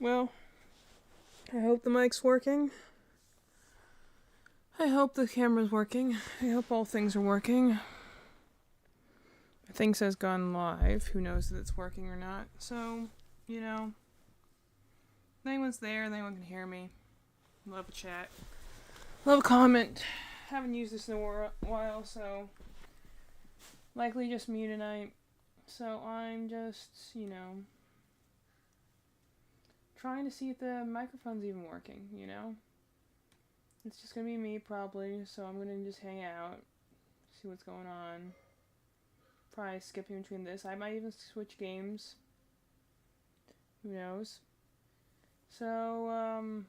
Well, I hope the mic's working. I hope the camera's working. I hope all things are working. I think it says gone live. Who knows if it's working or not. So, you know, if anyone's there and anyone can hear me, love a chat. Love a comment. Haven't used this in a while, so likely just me tonight. So I'm just, you know, trying to see if the microphone's even working, you know? It's just gonna be me, probably, so I'm gonna just hang out, see what's going on. Probably skipping between this. I might even switch games. Who knows? So,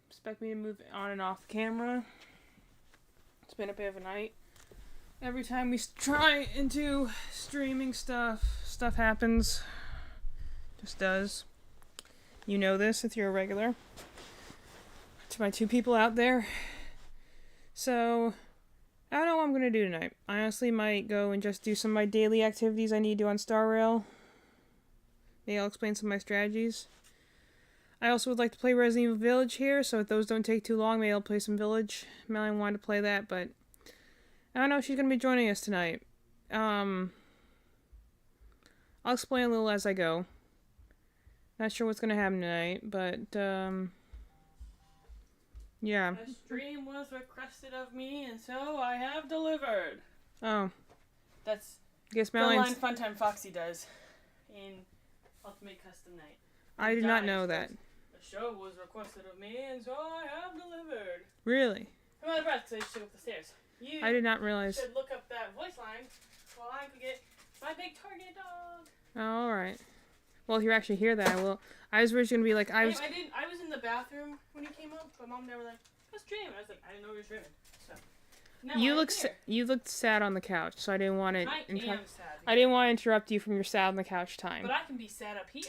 expect me to move on and off the camera. It's been a bit of a night. Every time we try into streaming stuff happens. Just does. You know this if you're a regular. To my two people out there. So, I don't know what I'm going to do tonight. I honestly might go and just do some of my daily activities I need to do on Star Rail. Maybe I'll explain some of my strategies. I also would like to play Resident Evil Village here, so if those don't take too long, maybe I'll play some Village. Melanie wanted to play that, but I don't know if she's going to be joining us tonight. I'll explain a little as I go. Not sure what's going to happen tonight, but, yeah. A stream was requested of me, and so I have delivered. Oh. That's guess the Melanie's... line Funtime Foxy does in Ultimate Custom Night. I did not know that. The show was requested of me, and so I have delivered. Really? I'm out of breath because I just took up the stairs. You I did not realize. should look up that voice line while I could get my big target dog. Oh, alright. Well, if you actually hear that, I will. I was originally going to be like, I was in the bathroom when you came up, but Mom and Dad were like, "Let's stream." I was like, I didn't know we were streaming. So now you looked sad on the couch, so I didn't want to. I am sad. I didn't want to interrupt you from your sad on the couch time. But I can be sad up here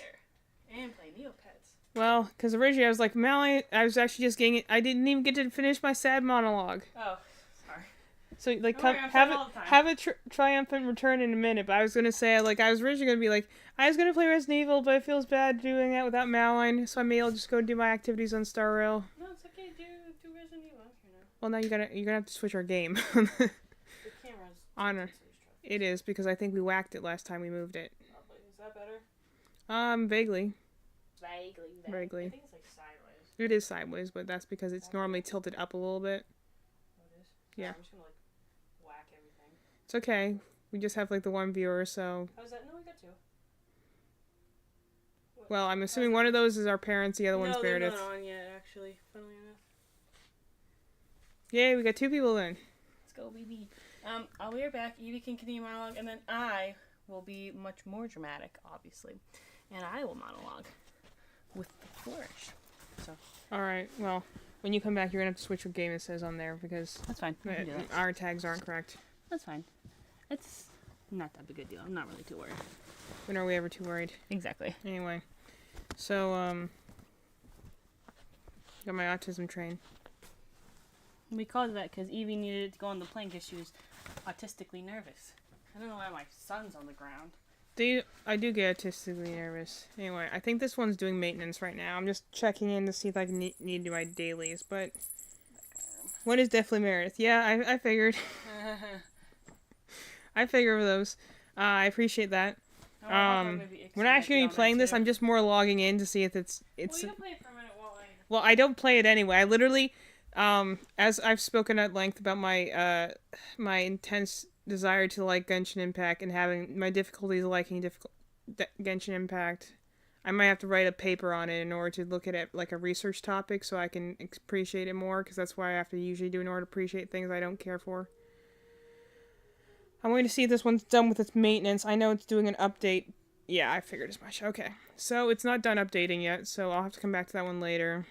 and play Neopets. Well, because originally I was like, Melanie, I was actually just getting it. I didn't even get to finish my sad monologue. Oh, sorry. So like, Don't worry, have a triumphant return in a minute. But I was gonna say, like, I was originally gonna be like, I was gonna play Resident Evil, but it feels bad doing that without Madeline, so I may I'll just go do my activities on Star Rail. No, it's okay. Do Resident Evil. You know. Well, now you're gonna have to switch our game. The camera's Honor. It is because I think we whacked it last time we moved it. Probably. Is that better? Vaguely. Vaguely. I think it's like sideways. It is sideways, but that's because it's normally tilted up a little bit. Oh, it is? Yeah. I'm just gonna like whack everything. It's okay. We just have like the one viewer, so. How's that? No, we got two. What? Well, I'm assuming one of those is our parents, the other one's Meredith. No, they're not on yet, actually. Funnily enough. Yay, we got two people in. Let's go, baby. I'll be right back. Evie can continue monologue, and then I will be much more dramatic, obviously, and I will monologue with the flourish. So. All right. Well, when you come back, you're gonna have to switch what game it says on there because that's fine. Our tags aren't correct. That's fine. It's not that big a deal. I'm not really too worried. When are we ever too worried? Exactly. Anyway, so got my autism train. We called it that because Evie needed to go on the plane because she was autistically nervous. I don't know why my son's on the ground. I do get autistically nervous. Anyway, I think this one's doing maintenance right now. I'm just checking in to see if I can need to do my dailies, but one is definitely Meredith. Yeah, I figured. I figured those. I appreciate that. We're not actually going to be playing this. I'm just more logging in to see if it's... Well, you can play it for a minute while I... Well, I don't play it anyway. I literally... as I've spoken at length about my my intense desire to like Genshin Impact and having my difficulties liking Genshin Impact, I might have to write a paper on it in order to look at it like a research topic so I can appreciate it more, because that's what I have to usually do in order to appreciate things I don't care for. I'm waiting to see if this one's done with its maintenance. I know it's doing an update. Yeah, I figured as much. Okay. So it's not done updating yet, so I'll have to come back to that one later.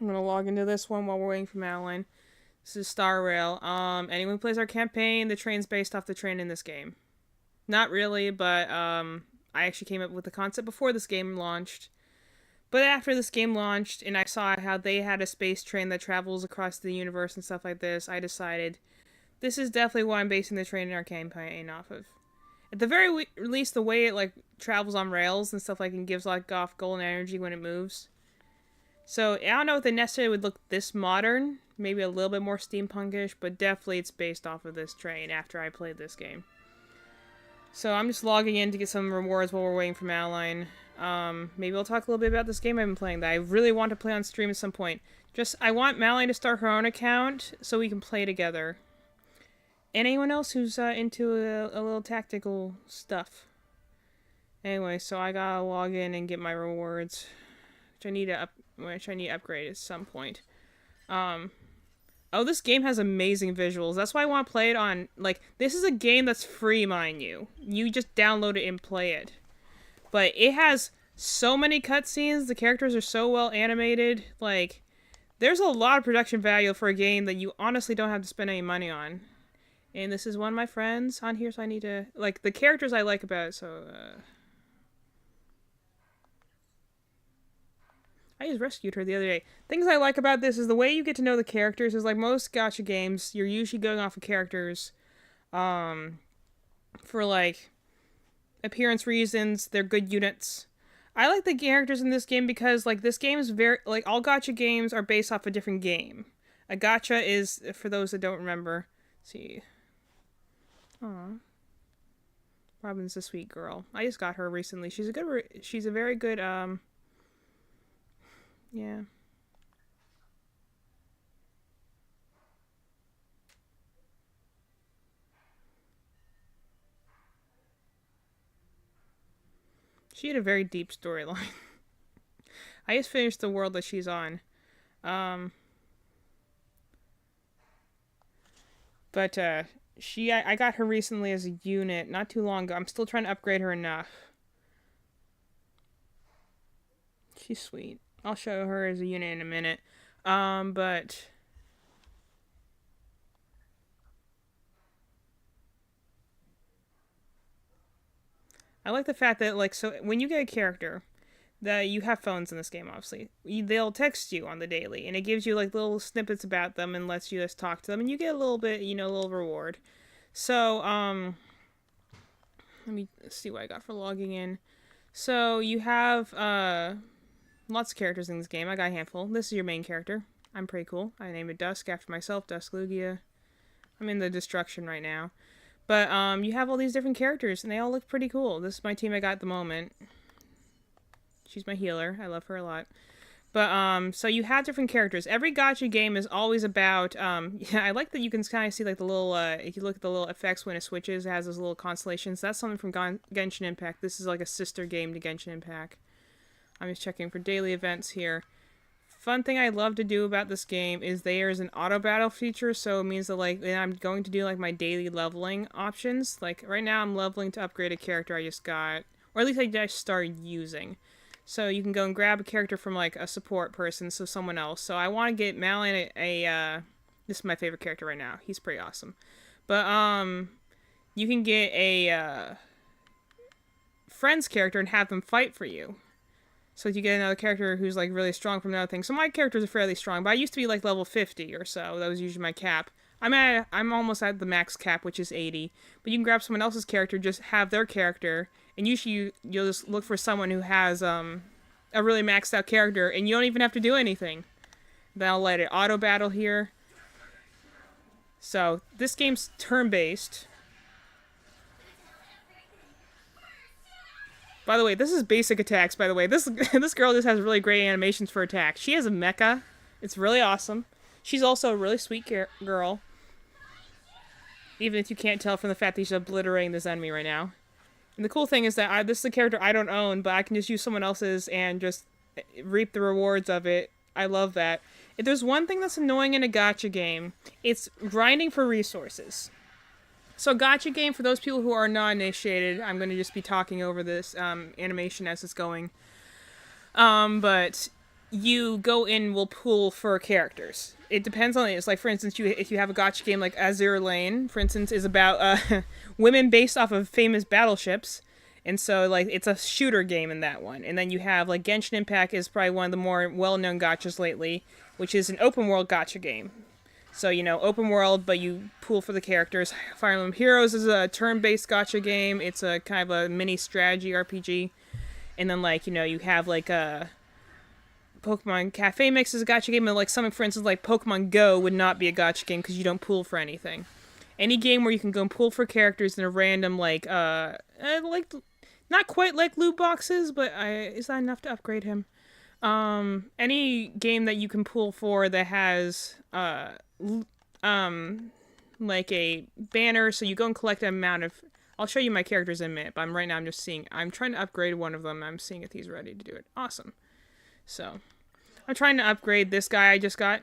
I'm going to log into this one while we're waiting for Madeline. This is Star Rail. Anyone who plays our campaign, the train's based off the train in this game. Not really, but I actually came up with the concept before this game launched. But after this game launched, and I saw how they had a space train that travels across the universe and stuff like this, I decided this is definitely what I'm basing the train in our campaign off of. At the very least, the way it like travels on rails and stuff like and gives like off golden energy when it moves. So I don't know if they necessarily would look this modern, maybe a little bit more steampunkish, but definitely it's based off of this train after I played this game. So I'm just logging in to get some rewards while we're waiting for Madeline. Maybe I'll talk a little bit about this game I've been playing that I really want to play on stream at some point. I want Madeline to start her own account so we can play together. And anyone else who's into a little tactical stuff. Anyway, so I gotta log in and get my rewards, which I need to upgrade at some point. Oh, this game has amazing visuals. That's why I want to play it on, like, this is a game that's free, mind you. You just download it and play it. But it has so many cutscenes, the characters are so well animated, like, there's a lot of production value for a game that you honestly don't have to spend any money on. And this is one of my friends on here, so I need to, like, the characters I like about it, so, I just rescued her the other day. Things I like about this is the way you get to know the characters is like most gacha games, you're usually going off of characters for like appearance reasons, they're good units. I like the characters in this game because like this game is very like all gacha games are based off a different game. A gacha is, for those that don't remember, let's see. Aww. Robin's a sweet girl. I just got her recently. She's a very good yeah. She had a very deep storyline. I just finished the world that she's on. But I got her recently as a unit, not too long ago. I'm still trying to upgrade her enough. She's sweet. I'll show her as a unit in a minute. But I like the fact that, like, so when you get a character, that you have phones in this game, obviously. They'll text you on the daily, and it gives you, like, little snippets about them and lets you just talk to them, and you get a little bit, you know, a little reward. So, let me see what I got for logging in. So, you have, lots of characters in this game. I got a handful. This is your main character. I'm pretty cool. I named it Dusk after myself, Dusk Lugia. I'm in the destruction right now. But, you have all these different characters, and they all look pretty cool. This is my team I got at the moment. She's my healer. I love her a lot. But, so you have different characters. Every gacha game is always about, yeah, I like that you can kind of see, like, the little, if you look at the little effects when it switches, it has those little constellations. That's something from Genshin Impact. This is, like, a sister game to Genshin Impact. I'm just checking for daily events here. Fun thing I love to do about this game is there's an auto battle feature, so it means that like I'm going to do like my daily leveling options. Like right now I'm leveling to upgrade a character I just got, or at least I just started using. So you can go and grab a character from like a support person, so someone else. So I want to get Malin this is my favorite character right now. He's pretty awesome. But you can get a friend's character and have them fight for you. So you get another character who's, like, really strong from another thing. So my characters are fairly strong, but I used to be, like, level 50 or so. That was usually my cap. I'm almost at the max cap, which is 80. But you can grab someone else's character, just have their character, and usually you'll just look for someone who has a really maxed out character, and you don't even have to do anything. Then I'll let it auto-battle here. So, this game's turn-based. By the way, this is basic attacks, by the way. This girl just has really great animations for attacks. She has a mecha. It's really awesome. She's also a really sweet girl. Even if you can't tell from the fact that she's obliterating this enemy right now. And the cool thing is that this is a character I don't own, but I can just use someone else's and just reap the rewards of it. I love that. If there's one thing that's annoying in a gacha game, it's grinding for resources. So gacha game, for those people who are not initiated, I'm going to just be talking over this animation as it's going. But you go in, will pool for characters. It depends on it. It's like, for instance, if you have a gacha game like Azure Lane, for instance, is about women based off of famous battleships. And so, like, it's a shooter game in that one. And then you have, like, Genshin Impact is probably one of the more well-known gachas lately, which is an open-world gacha game. So, you know, open world, but you pool for the characters. Fire Emblem Heroes is a turn-based gacha game. It's a kind of a mini strategy RPG. And then, like, you know, you have, like, a Pokemon Cafe Mix is a gacha game. And, like, something, for instance, like Pokemon Go would not be a gacha game because you don't pool for anything. Any game where you can go and pool for characters in a random, like, not quite like loot boxes, but is that enough to upgrade him? Any game that you can pool for that has, like a banner, so you go and collect an amount of... I'll show you my characters in a minute, but right now I'm just seeing... I'm trying to upgrade one of them. I'm seeing if he's ready to do it. Awesome. So, I'm trying to upgrade this guy I just got.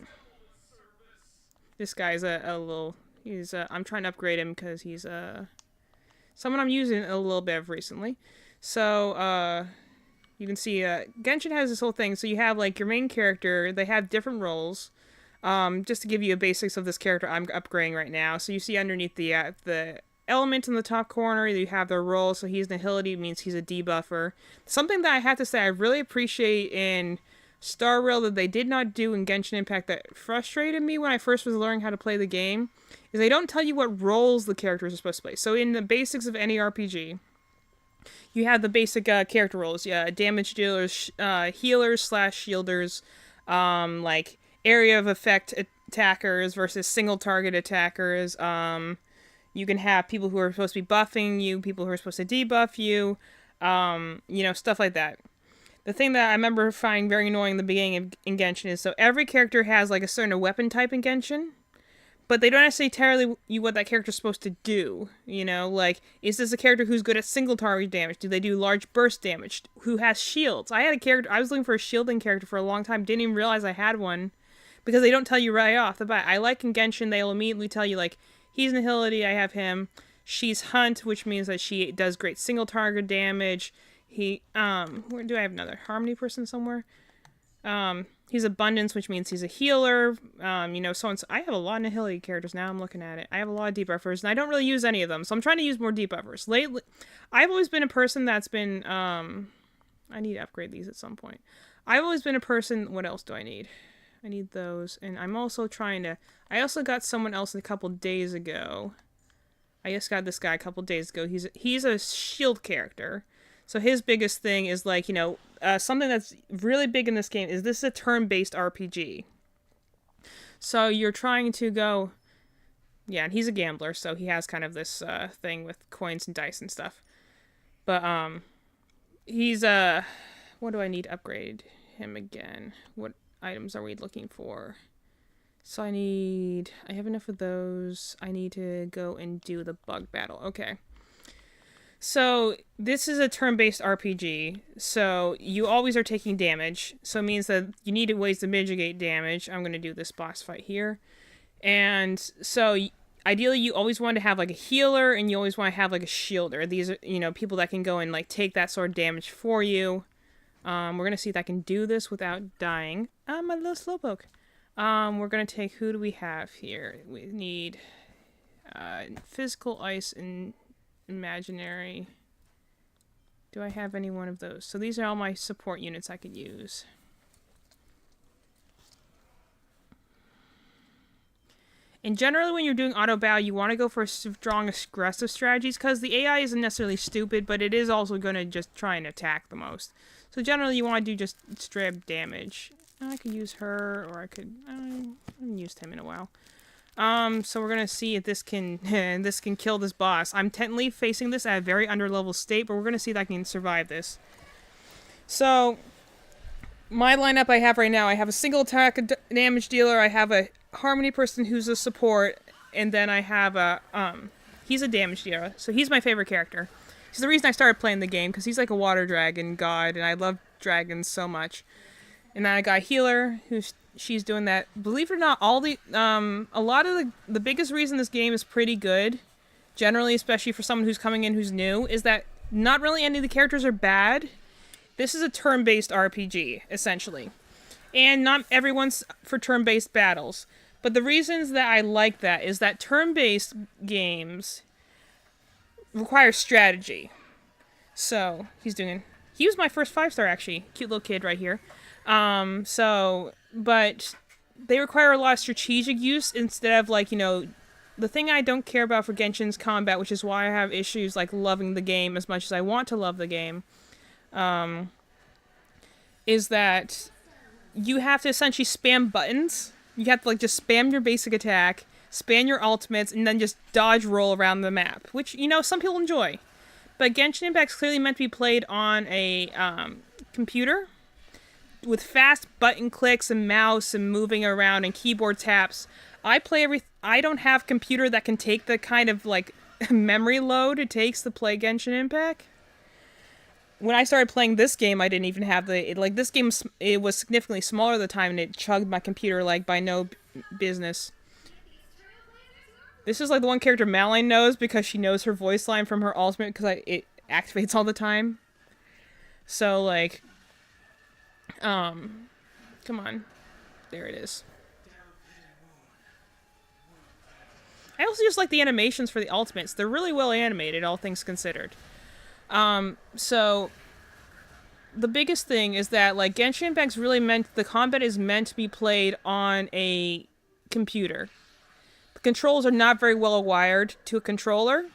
This guy's a little... He's, I'm trying to upgrade him because he's, someone I'm using a little bit of recently. So, you can see, Genshin has this whole thing. So you have, like, your main character. They have different roles. Just to give you a basics of this character I'm upgrading right now. So you see underneath the element in the top corner, you have their role. So he's Nihility, means he's a debuffer. Something that I have to say I really appreciate in Star Rail that they did not do in Genshin Impact that frustrated me when I first was learning how to play the game, is they don't tell you what roles the characters are supposed to play. So in the basics of any RPG, you have the basic character roles. Yeah, damage dealers, healers / shielders, like area of effect attackers versus single target attackers. You can have people who are supposed to be buffing you, people who are supposed to debuff you, you know, stuff like that. The thing that I remember finding very annoying in the beginning in Genshin is, so every character has like a certain weapon type in Genshin, but they don't necessarily tell you what that character's supposed to do. You know, like, is this a character who's good at single target damage? Do they do large burst damage? Who has shields? I was looking for a shielding character for a long time, didn't even realize I had one, because they don't tell you right off the bat. I like in Genshin, they'll immediately tell you, like, he's Nihility, I have him. She's Hunt, which means that she does great single target damage. Where do I have another Harmony person somewhere? He's Abundance, which means he's a healer. You know, so on. I have a lot of Nihility characters now. I'm looking at it. I have a lot of debuffers, and I don't really use any of them. So I'm trying to use more debuffers. Lately, I've always been a person that's been, I need to upgrade these at some point. I've always been a person, what else do I need? I need those, and I'm also trying to, I also got someone else a couple days ago. I just got this guy a couple days ago. He's a shield character. So his biggest thing is, like, you know, something that's really big in this game is this is a turn-based RPG. So you're trying to go... Yeah, and he's a gambler, so he has kind of this thing with coins and dice and stuff. But, he's, what do I need to upgrade him again? What items are we looking for? So I have enough of those. I need to go and do the bug battle. Okay. So, this is a turn-based RPG, so you always are taking damage, so it means that you need ways to mitigate damage. I'm going to do this boss fight here. And so, ideally, you always want to have, like, a healer, and you always want to have, like, a shielder. These are, you know, people that can go and, like, take that sort of damage for you. We're going to see if I can do this without dying. I'm a little slowpoke. We're going to take, who do we have here? We need physical ice and... imaginary. Do I have any one of those? So these are all my support units I could use. And generally when you're doing auto battle, you want to go for strong aggressive strategies, because the AI isn't necessarily stupid, but it is also going to just try and attack the most. So generally you want to do just straight up damage. I could use her, or I haven't used him in a while. So we're gonna see if this can this can kill this boss. I'm technically facing this at a very underlevel state, but we're gonna see if I can survive this. So my lineup I have right now, I have a single attack damage dealer, I have a Harmony person who's a support, and then I have a he's a damage dealer. So he's my favorite character. He's the reason I started playing the game, because he's like a water dragon god, and I love dragons so much. And then I got a healer she's doing that. Believe it or not, a lot of the biggest reason this game is pretty good, generally, especially for someone who's coming in who's new, is that not really any of the characters are bad. This is a turn-based RPG, essentially. And not everyone's for turn-based battles. But the reasons that I like that is that turn-based games require strategy. So, he was my first 5-star, actually. Cute little kid right here. But they require a lot of strategic use instead of like, you know, the thing I don't care about for Genshin's combat, which is why I have issues like loving the game as much as I want to love the game, is that you have to essentially spam buttons. You have to like just spam your basic attack, spam your ultimates, and then just dodge roll around the map, which, you know, some people enjoy. But Genshin Impact's clearly meant to be played on a computer with fast button clicks and mouse and moving around and keyboard taps. I don't have a computer that can take the kind of like memory load it takes to play Genshin Impact. When I started playing this game, I didn't even have this game, it was significantly smaller at the time, and it chugged my computer like by no business. This is like the one character Madeline knows because she knows her voice line from her ultimate because it activates all the time. So like, come on, there it is. I also just like the animations for the ultimates. They're really well animated, all things considered. So the biggest thing is that like Genshin Impact's really the combat is meant to be played on a computer. The controls are not very well wired to a controller.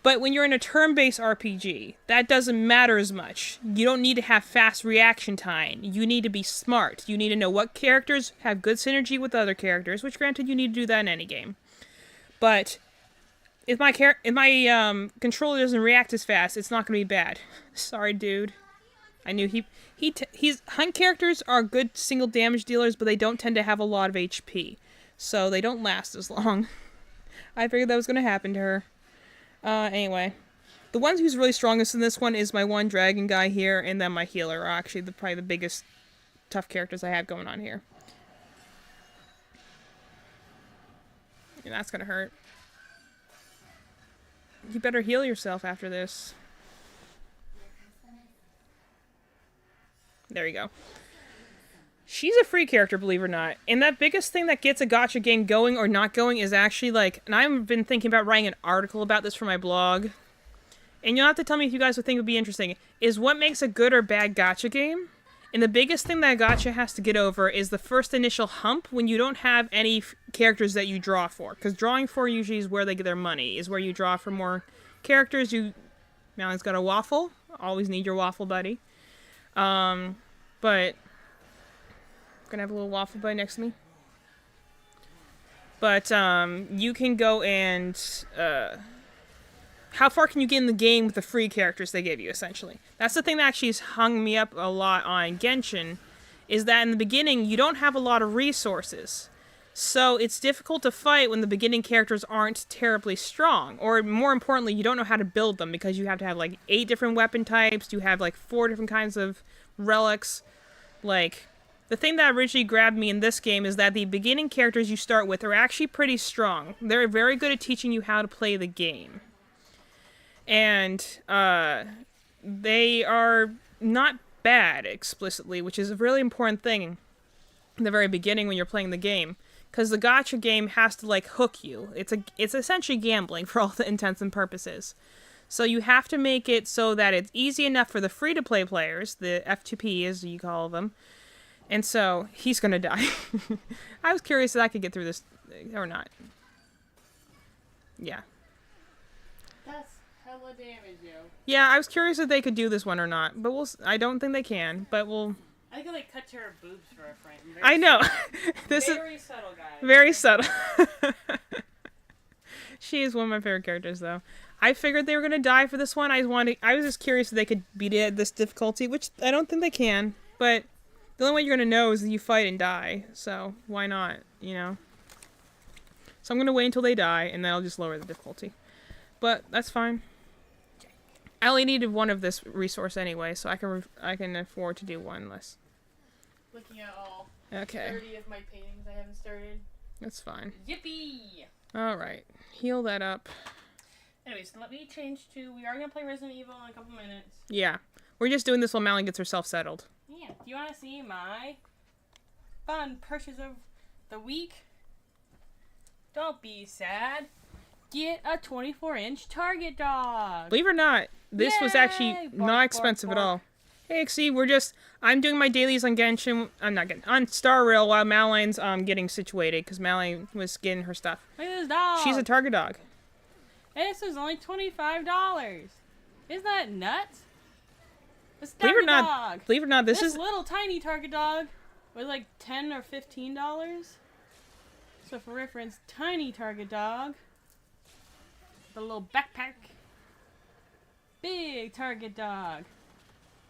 But when you're in a turn-based RPG, that doesn't matter as much. You don't need to have fast reaction time. You need to be smart. You need to know what characters have good synergy with other characters, which granted you need to do that in any game. But if my controller doesn't react as fast, it's not going to be bad. Sorry, dude. I knew he's hunt characters are good single damage dealers, but they don't tend to have a lot of HP, so they don't last as long. I figured that was going to happen to her. Anyway, the one who's really strongest in this one is my one dragon guy here, and then my healer are actually probably the biggest tough characters I have going on here. And that's gonna hurt. You better heal yourself after this. There you go. She's a free character, believe it or not. And that biggest thing that gets a gacha game going or not going is actually like, and I've been thinking about writing an article about this for my blog. And you'll have to tell me if you guys would think it would be interesting. Is what makes a good or bad gacha game? And the biggest thing that gacha has to get over is the first initial hump when you don't have any characters that you draw for. Because drawing for usually is where they get their money, is where you draw for more characters. Mally's got a waffle. Always need your waffle, buddy. But gonna have a little waffle buddy next to me. But you can go and how far can you get in the game with the free characters they give you, essentially? That's the thing that actually has hung me up a lot on Genshin, is that in the beginning, you don't have a lot of resources. So it's difficult to fight when the beginning characters aren't terribly strong. Or more importantly, you don't know how to build them, because you have to have like 8 different weapon types, you have like 4 different kinds of relics. Like, the thing that originally grabbed me in this game is that the beginning characters you start with are actually pretty strong. They're very good at teaching you how to play the game. And they are not bad explicitly, which is a really important thing in the very beginning when you're playing the game, because the gacha game has to like hook you. It's essentially gambling for all the intents and purposes. So you have to make it so that it's easy enough for the free-to-play players, the F2P as you call them. And so he's gonna die. I was curious if I could get through this or not. Yeah. That's hella damage, yo. Yeah, I was curious if they could do this one or not, but I don't think they can, but we'll... I could like cut to her boobs for a frame. I know. This very subtle, guys. Very subtle. She is one of my favorite characters, though. I figured they were gonna die for this one. I was just curious if they could beat it at this difficulty, which I don't think they can, but the only way you're gonna know is that you fight and die, so why not, you know? So I'm gonna wait until they die, and then I'll just lower the difficulty. But that's fine. I only needed one of this resource anyway, so I can afford to do one less. Looking at all 30 of my paintings I haven't started. That's fine. Yippee! Alright. Heal that up. Anyways, let me change to... We are going to play Resident Evil in a couple minutes. Yeah. We're just doing this while Malin gets herself settled. Yeah. Do you want to see my fun purchase of the week? Don't be sad. Get a 24-inch Target dog. Believe it or not, this was actually Bark, not expensive bark, at all. Hey, XC, I'm doing my dailies on Genshin. I'm not getting on Star Rail while Malline's getting situated because Malline was getting her stuff. Look at this dog. She's a target dog. And this is only $25. Isn't that nuts? This Believe it or target not, dog. believe it or not, this is little tiny target dog was like $10 or $15. So for reference, tiny target dog, the little backpack, big target dog,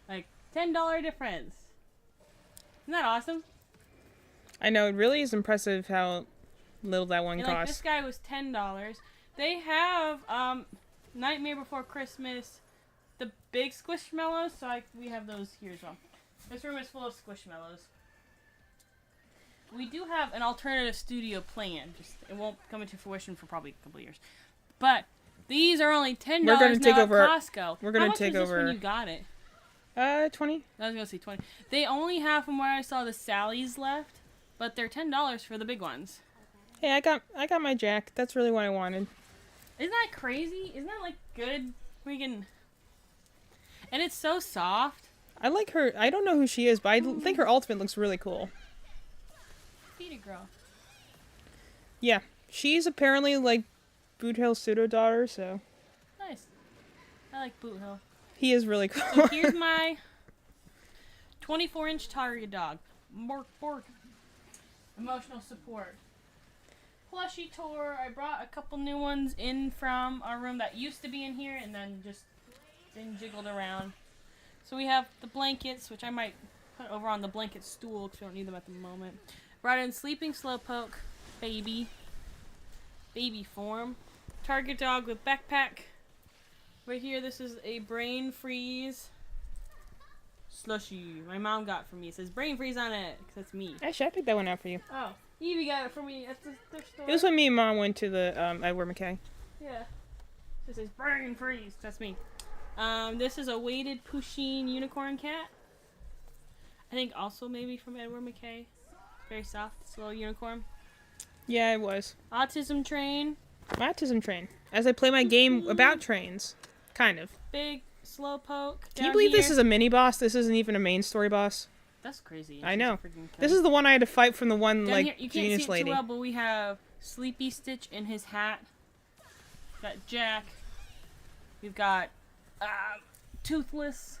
like $10 difference. Isn't that awesome? I know, it really is impressive how little that one And costs. like this guy was $10. They have Nightmare Before Christmas, the big Squishmallows. So we have those here as well. This room is full of Squishmallows. We do have an alternative studio plan. Just it won't come into fruition for probably a couple of years. But these are only $10 We're gonna take now over. at Costco. We're gonna How much take was this over. when you got it? 20. I was gonna say 20. They only have, from where I saw, the Sally's left, but they're $10 for the big ones. Hey, I got my Jack. That's really what I wanted. Isn't that crazy? Isn't that like good? Freaking. And it's so soft. I like her. I don't know who she is, but I think her ultimate looks really cool. Feed it, girl. Yeah, she's apparently like Boot Hill's pseudo daughter, so Nice. I like Boot Hill. he is really So cool. here's my 24-inch target dog. Bork, bork. Emotional support. Plushie tour. I brought a couple new ones in from our room that used to be in here and then just been jiggled around. So we have the blankets, which I might put over on the blanket stool because we don't need them at the moment. Brought in Sleeping Slowpoke, baby form. Target dog with backpack. Right here, this is a Brain Freeze slushie my mom got for me. It says Brain Freeze on it because that's me. Actually, I picked that one out for you. Oh, Evie got it for me at the thrift store. It was when me and Mom went to the Edward McKay. Yeah. This says Brain Freeze. That's me. This is a weighted Pusheen unicorn cat. I think also maybe from Edward McKay. Very soft. It's a little unicorn. Yeah, it was. Autism train. My autism train. As I play my game about trains. Kind of. Big slowpoke. Can you believe this is a mini boss? This isn't even a main story boss. That's crazy. I know. Freaking This is the one I had to fight from the one, down like, here, you can't genius see it lady. too well, but we have Sleepy Stitch in his hat. Got Jack. We've got Toothless.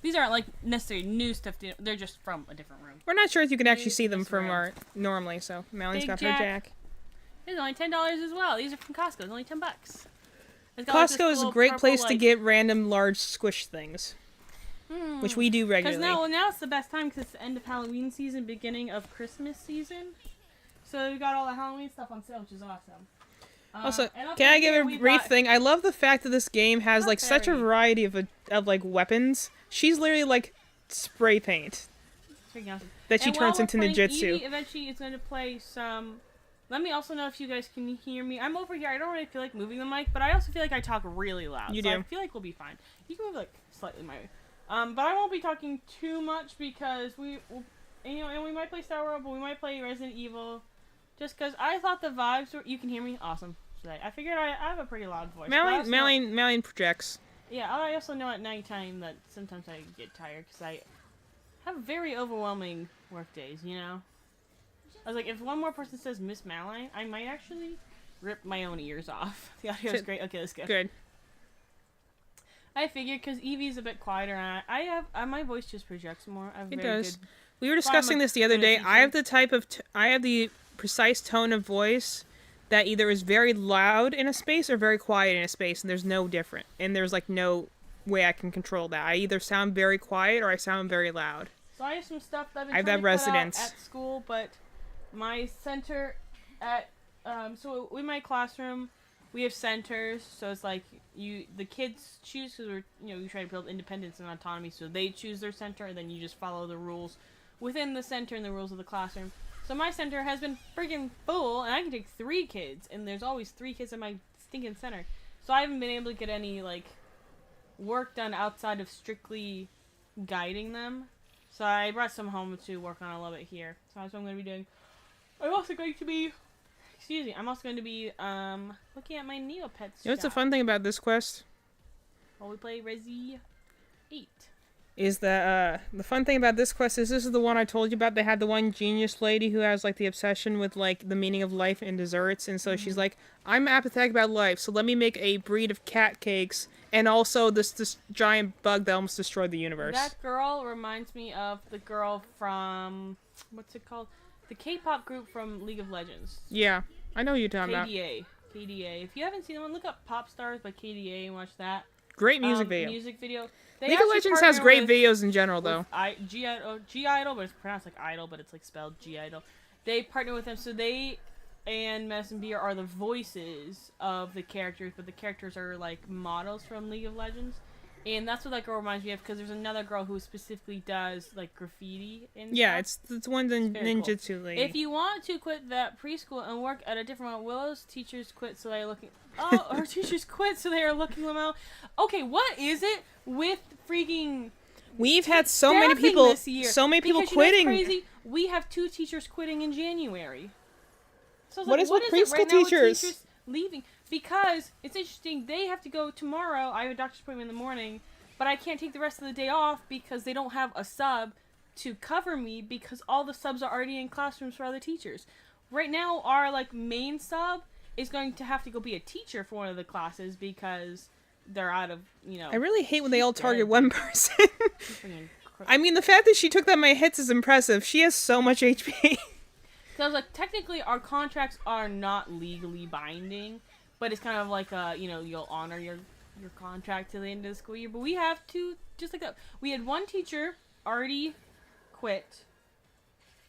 These aren't like necessarily new stuff. They're just from a different room. We're not sure if you can actually Big see them this from round. our normally, so Mally's Big got Jack. her Jack. It's only $10 as well. These are from Costco. It's only $10. It's got, like, this Costco is a little great purple, place to like- get random large squish things, which we do Because regularly. now it's the best time because it's the end of Halloween season, beginning of Christmas season. So we got all the Halloween stuff on sale, which is awesome. Also, and up can I here give a we brief bought- thing? I love the fact that this game has Not like such a very. variety of like weapons. She's literally like spray paint Freaking awesome. that she And while turns we're into playing, ninjutsu. Evie eventually is going to play some. Let me also know if you guys can hear me. I'm over here. I don't really feel like moving the mic, but I also feel like I talk really loud. You so do. I feel like we'll be fine. You can move like slightly my way. But I won't be talking too much because and we might play Star Wars, but we might play Resident Evil. Just because I thought the vibes were. You can hear me? Awesome. Today. I figured I have a pretty loud voice. but I also know- Mallion projects. Yeah, I also know at nighttime that sometimes I get tired because I have very overwhelming work days, you know? I was like, if one more person says Miss Malline, I might actually rip my own ears off. The audio is great. Okay, let's go. Good. I figured because Evie's a bit quieter and I have my voice just projects more. I have It very does. good. We were Well, I'm discussing a this the other good day. I have teacher. the type of I have the precise tone of voice that either is very loud in a space or very quiet in a space, and there's no different. And there's like no way I can control that. I either sound very quiet or I sound very loud. So I have some stuff that I've been I have trying that to cut out residence. at school, but my center at so in my classroom we have centers, so it's like the kids choose because we try to build independence and autonomy, so they choose their center and then you just follow the rules within the center and the rules of the classroom. So my center has been freaking full, and I can take 3 kids, and there's always 3 kids in my stinking center. So I haven't been able to get any like work done outside of strictly guiding them. So I brought some home to work on a little bit here. So that's what I'm going to be doing. I'm also going to be looking at my Neopets You know what's the shop fun thing about this quest? while we play Resi. 8. Is that the fun thing about this quest is this is the one I told you about. They had the one genius lady who has like the obsession with like the meaning of life and desserts, and so she's like, I'm apathetic about life, so let me make a breed of cat cakes and also this giant bug that almost destroyed the universe. That girl reminds me of the girl from what's it called? The K-pop group from League of Legends. Yeah, I know who you're talking about. KDA. If you haven't seen one, look up Pop Stars by KDA and watch that. Great music video. League of Legends has great videos in general, though. G-Idol, but it's pronounced like Idol, but it's like spelled G-Idol. They partner with them, so they and Madison Beer are the voices of the characters, but the characters are like models from League of Legends. And that's what that girl reminds me of, because there's another girl who specifically does like graffiti and stuff. It's one ninjutsu cool. Lady. If you want to quit that preschool and work at a different one, Willow's teachers quit, so they are looking. Her teachers quit, so they are looking them out. Okay, what is it with freaking? We've had so many people, this year? So many people because quitting. Crazy. We have 2 teachers quitting in January. So what is with preschool teachers? Teachers leaving? Because it's interesting. They have to go tomorrow. I have a doctor's appointment in the morning, but I can't take the rest of the day off because they don't have a sub to cover me because all the subs are already in classrooms for other teachers. Right now, our like main sub is going to have to go be a teacher for one of the classes because they're out of, I really hate when they all target one person. I mean, the fact that she took that many hits is impressive. She has so much HP. So I was like, technically, our contracts are not legally binding, but it's kind of like you'll honor your contract to the end of the school year. But we have to we had one teacher already quit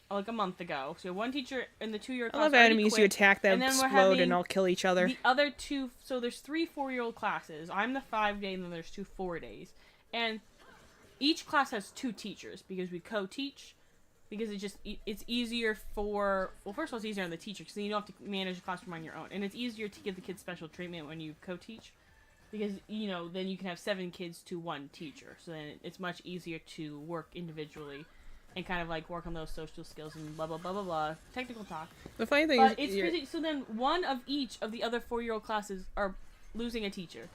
like a month ago. So one teacher in the 2-year class. I love enemies who attack that explode and all kill each other. The other 2, so there's 3 4-year-old classes. I'm the 5-day, and then there's 2 4-days, and each class has 2 teachers because we co-teach. Because it's easier for, well, first of all, it's easier on the teacher because then you don't have to manage the classroom on your own. And it's easier to give the kids special treatment when you co-teach because, then you can have 7 kids to 1 teacher. So then it's much easier to work individually and kind of like work on those social skills and blah, blah, blah, blah, blah. Technical talk. The funny thing is it's crazy. So then one of each of the other 4-year-old classes are losing a teacher.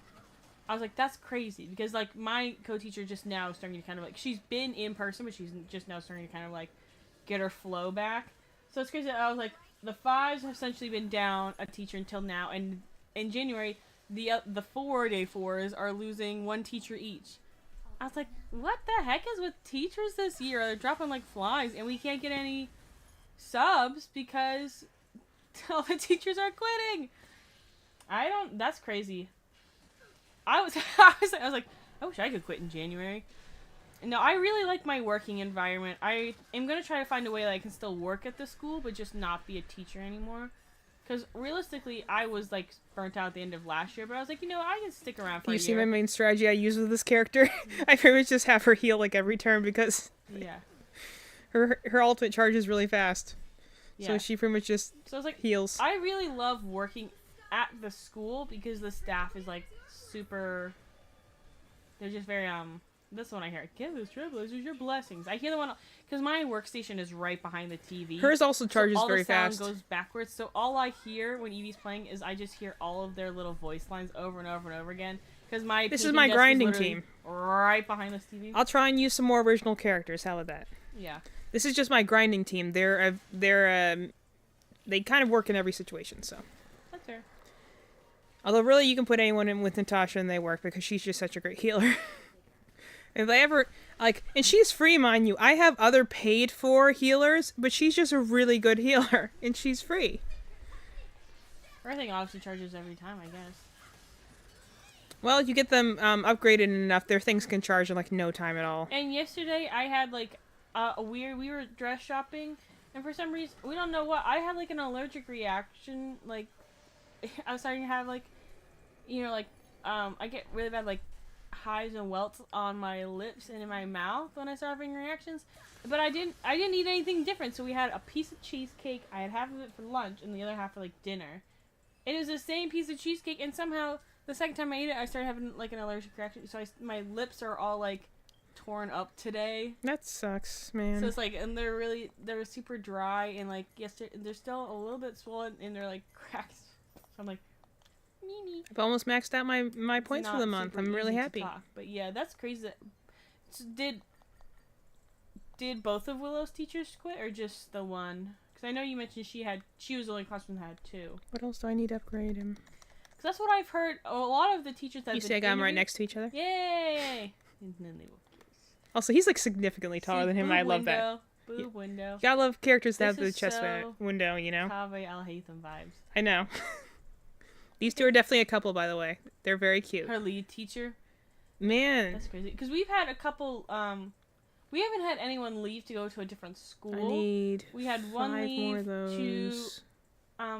I was like, that's crazy because like my co-teacher just now is starting to kind of like, she's been in person, but she's just now starting to kind of like get her flow back. So it's crazy. I was like, the 5s have essentially been down a teacher until now, and in January, the 4-day 4s are losing 1 teacher each. I was like, what the heck is with teachers this year? They're dropping like flies, and we can't get any subs because all the teachers are quitting. That's crazy. I was like, I wish I could quit in January. No, I really like my working environment. I am going to try to find a way that I can still work at the school, but just not be a teacher anymore. Because realistically, I was like burnt out at the end of last year, but I was like, I can stick around for a year. You see my main strategy I use with this character? I pretty much just have her heal like every turn because her ultimate charges really fast. Yeah. So she pretty much just heals. I really love working at the school because the staff is like super, they're just very this one I hear, give us travelers your blessings. I hear the one because my workstation is right behind the TV. Hers also charges very fast. All the sound goes backwards, so all I hear when Evie's playing is I just hear all of their little voice lines over and over and over again. Because this is my grinding team right behind this TV. I'll try and use some more original characters. How about that? Yeah. This is just my grinding team. They kind of work in every situation, so. That's fair. Although really, you can put anyone in with Natasha and they work because she's just such a great healer. If I ever, and she's free, mind you. I have other paid for healers, but she's just a really good healer, and she's free. Everything obviously charges every time, I guess. Well, you get them upgraded enough, their things can charge in, no time at all. And yesterday, I had, we were dress shopping, and for some reason, we don't know what, I had, an allergic reaction, I was starting to have, I get really bad, hives and welts on my lips and in my mouth when I start having reactions. But I didn't eat anything different. So we had a piece of cheesecake. I had half of it for lunch and the other half for dinner. It was the same piece of cheesecake, and somehow the second time I ate it, I started having an allergic reaction. So my lips are all torn up today. That sucks, man. So it's and they're super dry, and yesterday they're still a little bit swollen and they're cracked. So I'm me. I've almost maxed out my points for the month. I'm really happy. But yeah, that's crazy. So did both of Willow's teachers quit, or just the one? Because I know you mentioned she was the only classroom that had two. What else do I need to upgrade him? Because that's what I've heard. A lot of the teachers that You say I got him right next to each other? Yay! And then they will kiss. Also, he's like significantly taller than him, and I love that. Boob window. You gotta love characters that have This the is chest so window, you know? Kaveh Al-Haytham vibes. I know. These two are definitely a couple, by the way. They're very cute. Her lead teacher. Man. That's crazy. Because we've had a couple, we haven't had anyone leave to go to a different school. I need we had one 5 leave more of those.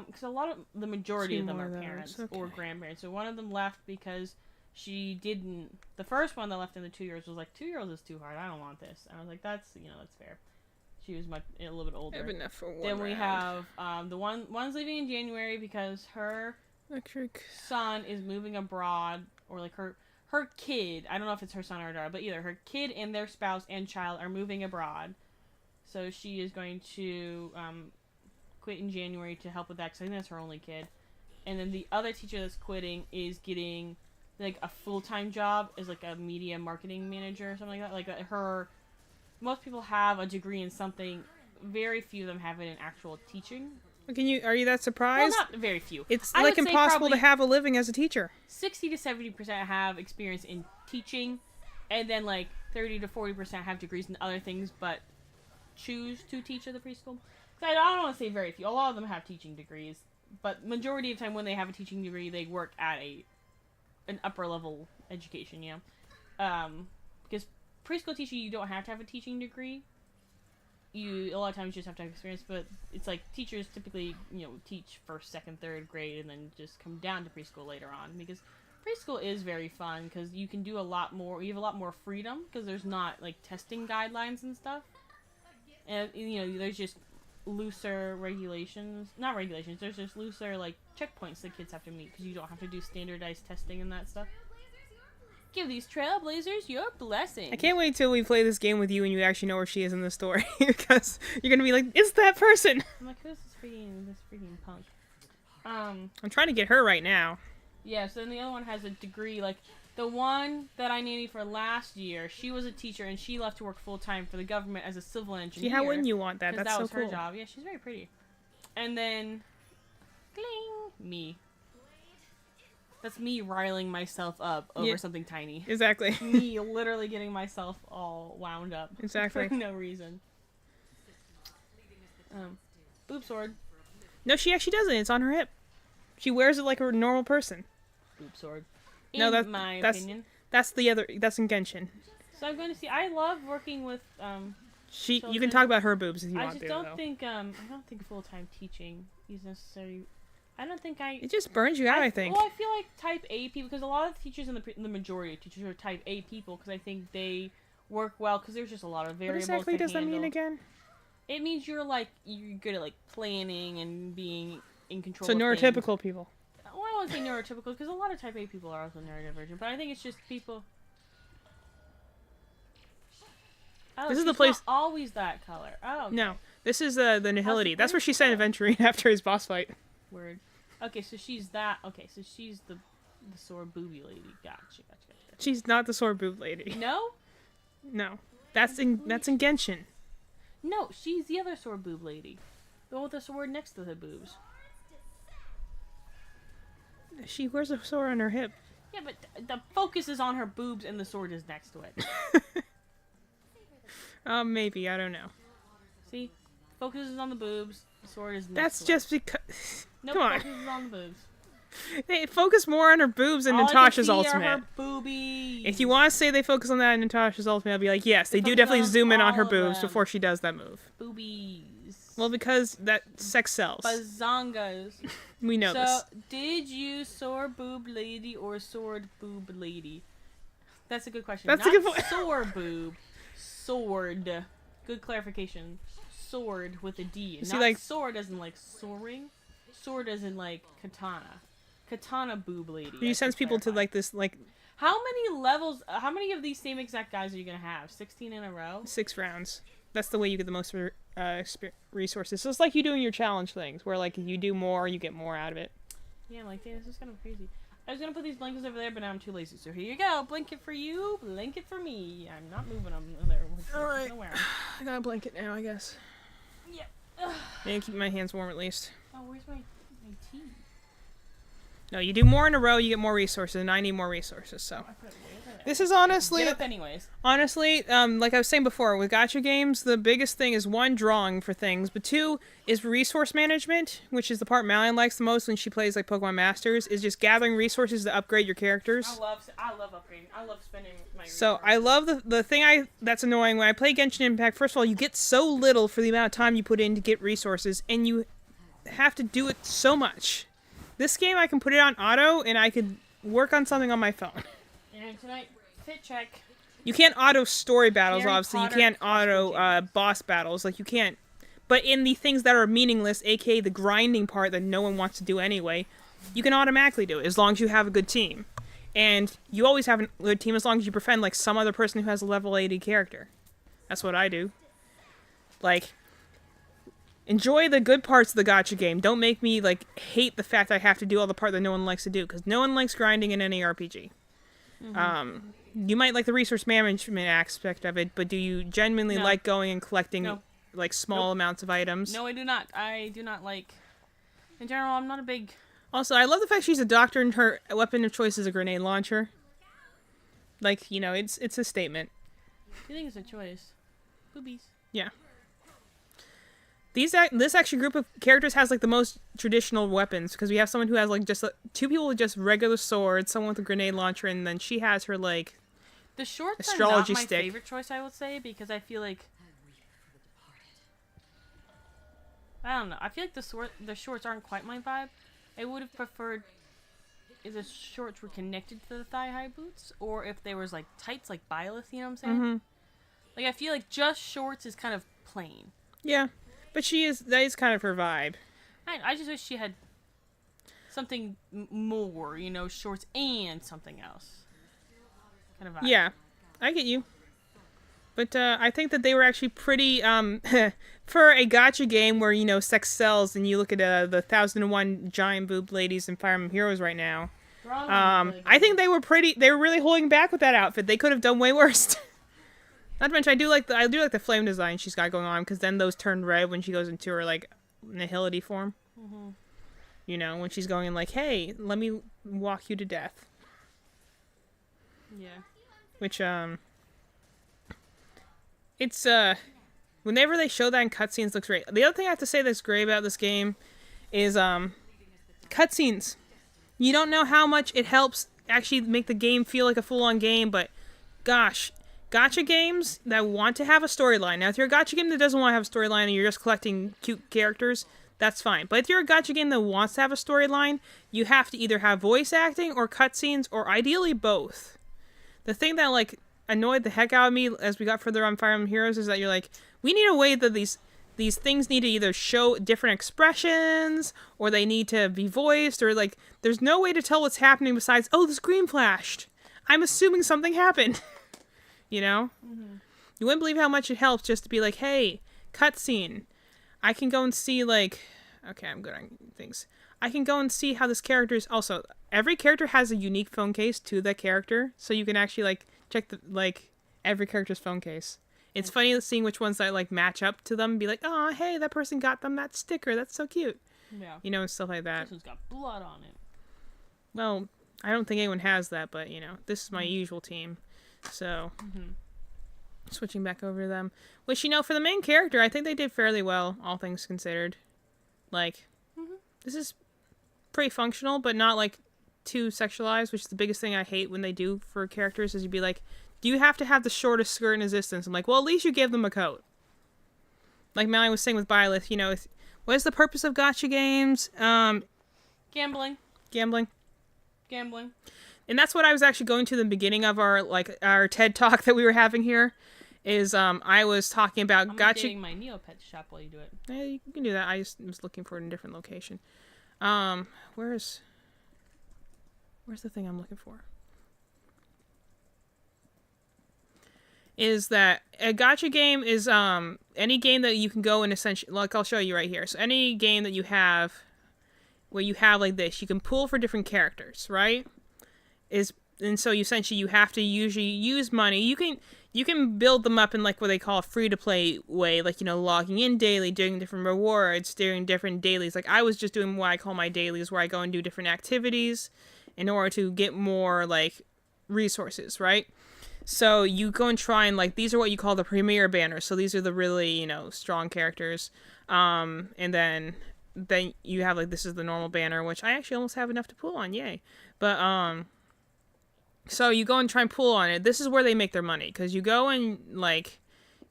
because the majority 2 of them more are of those, parents okay. or grandparents. So one of them left because she didn't, the first one that left in the 2 years was like, 2 years is too hard. I don't want this. And I was like, that's fair. She was a little bit older. I have enough for one Then we round. have one's leaving in January because her Electric. son is moving abroad, or like her kid. I don't know if it's her son or her daughter, but either her kid and their spouse and child are moving abroad. So she is going to quit in January to help with that, because I think that's her only kid. And then the other teacher that's quitting is getting like a full-time job as like a media marketing manager or something like that. Like most people have a degree in something. Very few of them have it in actual teaching. Are you that surprised? Well, not very few. It's I like would say impossible to probably have a living as a teacher. 60 to 70% have experience in teaching, and then like 30 to 40% have degrees in other things, but choose to teach at the preschool. So I don't want to say very few. A lot of them have teaching degrees, but majority of the time when they have a teaching degree, they work at an upper level education. Because preschool teaching, you don't have to have a teaching degree. A lot of times you just have to have experience, but it's like teachers typically, teach first, second, third grade, and then just come down to preschool later on, because preschool is very fun because you can do a lot more. You have a lot more freedom because there's not like testing guidelines and stuff, and there's just looser regulations. Not regulations. There's just looser like checkpoints that kids have to meet because you don't have to do standardized testing and that stuff. Give these trailblazers your blessing. I can't wait till we play this game with you and you actually know where she is in the story, because you're gonna be like, it's that person. I'm like, who's this freaking punk? I'm trying to get her right now. Yeah, so then the other one has a degree. Like, the one that I nannied for last year, she was a teacher, and she left to work full-time for the government as a civil engineer. See, how wouldn't you want that? That's that so was cool. her job. Yeah, she's very pretty. And then, gling, me. That's me riling myself up over something tiny. Exactly. Me literally getting myself all wound up. Exactly. For no reason. Boob sword. No, she actually doesn't. It's on her hip. She wears it like a normal person. Boob sword. No, In my opinion. That's in Genshin. So I'm going to see. I love working with You can talk about her boobs if you want to. I don't think full-time teaching is necessary. I don't think It just burns you out, I think. Well, I feel like type A people, because a lot of teachers the majority of teachers are type A people, because I think they work well because there's just a lot of variables. What exactly does that mean again? It means you're good at like planning and being in control. So of neurotypical things. people. Well, I won't say neurotypical because a lot of type A people are also neurodivergent, but I think it's just people. Oh, this is the place. Not always that color. Oh. Okay. No, this is the Nihility. That's where she sent Aventurine after his boss fight. Word. Okay, so she's that. Okay, so she's the sore booby lady. Gotcha. She's not the sore boob lady. No. No, that's in Genshin. No, she's the other sword boob lady. The one with the sword next to the boobs. She wears a sword on her hip. Yeah, but the focus is on her boobs and the sword is next to it. Maybe. I don't know. See? Focus is on the boobs, the sword is next That's to just it. because... Nope, Come on. focus is on the boobs. They focus more on her boobs in All Natasha's I can see Ultimate. Are her boobies. If you want to say they focus on that in Natasha's Ultimate, I'll be like, yes, they do focus definitely on zoom in on her all of boobs them. before she does that move. Boobies. Well, because that sex sells. Bazongas. We know this. So, did you sore boob lady or sword boob lady? That's a good question. That's Not a good point. Sore boob. Sword. Good clarification. Sword with a D. See, Not like- sword as in like soaring. Sword as in like katana. Katana boob lady. You I sends should people to clarify. like this, like, How many levels? How many of these same exact guys are you gonna have? 16 in a row? 6 rounds. That's the way you get the most resources. So it's like you doing your challenge things, where like if you do more, you get more out of it. Yeah, like this is kind of crazy. I was gonna put these blankets over there, but now I'm too lazy. So here you go. Blanket for you, blanket for me. I'm not moving them there. Alright. I got a blanket now, I guess. Yep. Maybe keep my hands warm at least. Oh, where's my tea? No, you do more in a row, you get more resources, and I need more resources, so. I put it way over there. This is honestly... Get up anyways. Honestly, like I was saying before, with gacha games, the biggest thing is, one, drawing for things, but two, is resource management, which is the part Malian likes the most when she plays, like, Pokemon Masters, is just gathering resources to upgrade your characters. I love upgrading. I love spending my resources. So, I love the thing that's annoying, when I play Genshin Impact, first of all, you get so little for the amount of time you put in to get resources, and you have to do it so much. This game, I can put it on auto, and I could work on something on my phone. And tonight, fit check. You can't auto story battles, Harry obviously. Potter You can't auto boss battles. Like, you can't. But in the things that are meaningless, aka the grinding part that no one wants to do anyway, you can automatically do it as long as you have a good team. And you always have a good team as long as you befriend, like, some other person who has a level 80 character. That's what I do. Like, enjoy the good parts of the gacha game. Don't make me, like, hate the fact I have to do all the part that no one likes to do, because no one likes grinding in any RPG. Mm-hmm. You might like the resource management aspect of it, but do you genuinely like going and collecting, like, small amounts of items? No, I do not. I do not like... In general, I'm not a big... Also, I love the fact she's a doctor and her weapon of choice is a grenade launcher. Like, you know, it's a statement. I think it's a choice. Boobies. Yeah. This actually group of characters has, like, the most traditional weapons, because we have someone who has, like, just two people with just regular swords, someone with a grenade launcher, and then she has her, like, the shorts astrology are not my stick. favorite choice, I would say, because I feel like... I don't know. I feel like the shorts aren't quite my vibe. I would have preferred if the shorts were connected to the thigh-high boots, or if there was, like, tights like Byleth, you know what I'm saying? Mm-hmm. Like, I feel like just shorts is kind of plain. Yeah. But that is kind of her vibe. I just wish she had something more, you know, shorts and something else. Kind of vibe. Yeah, I get you. But I think that they were actually pretty, for a gacha game where, you know, sex sells, and you look at the 1001 giant boob ladies in Fire Emblem Heroes right now. I think they were really holding back with that outfit. They could have done way worse. Not to mention, I do like the flame design she's got going on, because then those turn red when she goes into her, like, nihility form. Mm-hmm. You know, when she's going like, hey, let me walk you to death. Yeah. Which, it's, whenever they show that in cutscenes, looks great. The other thing I have to say that's great about this game is, cutscenes. You don't know how much it helps actually make the game feel like a full-on game, but, gosh... Gacha games that want to have a storyline. Now, if you're a gacha game that doesn't want to have a storyline and you're just collecting cute characters, that's fine. But if you're a gacha game that wants to have a storyline, you have to either have voice acting or cutscenes, or ideally both. The thing that, like, annoyed the heck out of me as we got further on Fire Emblem Heroes is that you're like, we need a way that these things need to either show different expressions, or they need to be voiced, or, like, there's no way to tell what's happening besides, oh, the screen flashed. I'm assuming something happened. You know? Mm-hmm. You wouldn't believe how much it helps just to be like, hey, cutscene. I can go and see, like... Okay, I'm good on things. I can go and see how this character is... Also, every character has a unique phone case to that character, so you can actually, like, check, every character's phone case. It's funny seeing which ones that, like, match up to them and be like, oh, hey, that person got them that sticker. That's so cute. Yeah. You know, and stuff like that. This one's got blood on it. Well, I don't think anyone has that, but, you know, this is my usual team. So, switching back over to them. Which, you know, for the main character, I think they did fairly well, all things considered. Like, this is pretty functional, but not, like, too sexualized, which is the biggest thing I hate when they do for characters, is you'd be like, do you have to have the shortest skirt in existence? I'm like, well, at least you give them a coat. Like Melanie was saying with Byleth, you know, what is the purpose of gacha games? Gambling. And that's what I was actually going to the beginning of our TED Talk that we were having here, is I was talking about I'm gacha... updating my Neopet shop while you do it. Yeah, you can do that. I just was looking for it in a different location. Where's the thing I'm looking for? Is that a gacha game is any game that you can go and essentially, like, I'll show you right here. So any game that you have where you have like this, you can pull for different characters, right? and so essentially you have to usually use money. You can build them up in like what they call a free to play way, like, you know, logging in daily, doing different rewards, doing different dailies. Like I was just doing what I call my dailies, where I go and do different activities in order to get more like resources, right? So you go and try and like these are what you call the premier banners. So these are the really, you know, strong characters. And then you have like this is the normal banner, which I actually almost have enough to pull on, yay. But so you go and try and pull on it. This is where they make their money, because you go and like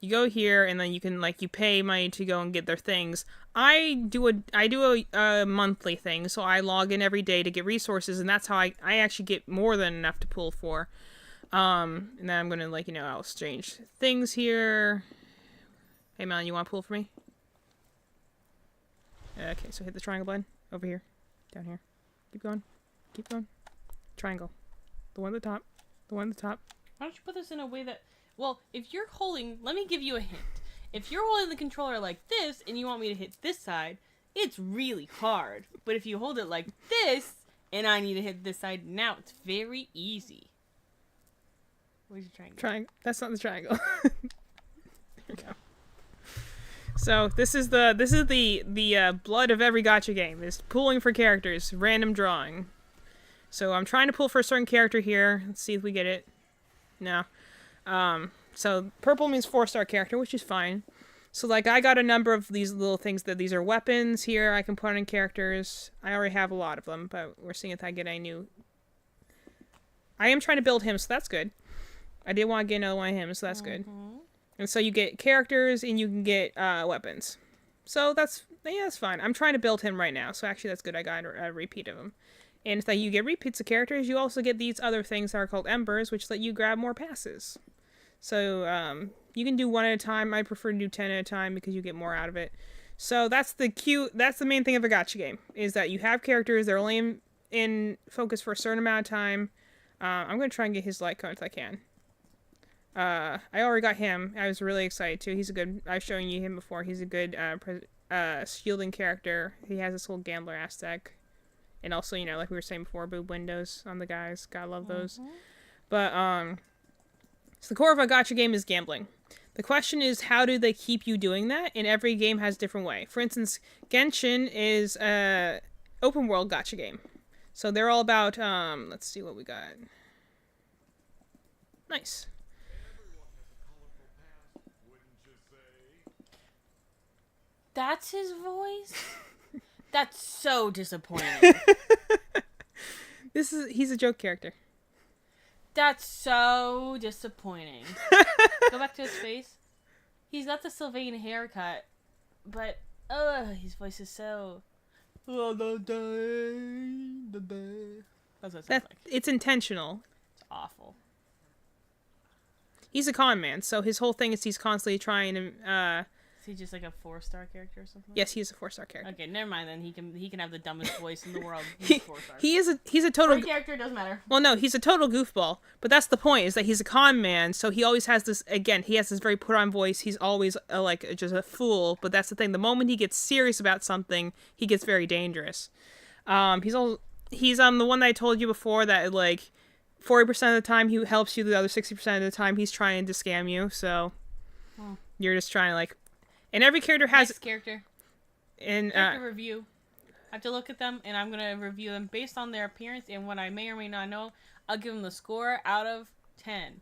you go here and then you can like you pay money to go and get their things. I do a monthly thing, so I log in every day to get resources, and that's how I actually get more than enough to pull for. And then I'm gonna like, you know, I'll exchange things here. Hey man, you wanna pull for me? Okay, so hit the triangle button over here, down here. Keep going, keep going. Triangle. The one at the top. The one at the top. Why don't you put this in a way that... Well, if you're holding... Let me give you a hint. If you're holding the controller like this, and you want me to hit this side, it's really hard. But if you hold it like this, and I need to hit this side, now it's very easy. Where's your triangle? Triangle. That's not the triangle. There we go. So this is the blood of every gacha game. Is pulling for characters, random drawing. So I'm trying to pull for a certain character here. Let's see if we get it. No. So purple means 4-star character, which is fine. So like I got a number of these little things that these are weapons here I can put on characters. I already have a lot of them, but we're seeing if I get any new. I am trying to build him, so that's good. I did want to get another one of him, so that's good. And so you get characters and you can get weapons. So that's fine. I'm trying to build him right now, so actually that's good. I got a repeat of him. And if you get repeats of characters, you also get these other things that are called embers, which let you grab more passes. So you can do 1 at a time. I prefer to do 10 at a time because you get more out of it. So that's the main thing of a gacha game, is that you have characters. They're only in focus for a certain amount of time. I'm going to try and get his light code if I can. I already got him. I was really excited too. He's a good... I was showing you him before. He's a good shielding character. He has this whole gambler aesthetic. And also, you know, like we were saying before, boob windows on the guys. Gotta love those. But, so the core of a gacha game is gambling. The question is, how do they keep you doing that? And every game has a different way. For instance, Genshin is a open world gacha game. So they're all about, let's see what we got. Nice. That's his voice? That's so disappointing. He's a joke character. That's so disappointing. Go back to his face. He's got the Sylvain haircut, but his voice is so... That's what it sounds like. It's intentional. It's awful. He's a con man, so his whole thing is he's constantly trying to... Is he just like a 4-star character or something? Yes, he's a 4-star character. Okay, never mind then. He can have the dumbest voice in the world. He's 4-star. He's a total... Every character doesn't matter. Well, no, he's a total goofball. But that's the point, is that he's a con man, so he always has this... Again, he has this very put-on voice. He's always, just a fool. But that's the thing. The moment he gets serious about something, he g's very dangerous. He's the one that I told you before that, like, 40% of the time he helps you, the other 60% of the time he's trying to scam you, so... You're just trying to, like... And every character has... Next character. And, character review. I have to look at them, and I'm going to review them based on their appearance and what I may or may not know. I'll give them the score out of 10.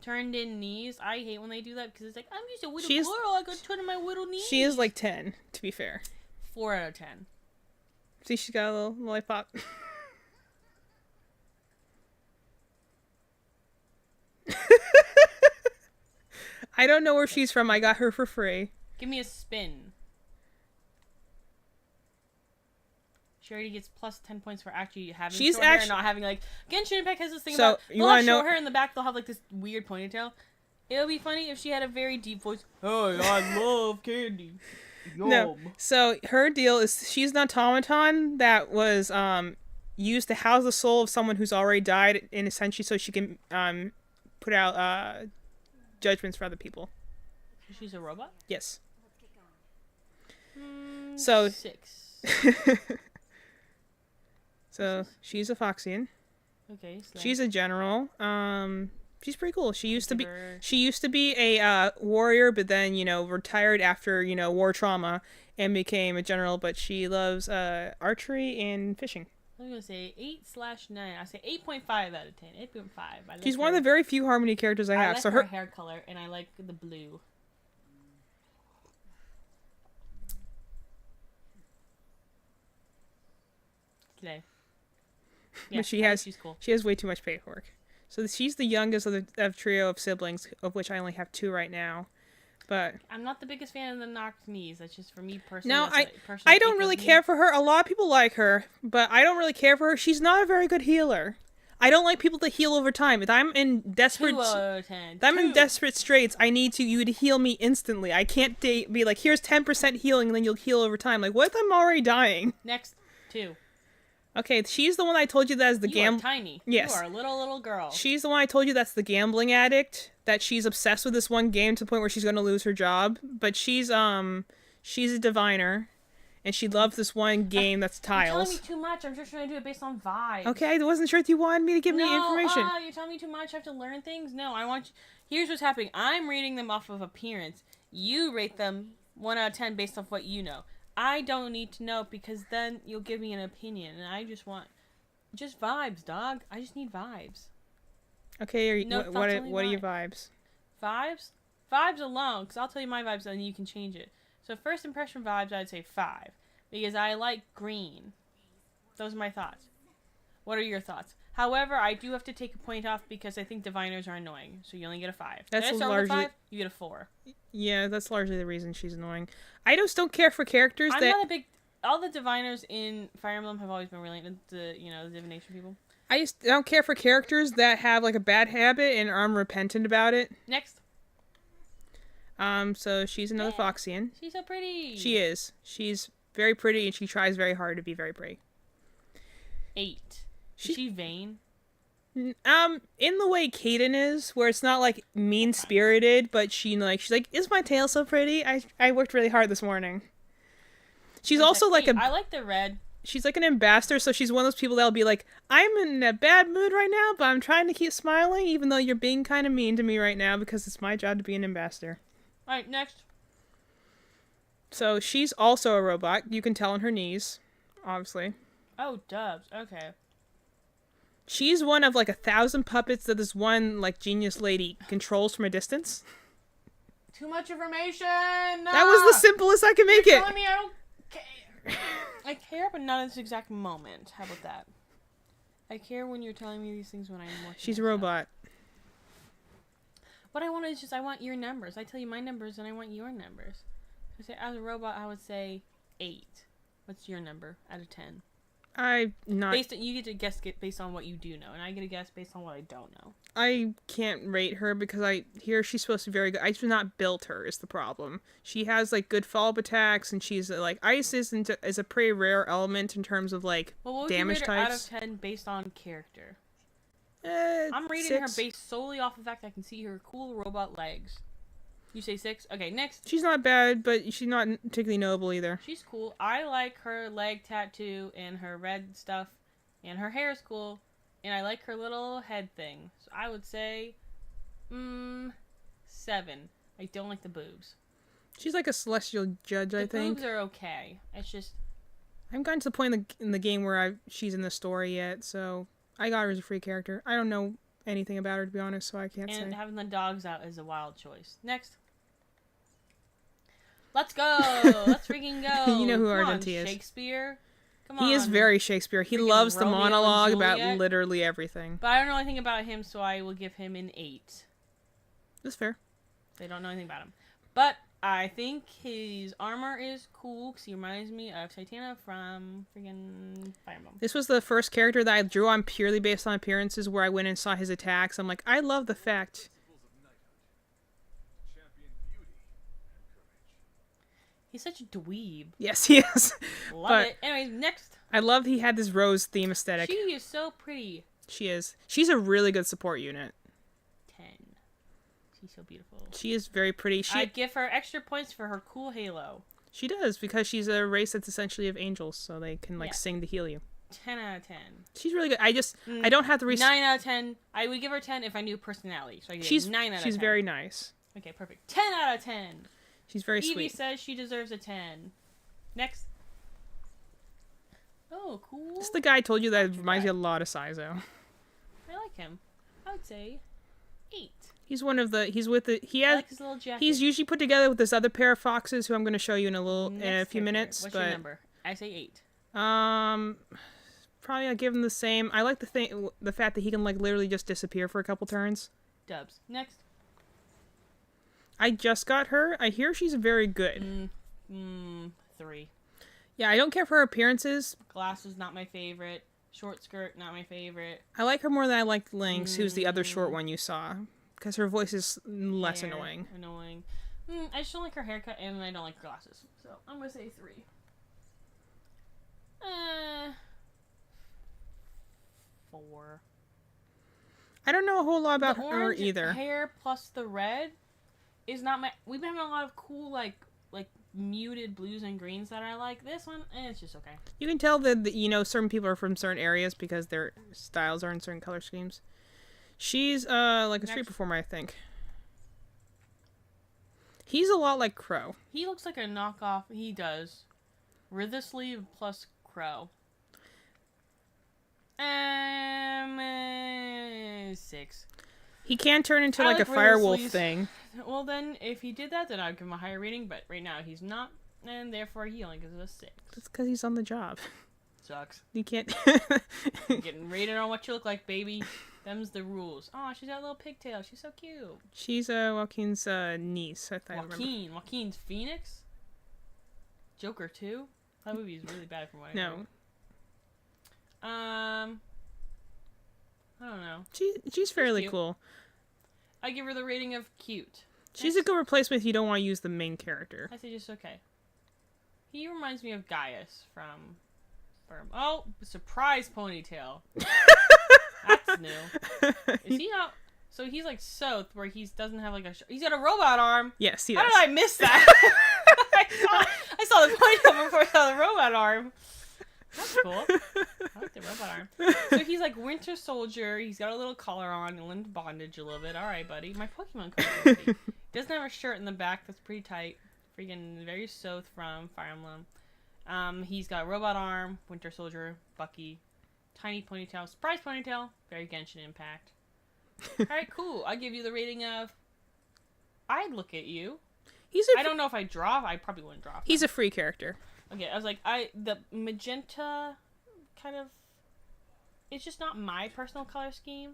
Turned in knees. I hate when they do that, because it's like, I'm just a little girl. I got turned in my little knees. She is like 10, to be fair. 4 out of 10. See, she's got a little lollipop. I don't know where she's from. I got her for free. Give me a spin. She already gets plus 10 points for actually having short hair and not having, like... Genshin Impact has this thing about... They'll have short hair in the back. They'll have, like, this weird ponytail. It would be funny if she had a very deep voice. Oh, I love candy. Yum. No. So, her deal is... She's an automaton that was used to house the soul of someone who's already died, in essentially so she can put out... judgments for other people. She's a robot? Yes. So 6. So she's a Foxian. Okay. She's a general. She's pretty cool. She used to be a warrior, but then retired after war trauma and became a general. But she loves archery and fishing. I was gonna say 8/9. I say 8.5 out of 10. 8.5. She's one of the very few Harmony characters I have. I like so her hair color, and I like the blue. Today. Yeah, but she's cool. She has way too much paperwork. So she's the youngest of the trio of siblings, of which I only have 2 right now. But I'm not the biggest fan of the knocked knees. That's just for me personally. No, I don't really care for her. A lot of people like her, but I don't really care for her. She's not a very good healer. I don't like people that heal over time. If I'm in desperate, in desperate straits, I need you to heal me instantly. I can't be like, here's 10% healing, and then you'll heal over time. Like, what if I'm already dying? Next, 2. Okay, she's the one I told you that is the You are tiny. Yes. You are a little girl. She's the one I told you that's the gambling addict, that she's obsessed with this one game to the point where she's going to lose her job. But she's a diviner, and she loves this one game that's tiles. You're telling me too much. I'm just trying to do it based on vibes. Okay, I wasn't sure if you wanted me to give me information. You're telling me too much. I have to learn things? No, I want Here's what's happening. I'm rating them off of appearance. You rate them 1 out of 10 based off what you know. I don't need to know because then you'll give me an opinion, and I just want vibes, dog. I just need vibes. Okay, what are your vibes? Vibes? Vibes alone, because I'll tell you my vibes and you can change it. So first impression vibes, I'd say 5, because I like green. Those are my thoughts. What are your thoughts? However, I do have to take a point off because I think diviners are annoying, so you only get a 5. That's largely... largely... 5, you get a 4. Yeah, that's largely the reason she's annoying. I just don't care for characters I'm not a big... All the diviners in Fire Emblem have always been related to, the divination people. I just don't care for characters that have, like, a bad habit and are unrepentant about it. Next. So she's another Foxian. She's so pretty. She is. She's very pretty, and she tries very hard to be very pretty. 8. Is she vain? In the way Kaden is, where it's not like mean spirited, but she's like, is my tail so pretty? I worked really hard this morning. She's also like I like the red. She's like an ambassador, so she's one of those people that'll be like, I'm in a bad mood right now, but I'm trying to keep smiling, even though you're being kind of mean to me right now because it's my job to be an ambassador. Alright, next. So she's also a robot. You can tell on her knees, obviously. Oh, dubs. Okay. She's one of like 1,000 puppets that this one like genius lady controls from a distance. Too much information. That was the simplest I can make You're telling me I don't care. I care, but not at this exact moment. How about that? I care when you're telling me these things when I'm watching. She's a robot. What I want is I want your numbers. I tell you my numbers, and I want your numbers. I say as a robot, I would say 8. What's your number out of 10? You get to guess based on what you do know, and I get to guess based on what I don't know. I can't rate her because I hear she's supposed to be very good. I do not build her is the problem. She has like good follow-up attacks, and she's like ice is a pretty rare element in terms of like damage types. Out of 10 based on character. I'm rating 6. her based solely off the fact that I can see her cool robot legs. You say 6? Okay, next. She's not bad, but she's not particularly noble either. She's cool. I like her leg tattoo and her red stuff, and her hair is cool, and I like her little head thing. So I would say, 7. I don't like the boobs. She's like a celestial judge, I think. The boobs are okay. It's just... I haven't gotten to the point in the game where she's in the story yet, so I got her as a free character. I don't know anything about her, to be honest, so I can't say. And having the dogs out is a wild choice. Next. Let's go! Let's freaking go! You know who Argenti is. Shakespeare? Come on. He is very Shakespeare. He loves the monologue about literally everything. But I don't know anything about him, so I will give him an 8. That's fair. I don't know anything about him. But I think his armor is cool, because he reminds me of Titania from freaking Fire Emblem. This was the first character that I drew on purely based on appearances, where I went and saw his attacks. I'm like, I love the fact... He's such a dweeb. Yes, he is. Love it. Anyways, next. I love he had this rose theme aesthetic. She is so pretty. She is. She's a really good support unit. 10. She's so beautiful. She is very pretty. I'd give her extra points for her cool halo. She does, because she's a race that's essentially of angels, so they can, like, sing to heal you. 10 out of 10. She's really good. I don't have to 9 out of 10. I would give her 10 if I knew personality. So I give her 9 out of 10. She's very nice. Okay, perfect. 10 out of 10. She's very Evie sweet. says she deserves a 10. Next. Oh, cool. This is the guy I told you that reminds me a lot of Saizo. I like him. I would say 8. He's one of the. He's with the. I like his little jacket. He's usually put together with this other pair of foxes who I'm going to show you in a few minutes. What's your number? I say 8. Probably I'll give him the same. I like the fact that he can like literally just disappear for a couple turns. Dubs. Next. I just got her. I hear she's very good. 3. Yeah, I don't care for her appearances. Glasses, not my favorite. Short skirt, not my favorite. I like her more than I liked Lynx, who's the other short one you saw. Because her voice is less annoying. I just don't like her haircut, and I don't like her glasses. So, I'm going to say 3. 4. I don't know a whole lot about the her orange either. Hair plus the red is not my... We've been having a lot of cool, like muted blues and greens that I like. This one, it's just okay. You can tell that, certain people are from certain areas because their styles are in certain color schemes. She's, like a street performer, I think. He's a lot like Crow. He looks like a knockoff. He does. Writhersleeve plus Crow. 6. He can turn into like a firewolf thing. Well, then, if he did that, then I'd give him a higher rating, but right now he's not, and therefore he only gives it a 6. That's because he's on the job. Sucks. You can't... You're getting rated on what you look like, baby. Them's the rules. Oh, she's got a little pigtail. She's so cute. She's Joaquin's niece, I remember. Joaquin's Phoenix? Joker 2? That movie is really bad from what I heard. I don't know. She's fairly cool. I give her the rating of cute. She's a good replacement if you don't want to use the main character. I say just okay. He reminds me of Gaius from surprise ponytail. That's new. Is he not? So he's like South, where he doesn't have like he's got a robot arm. Yes, he does. How did I miss that? I saw the ponytail before I saw the robot arm. That's cool. I like the robot arm. So he's like Winter Soldier. He's got a little collar on and in bondage a little bit. All right, buddy. My Pokemon card. He doesn't have a shirt in the back. That's pretty tight. Freaking very South from Fire Emblem. He's got a robot arm. Winter Soldier. Bucky. Tiny ponytail. Surprise ponytail. Very Genshin Impact. All right, cool. I give you the rating of. I'd look at you. I don't know if I draw. I probably wouldn't draw. He's a free character. Okay, I was like, the magenta kind of, it's just not my personal color scheme.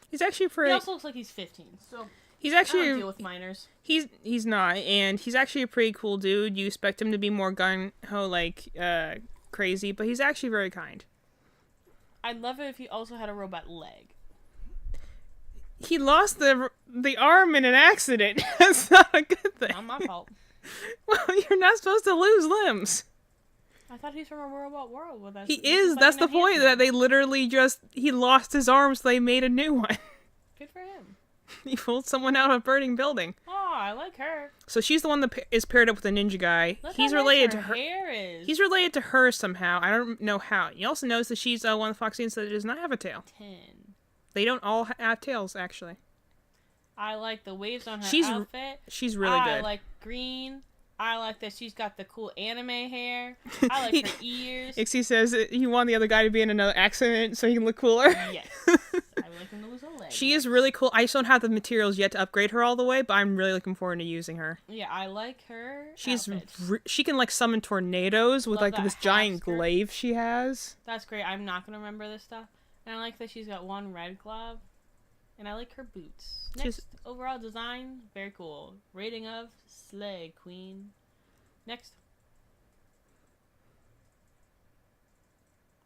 He's actually pretty. He also looks like he's 15, so he's actually I don't deal with minors. He's not, and he's actually a pretty cool dude. You expect him to be more gung ho like crazy, but he's actually very kind. I'd love it if he also had a robot leg. He lost the arm in an accident. That's not a good thing. Not my fault. Well, you're not supposed to lose limbs. I thought he's from a robot world with us. He is. That's the point. That they literally he lost his arm, so they made a new one. Good for him. He pulled someone out of a burning building. Oh, I like her. So she's the one that is paired up with the ninja guy. He's related to her. Hair is. He's related to her somehow. I don't know how. You also notice that she's one of the Foxians that does not have a tail. 10. They don't all have tails, actually. I like the waves on her outfit. She's really good. I like green. I like that she's got the cool anime hair. I like her ears. Ixie says he wanted the other guy to be in another accident so he can look cooler. Yes. I would like him to lose a leg. She is really cool. I just don't have the materials yet to upgrade her all the way, but I'm really looking forward to using her. Yeah, I like her. She can like summon tornadoes with like this giant glaive she has. That's great. I'm not gonna remember this stuff. And I like that she's got one red glove. And I like her boots. Next, overall design, very cool. Rating of Slay Queen. Next.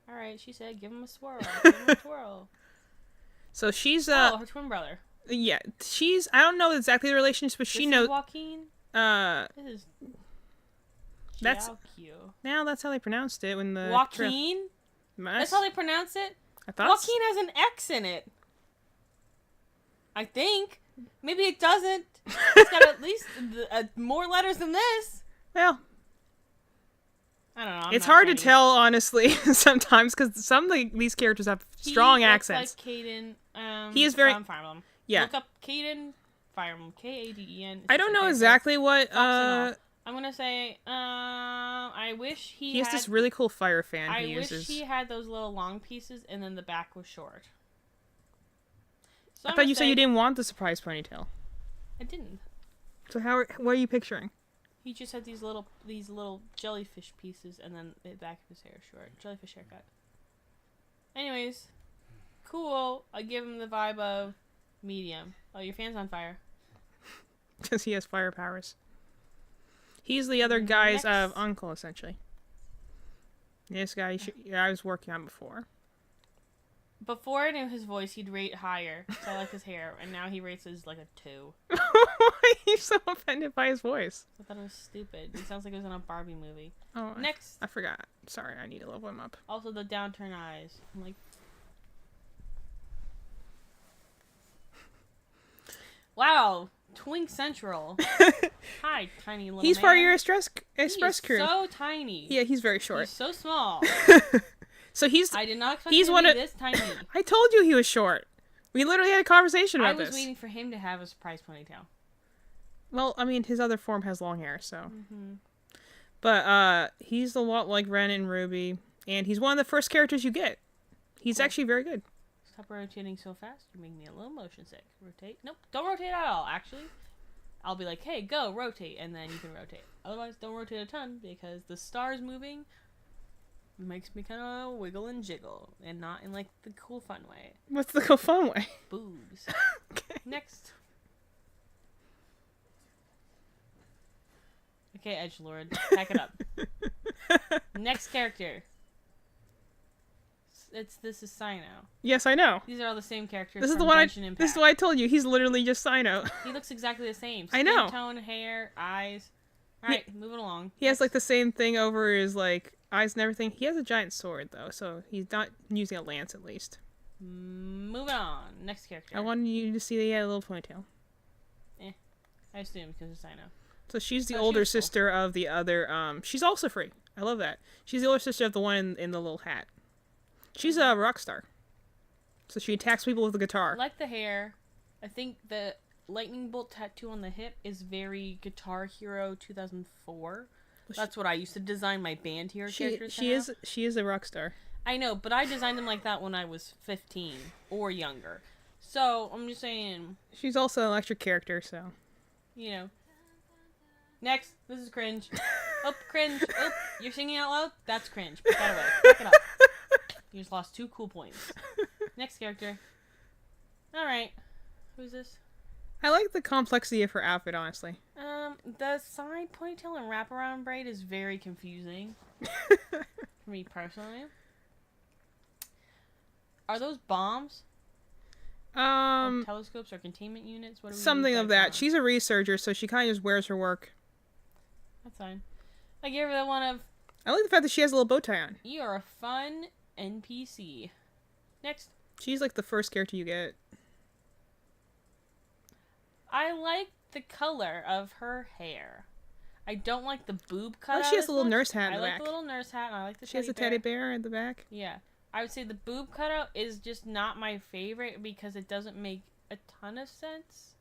Alright, she said give him a swirl. Give him a twirl. So she's her twin brother. Yeah, I don't know exactly the relationship, but she knows Joaquin. This is that's now that's how they pronounced it when the Joaquin? That's how they pronounce it? I thought Joaquin has an X in it. I think. Maybe it doesn't. It's got at least more letters than this. Well, I don't know. I'm It's not hard to Chinese. tell, honestly, sometimes, because some of these characters have strong He looks accents. like Caden. He is very- from Fire Emblem. Yeah. Look up Caden Fire Emblem. Kaden. I don't know exactly what, I'm gonna say, I wish he has this really cool fire fan I he wish uses. he had those little long pieces and then the back was short. So I I'm thought gonna you said say- you didn't want the surprise ponytail. I didn't. So what are you picturing? He just had these little jellyfish pieces and then the back of his hair short. Jellyfish haircut. Anyways, cool. I give him the vibe of medium. Oh, your fan's on fire. Because he has fire powers. He's the other guy's Next. uncle, essentially. This guy I was working on before. Before I knew his voice, he'd rate higher. So I like his hair, and now he rates as like a 2. Why are you so offended by his voice? I thought it was stupid. He sounds like he was in a Barbie movie. Oh, Next, I forgot. Sorry, I need to level him up. also the downturn eyes. I'm like, wow, Twink Central. Hi, tiny little He's man. part of your express He's crew. so tiny. Yeah, he's very short. He's so small. So he's. I did not expect he's him one to of- be this tiny. I told you he was short. We literally had a conversation I about was this. waiting for him to have a surprise ponytail. Well, I mean, his other form has long hair, so. Mm-hmm. But he's a lot like Ren and Ruby, and he's one of the first characters you get. He's Cool. actually very good. Stop rotating so fast. You're making me a little motion sick. Rotate. Nope. Don't rotate at all, actually. I'll be like, hey, go, rotate, and then you can rotate. Otherwise, don't rotate a ton, because the stars moving makes me kind of wiggle and jiggle, and not in, like, the cool, fun way. What's the fun way? Boobs. Okay. Next. Okay, Edgelord, pack it up. Next character. This is Sino. Yes, I know. These are all the same characters. This is from the one. Genshin Impact. This is what I told you. He's literally just Sino. He looks exactly the same. I know. Skin tone, hair, eyes. All right, moving along. He has like the same thing over his like eyes and everything. He has a giant sword though, so he's not using a lance at least. Moving on. Next character. I wanted you to see that he had a little ponytail. I assume because it's Sino. So she's the Oh, she older was cool. sister of the other. She's also free. I love that. She's the older sister of the one in the little hat. She's a rock star. So she attacks people with a I guitar. like the hair. I think the lightning bolt tattoo on the hip is very Guitar Hero 2004. That's what I used to design my band hero characters. She is a rock star. I know, but I designed them like that when I was 15 or younger. So I'm just saying, She's also an electric character, so. you know. Next, this is cringe. Oh, cringe. Oh, you're singing out loud? That's cringe. Put that away. Pick it up. You just lost 2 cool points. Next character. Alright. Who's this? I like the complexity of her outfit, honestly. The side ponytail and wraparound braid is very confusing. For me personally. Are those bombs? Or telescopes or containment units? What do we Something use of that that. for? She's a researcher, so she kind of just wears her work. That's fine. I give her the one of, I like the fact that she has a little bow tie on. you are a fun NPC. Next. She's like the first character you get. I like the color of her hair. I don't like the boob cut. she has a little nurse hat in I the like back. the little nurse hat, and I like the She has a teddy bear at the back. Yeah. I would say the boob cutout is just not my favorite because it doesn't make a ton of sense.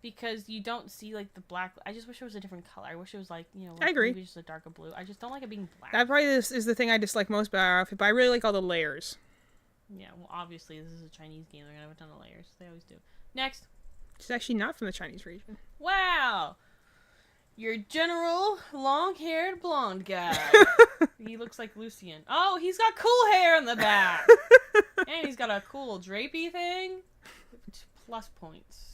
Because you don't see, like, the black... I just wish it was a different color. I wish it was, like, you know... Like, I agree. maybe just a darker blue. I just don't like it being black. That probably is the thing I dislike most about our outfit, but I really like all the layers. Yeah, well, obviously, this is a Chinese game. They're going to have a ton of layers. They always do. Next. She's actually not from the Chinese region. Wow! Your general, long-haired blonde guy. He looks like Lucian. Oh, he's got cool hair in the back! And he's got a cool drapey thing. Plus points.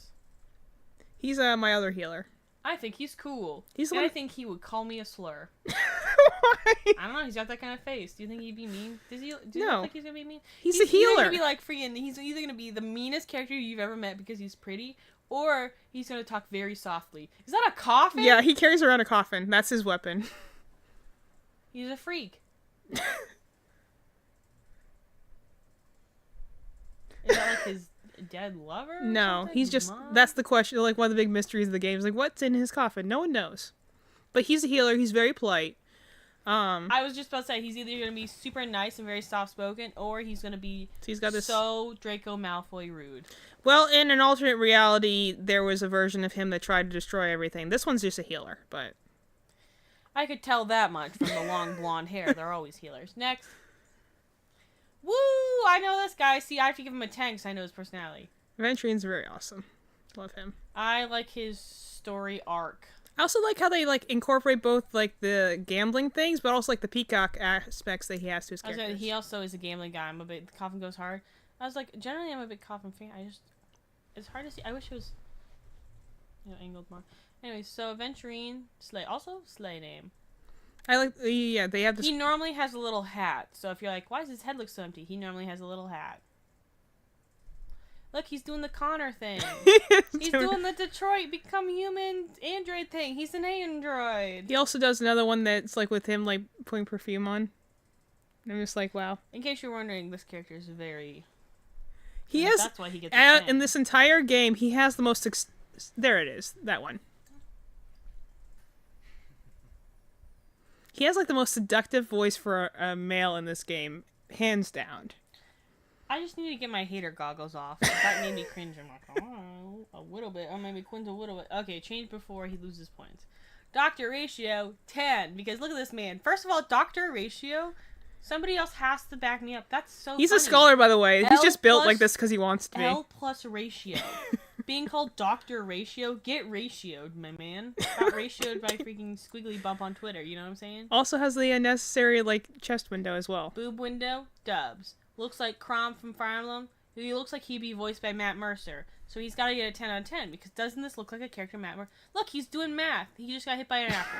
He's my other healer. I think he's cool. He's the and I one- think he would call me a slur. Why? I don't know. He's got that kind of face. Do you think he'd be mean? Do you No. think he's gonna be mean? He's a either healer. gonna be like freaking. He's either gonna be the meanest character you've ever met because he's pretty, or he's gonna talk very softly. Is that a coffin? Yeah, he carries around a coffin. That's his weapon. He's a freak. Is that like his dead lover? or No, something? he's His just... mom? That's the question. Like, one of the big mysteries of the game is, like, what's in his coffin? No one knows. But he's a healer. He's very polite. I was just about to say he's either gonna be super nice and very soft spoken, or he's gonna be he's got this. so Draco Malfoy rude. Well, in an alternate reality, there was a version of him that tried to destroy everything. This one's just a healer, but I could tell that much from the long blonde hair. They're always healers. Next. Woo! I know this guy. See, I have to give him a 10 because I know his personality. Aventurine's very awesome. Love him. I like his story arc. I also like how they like incorporate both like the gambling things, but also like the peacock aspects that he has to his characters. He also is a gambling guy. I'm a bit. The coffin goes hard. I was like, generally, I'm a big coffin fan. It's hard to see. I wish it was, angled more. Anyway, so Aventurine, Slay, also Slay name. I like, yeah, they have this. He normally has a little hat. So if you're like, why does his head look so empty? He normally has a little hat. Look, he's doing the Connor thing. He's doing the Detroit become human android thing. He's an android. He also does another one that's like with him like putting perfume on. And I'm just like, wow. In case you're wondering, this character is very. He has. That's why he gets. In this entire game, he has the most. There it is. That one. He has like the most seductive voice for a male in this game, hands down. I just need to get my hater goggles off. That made me cringe. I'm like, oh, a little bit. Or maybe Quinn's a little bit. Okay, change before he loses points. Doctor Ratio, 10. Because look at this man. First of all, Doctor Ratio, somebody else has to back me up. That's so He's funny. a scholar, by the way. He's just built like this because he wants to be. L plus ratio. Being called Doctor Ratio, get ratioed, my man. Got ratioed by freaking Squiggly Bump on Twitter. You know what I'm saying? Also has the unnecessary like chest window as well. Boob window, dubs. Looks like Crom from Fire Emblem. He looks like he'd be voiced by Matt Mercer. So he's got to get a 10 out of 10. Because doesn't this look like a character Matt Mercer? Look, he's doing math. He just got hit by an apple.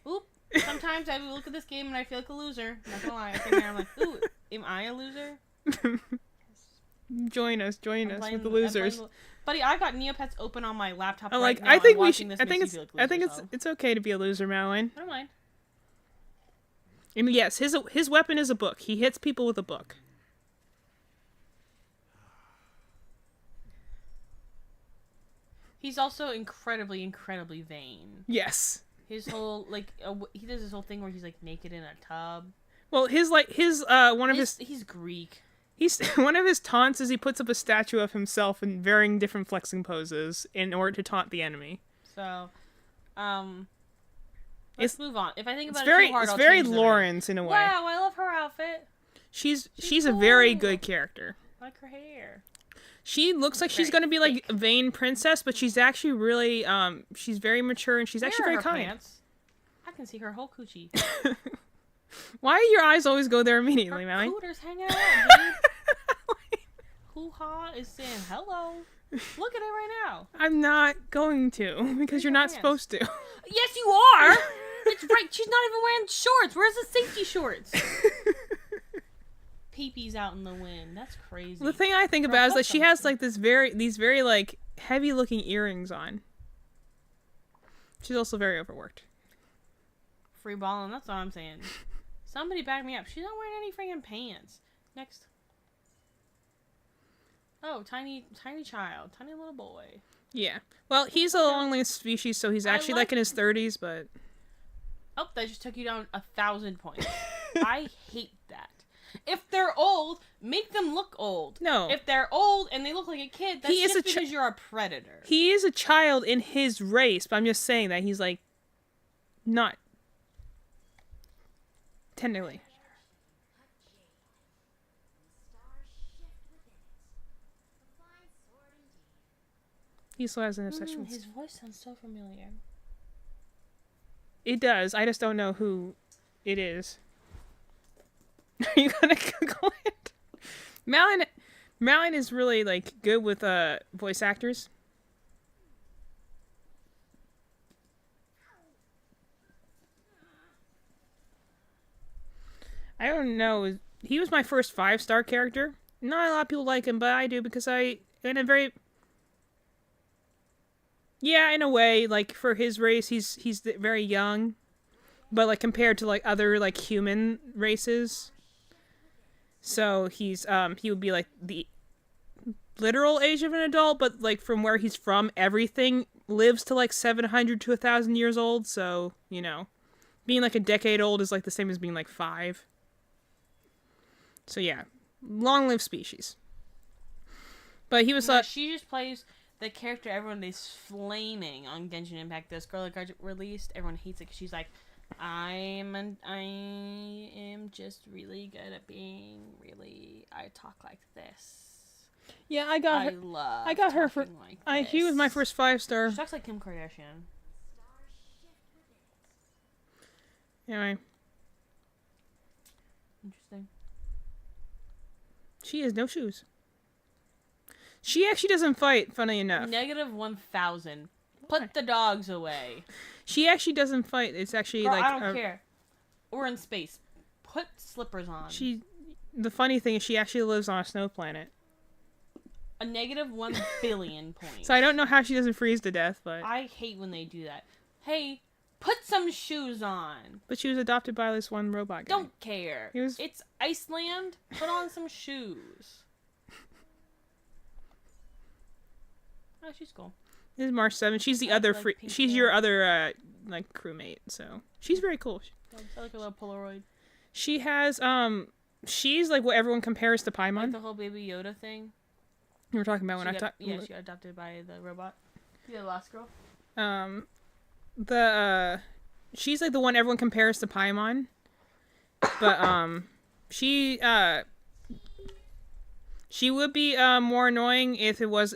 Oop. Sometimes I look at this game and I feel like a loser. Not gonna lie. I think I'm like, ooh, am I a loser? Join us with the losers. Buddy, I got Neopets open on my laptop now. I think we should. I think it's okay to be a loser, Madeline. I don't mind. I mean, yes, his weapon is a book. He hits people with a book. He's also incredibly, incredibly vain. Yes. His whole he does this whole thing where he's like naked in a tub. Well, he's Greek. He's one of his taunts is he puts up a statue of himself in varying different flexing poses in order to taunt the enemy. So, let's move on. If I think about it too hard, it's very Lawrence in a way. Wow, I love her outfit. She's cool. a very good character. I like her hair. She looks like she's gonna be like a vain princess, but she's actually really she's very mature and she's actually very kind. Pants? I can see her whole coochie. Why do your eyes always go there immediately, Maddie? Cooter's hanging out, dude. Hoo-ha is saying hello. Look at it right now. I'm not going to, because you're not supposed to. Yes, you are! It's right, she's not even wearing shorts. Where's the safety shorts? Pee-pee's out in the wind. That's crazy. The thing I think about is that she has like these very like heavy-looking earrings on. She's also very overworked. Free balling, that's what I'm saying. Somebody back me up. She's not wearing any freaking pants. Next. Oh, tiny child. Tiny little boy. Yeah. Well, he's a long-lived species, so he's actually like in his 30s, but... Oh, that just took you down 1,000 points. I hate that. If they're old, make them look old. No. If they're old and they look like a kid, that's just because you're a predator. He is a child in his race, but I'm just saying that he's like... not... technically. He still has an obsession. His voice sounds so familiar. It does. I just don't know who it is. Are you gonna Google it? Malin is really like good with voice actors. I don't know. He was my first 5-star character. Not a lot of people like him, but I do because yeah, in a way, like for his race, he's very young, but like compared to like other like human races, so he would be like the literal age of an adult, but like from where he's from, everything lives to like 700 to 1,000 years old. So, being like a decade old is like the same as being like 5. So yeah, long-lived species. But he was like, she just plays the character everyone is flaming on Genshin Impact. This girl that got released, everyone hates it because she's like, I am just really good at being really. I talk like this. Yeah, I got her for. Like he was my first 5-star. She talks like Kim Kardashian. Anyway, Interesting. She has no shoes. She actually doesn't fight, funny enough. Negative 1,000. Put the dogs away. She actually doesn't fight. It's actually Girl, like... I don't care. We're in space. Put slippers on. The funny thing is she actually lives on a snow planet. A negative 1 billion points. So I don't know how she doesn't freeze to death, but... I hate when they do that. Hey, put some shoes on. But she was adopted by this one robot guy. Don't care. It's Iceland. Put on some shoes. Oh, she's cool. This is March 7th. She's the other free. She's your other like crewmate. So she's very cool. I like a little Polaroid. She has she's like what everyone compares to Paimon. Like the whole Baby Yoda thing. You were talking about she got adopted by the robot. Yeah, the last girl. She's like the one everyone compares to Paimon. But she would be more annoying if it was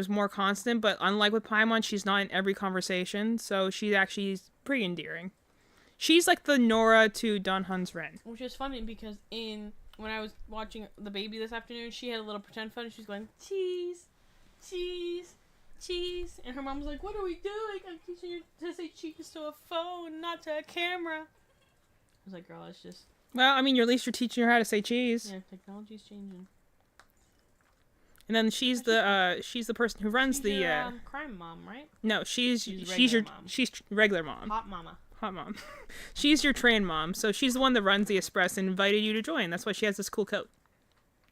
more constant, but unlike with Paimon, she's not in every conversation, so she's actually pretty endearing. She's like the Nora to Dunhan's Ren. Which is funny because when I was watching the baby this afternoon, she had a little pretend phone and she's going, cheese, cheese, cheese. And her mom was like, what are we doing? I'm teaching you to say cheese to a phone, not to a camera. I was like, girl, it's just... Well, I mean, at least you're teaching her how to say cheese. Yeah, technology's changing. And then she's the person who runs your, crime mom, right? No, she's regular mom. Hot mama. Hot mom. She's your train mom, so she's the one that runs the Express and invited you to join. That's why she has this cool coat.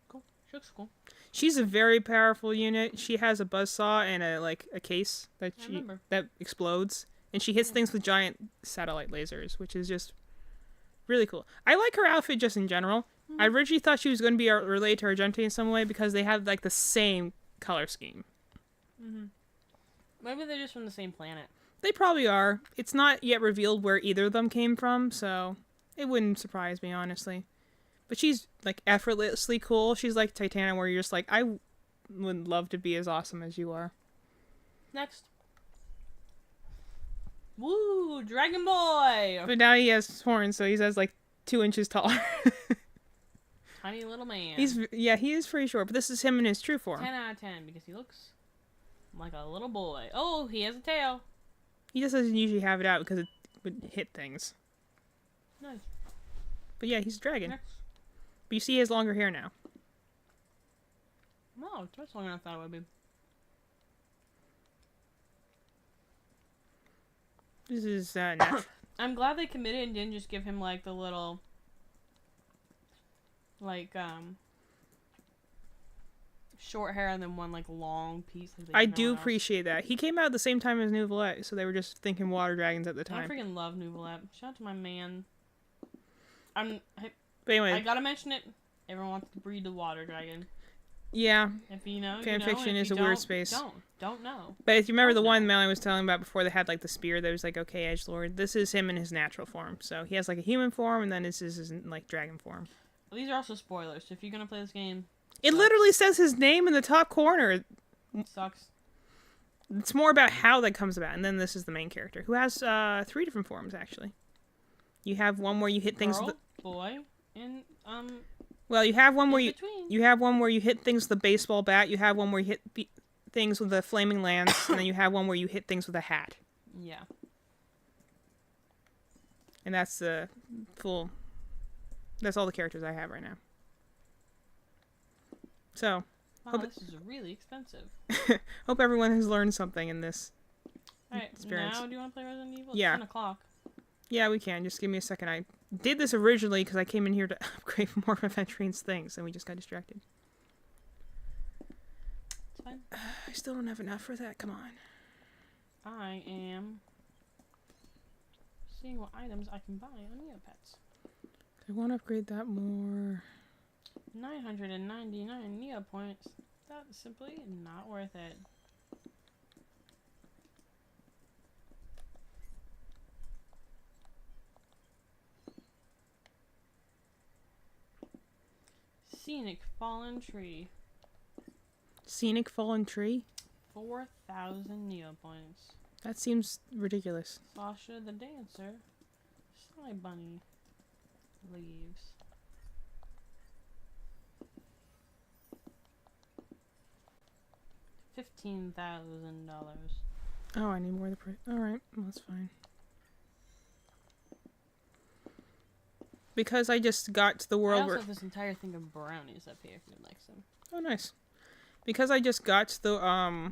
Cool. She looks cool. She's a very powerful unit. She has a buzzsaw and a case that explodes, and she hits things with giant satellite lasers, which is just really cool. I like her outfit just in general. Mm-hmm. I originally thought she was going to be related to Argente in some way because they have like the same color scheme. Mm-hmm. Maybe they're just from the same planet. They probably are. It's not yet revealed where either of them came from, so it wouldn't surprise me, honestly. But she's like effortlessly cool. She's like Titania, where you're just like, I would love to be as awesome as you are. Next. Woo, Dragon Boy! But now he has horns, so he's like 2 inches taller. Tiny little man. He is pretty short, but this is him in his true form. 10 out of 10, because he looks like a little boy. Oh, he has a tail. He just doesn't usually have it out because it would hit things. Nice. But yeah, he's a dragon. Next. But you see he has longer hair now. No, it's much longer than I thought it would be. This is natural. I'm glad they committed and didn't just give him like the little short hair and then one like long piece. I do appreciate that. He came out at the same time as Neuvillette, so they were just thinking water dragons at the time. I freaking love Neuvillette. Shout out to my man. But anyway, I gotta mention it. Everyone wants to breed the water dragon. Yeah. If you know, fanfiction is a weird space. Don't know. But if you remember the one man I was telling about before, they had like the spear that was like, okay, edgelord. This is him in his natural form. So he has like a human form, and then this is his like dragon form. Well, these are also spoilers. So if you're gonna play this game, it literally says his name in the top corner. It sucks. It's more about how that comes about, and then this is the main character who has 3 different forms actually. You have one where you hit things. Girl, boy, and Well, you have one where you have one where you hit things with a baseball bat. You have one where you hit things with a flaming lance, and then you have one where you hit things with a hat. Yeah. And that's the full. That's all the characters I have right now. So. Wow, this is really expensive. Hope everyone has learned something in this experience. Now do you want to play Resident Evil? Yeah. It's 10 o'clock. Yeah, we can. Just give me a second. I did this originally because I came in here to upgrade more of Aventure's things, and we just got distracted. It's fine. I still don't have enough for that. Come on. I am seeing what items I can buy on Neopets. I want to upgrade that more. 999 Neo points. That's simply not worth it. Scenic Fallen Tree. Scenic Fallen Tree? 4,000 Neo points. That seems ridiculous. Sasha the Dancer. Sly Bunny. Leaves. $15,000. Oh, I need more of the price. Alright, well, that's fine. Because I just got to the I world also where... have this entire thing of brownies up here if you'd like some. Oh, nice. Because I just got to the,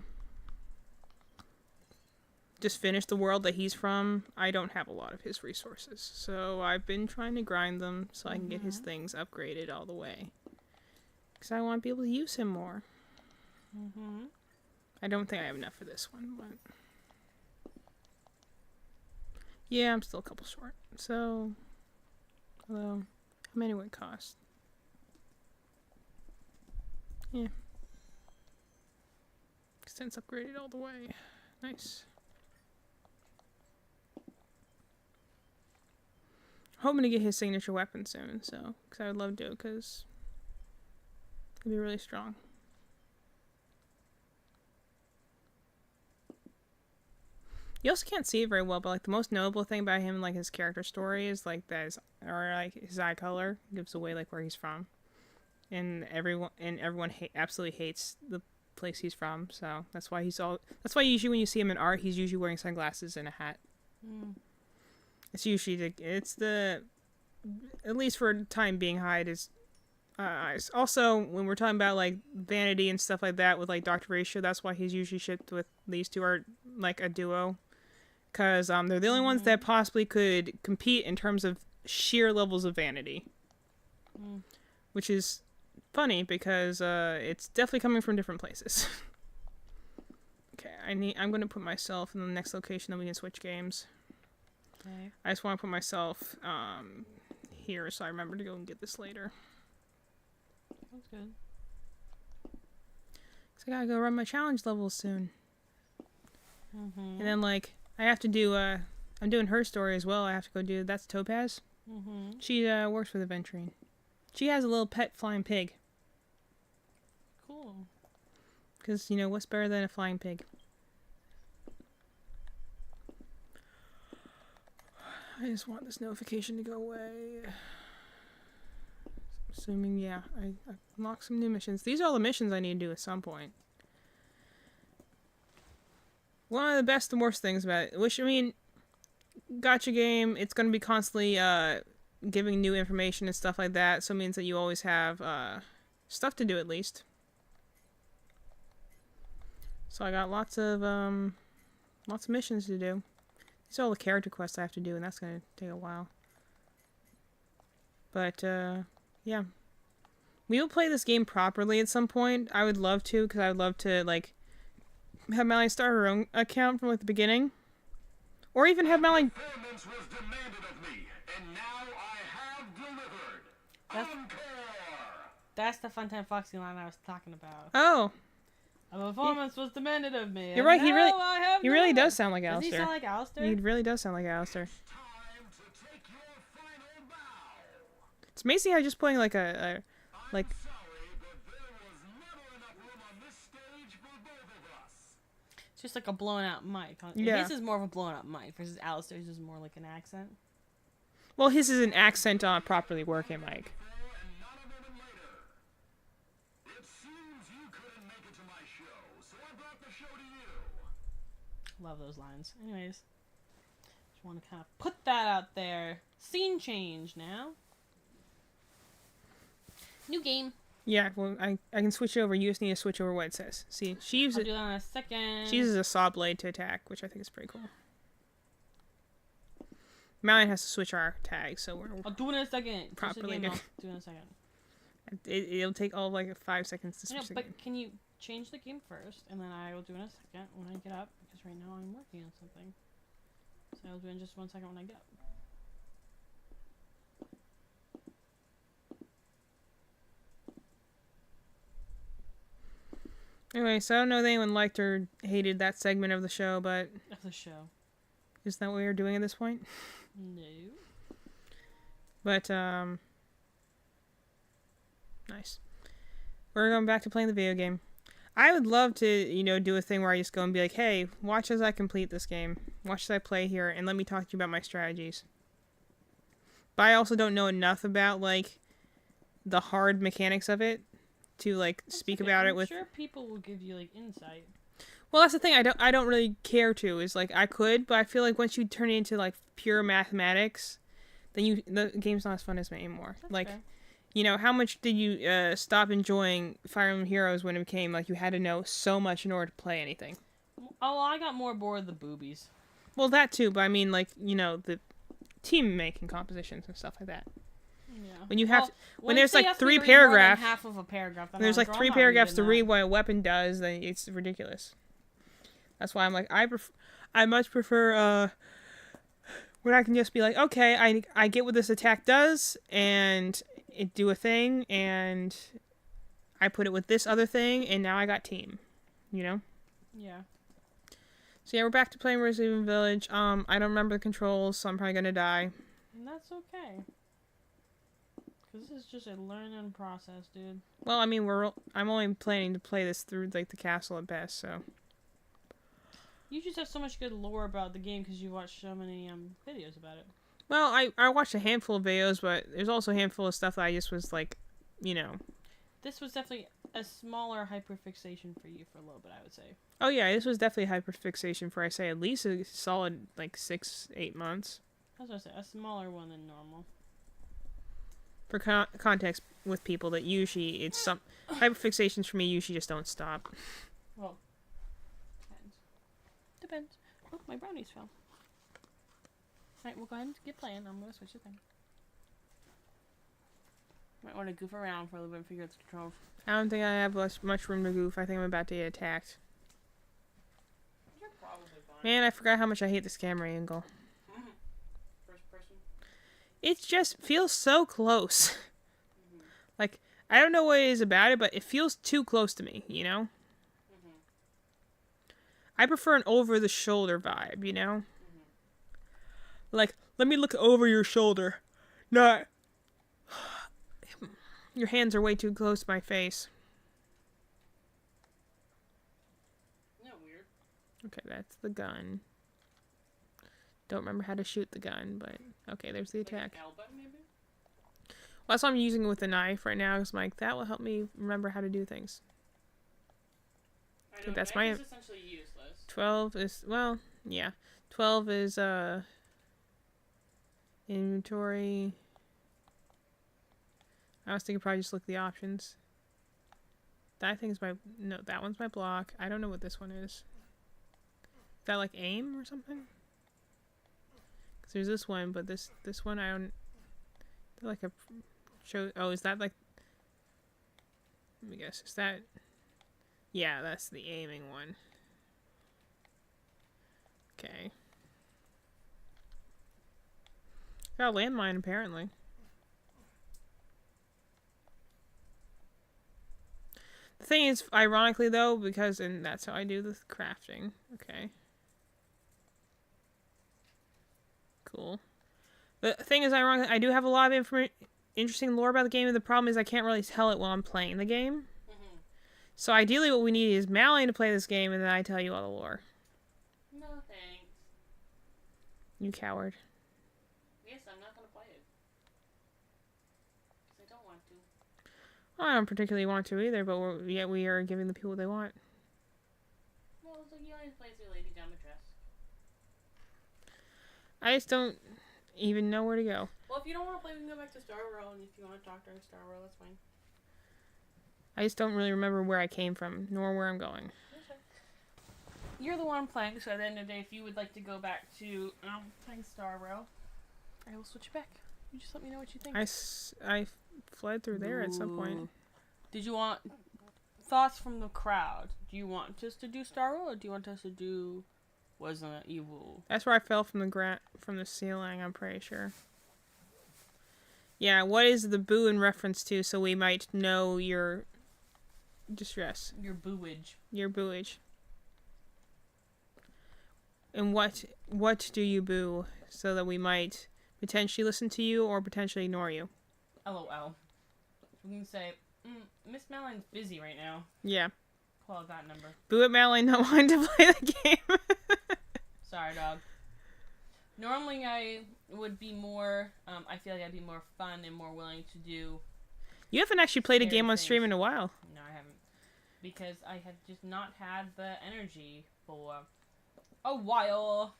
just finished the world that he's from, I don't have a lot of his resources. So I've been trying to grind them so I can get his things upgraded all the way. Because I want to be able to use him more. I don't think I have enough for this one, but... Yeah, I'm still a couple short. So... Although, how many would it cost? Yeah. Extents upgraded all the way. Nice. Hoping to get his signature weapon soon, so... Because I would love to, because... It'd be really strong. You also can't see it very well, but like the most notable thing about him, like his character story, is like that his, or like his eye color gives away like where he's from, and everyone absolutely hates the place he's from. So that's why that's why usually when you see him in art, he's usually wearing sunglasses and a hat. It's usually at least for a time being, hide his eyes. Also, when we're talking about like vanity and stuff like that with like Dr. Ratio, that's why he's usually shipped with these two are like a duo. Because they're the only ones that possibly could compete in terms of sheer levels of vanity. Which is funny because it's definitely coming from different places. Okay, I'm going to put myself in the next location that we can switch games. Okay. I just want to put myself here so I remember to go and get this later. That's good. Because I gotta go run my challenge levels soon. And And then like... I have to do, I'm doing her story as well. I have to go do, that's Topaz. She, works with Aventurine. She has a little pet flying pig. Cool. Because, you know, what's better than a flying pig? I just want this notification to go away. Assuming, yeah, I unlocked some new missions. These are all the missions I need to do at some point. One of the best and worst things about it, which, I mean, gacha game, it's going to be constantly giving new information and stuff like that, so it means that you always have stuff to do at least. So I got lots of missions to do. These are all the character quests I have to do, and that's going to take a while. But, yeah. We will play this game properly at some point. I would love to, because I would love to, like... have Mallory start her own account from like the beginning, or even have Mallory. That's the Funtime Foxy line I was talking about. Oh, a performance was demanded of me. You're right. He really does does sound like he Alistair. sound like Alistair? He really does sound like Alistair. It's amazing how just playing like like. Just like a blown out mic. Yeah. His is more of a blown out mic versus Alistair's is more like an accent. Well, his is an accent on properly working mic. Love those lines. Anyways, just want to kind of put that out there. Scene change now. New game. Yeah, well, I can switch over. You just need to switch over what it says. See, she I'll uses do that in a second. She uses a saw blade to attack, which I think is pretty cool. Mallion has to switch our tags, so we're I'll do it in a second. properly Game, I'll do it in a second. It'll take all like 5 seconds to switch the game. But can you change the game first, and then I will do it in a second when I get up, because right now I'm working on something. So I'll do it in just 1 second when I get up. Anyway, so I don't know if anyone liked or hated that segment of the show, but Of the show. isn't that what we're doing at this point? No. But, nice. We're going back to playing the video game. I would love to, do a thing where I just go and be like, hey, watch as I complete this game. Watch as I play here, and let me talk to you about my strategies. But I also don't know enough about, like, the hard mechanics of it to, like, speak about it with... I'm sure people will give you, like, insight. Well, that's the thing. I don't really care to. Is, like, I could, but I feel like once you turn it into, like, pure mathematics, then the game's not as fun as me anymore. That's like... fair. How much did you stop enjoying Fire Emblem Heroes when it became like you had to know so much in order to play anything? Oh, I got more bored of the boobies. Well, that too, but I mean, like, the team making compositions and stuff like that. Yeah. When you have when there's like 3 paragraphs, half of a paragraph. When there's like 3 paragraphs to read what a weapon does, then it's ridiculous. That's why I'm like, I much prefer when I can just be like, okay, I get what this attack does, and it do a thing, and I put it with this other thing, and now I got team. Yeah. So yeah, we're back to playing Resident Evil Village. I don't remember the controls, so I'm probably gonna die. And that's okay. Because this is just a learning process, dude. Well, I mean, I'm only planning to play this through, like, the castle at best, so... You just have so much good lore about the game because you watched so many videos about it. Well, I watched a handful of videos, but there's also a handful of stuff that I just was like, This was definitely a smaller hyperfixation for you for a little bit, I would say. Oh yeah, this was definitely hyperfixation for, I say, at least a solid, like, 6-8 months. That's what I say, a smaller one than normal. For context with people, that usually it's some... hyperfixations for me usually just don't stop. Well, depends. Oh, my brownies fell. Alright, we'll go ahead and get playing. I'm going to switch the thing. Might want to goof around for a little bit and figure out the controls. I don't think I have much room to goof. I think I'm about to get attacked. You're probably fine. Man, I forgot how much I hate this camera angle. First person? It just feels so close. Like, I don't know what it is about it, but it feels too close to me, I prefer an over-the-shoulder vibe, Like, let me look over your shoulder. Not... Your hands are way too close to my face. Isn't that weird? Okay, that's the gun. Don't remember how to shoot the gun, but... Okay, there's the attack. Like L button, maybe? Well, that's why I'm using it with the knife right now, because I'm like, that will help me remember how to do things. I know, That's knife is essentially useless. 12 is... Well, yeah. 12 is, inventory... I was thinking probably just look at the options. That thing's my... No, that one's my block. I don't know what this one is. Is that like aim or something? Because there's this one, but this one I don't... They're like a... Show... Oh, is that like... Let me guess. Is that... Yeah, that's the aiming one. Okay. Got a landmine, apparently. The thing is, ironically though, because, and that's how I do the crafting. Okay. Cool. The thing is, ironically, I do have a lot of interesting lore about the game, and the problem is I can't really tell it while I'm playing the game. So ideally what we need is Mally to play this game, and then I tell you all the lore. No thanks. You coward. Yes, I'm not going to play it. Because I don't want to. I don't particularly want to either, but yet we are giving the people what they want. Well, it's like you always play the lady down the dress. I just don't even know where to go. Well, if you don't want to play, we can go back to Star World, and if you want to talk during Star World, that's fine. I just don't really remember where I came from, nor where I'm going. You're the one playing, so at the end of the day, if you would like to go back to playing Star Rail, I will switch back. You just let me know what you think. I fled through there at some point. Did you want thoughts from the crowd? Do you want us to do Star Rail, or do you want us to do was an evil. That's where I fell from the ceiling, I'm pretty sure. Yeah, what is the boo in reference to so we might know your distress? Your booage. Your booage. And what do you boo so that we might potentially listen to you or potentially ignore you? LOL. We can say, Miss Maline's busy right now. Yeah. Pull out that number. Boo at Madeline not wanting to play the game. Sorry, dog. Normally I would be more, I feel like I'd be more fun and more willing to do. You haven't actually played a scary game on things. stream in a while. No, I haven't. Because I have just not had the energy for a while.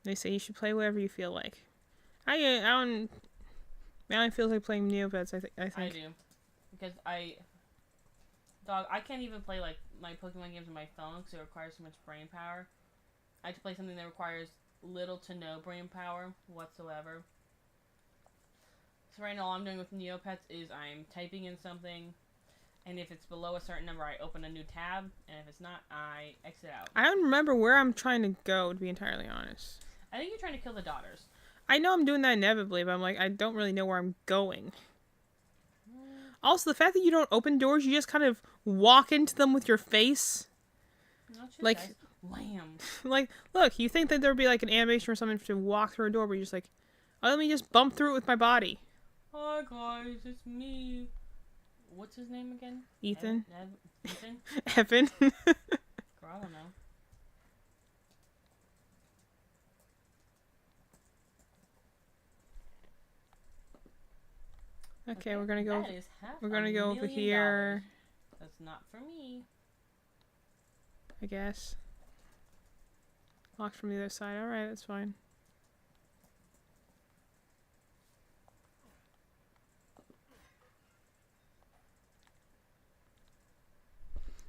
They say you should play whatever you feel like. I don't. Madeline feels like playing Neopets. I think. I do, because I can't even play like my Pokemon games on my phone because it requires so much brain power. I have to play something that requires little to no brain power whatsoever. So right now, all I'm doing with Neopets is I'm typing in something, and if it's below a certain number, I open a new tab, and if it's not, I exit out. I don't remember where I'm trying to go, to be entirely honest. I think you're trying to kill the daughters. I know I'm doing that inevitably, but I'm like, I don't really know where I'm going. Also, the fact that you don't open doors, you just kind of walk into them with your face. No shit, Like, guys. Wham. like, look, you think that there'd be like an animation or something to walk through a door, but you're just like, oh, let me just bump through it with my body. Hi guys, it's me. What's his name again? Ethan. Ethan? Evan. Girl, I don't know. Okay, we're gonna go. That is We're gonna go over $500,000. here. That's not for me. I guess. Locked from the other side. Alright, that's fine.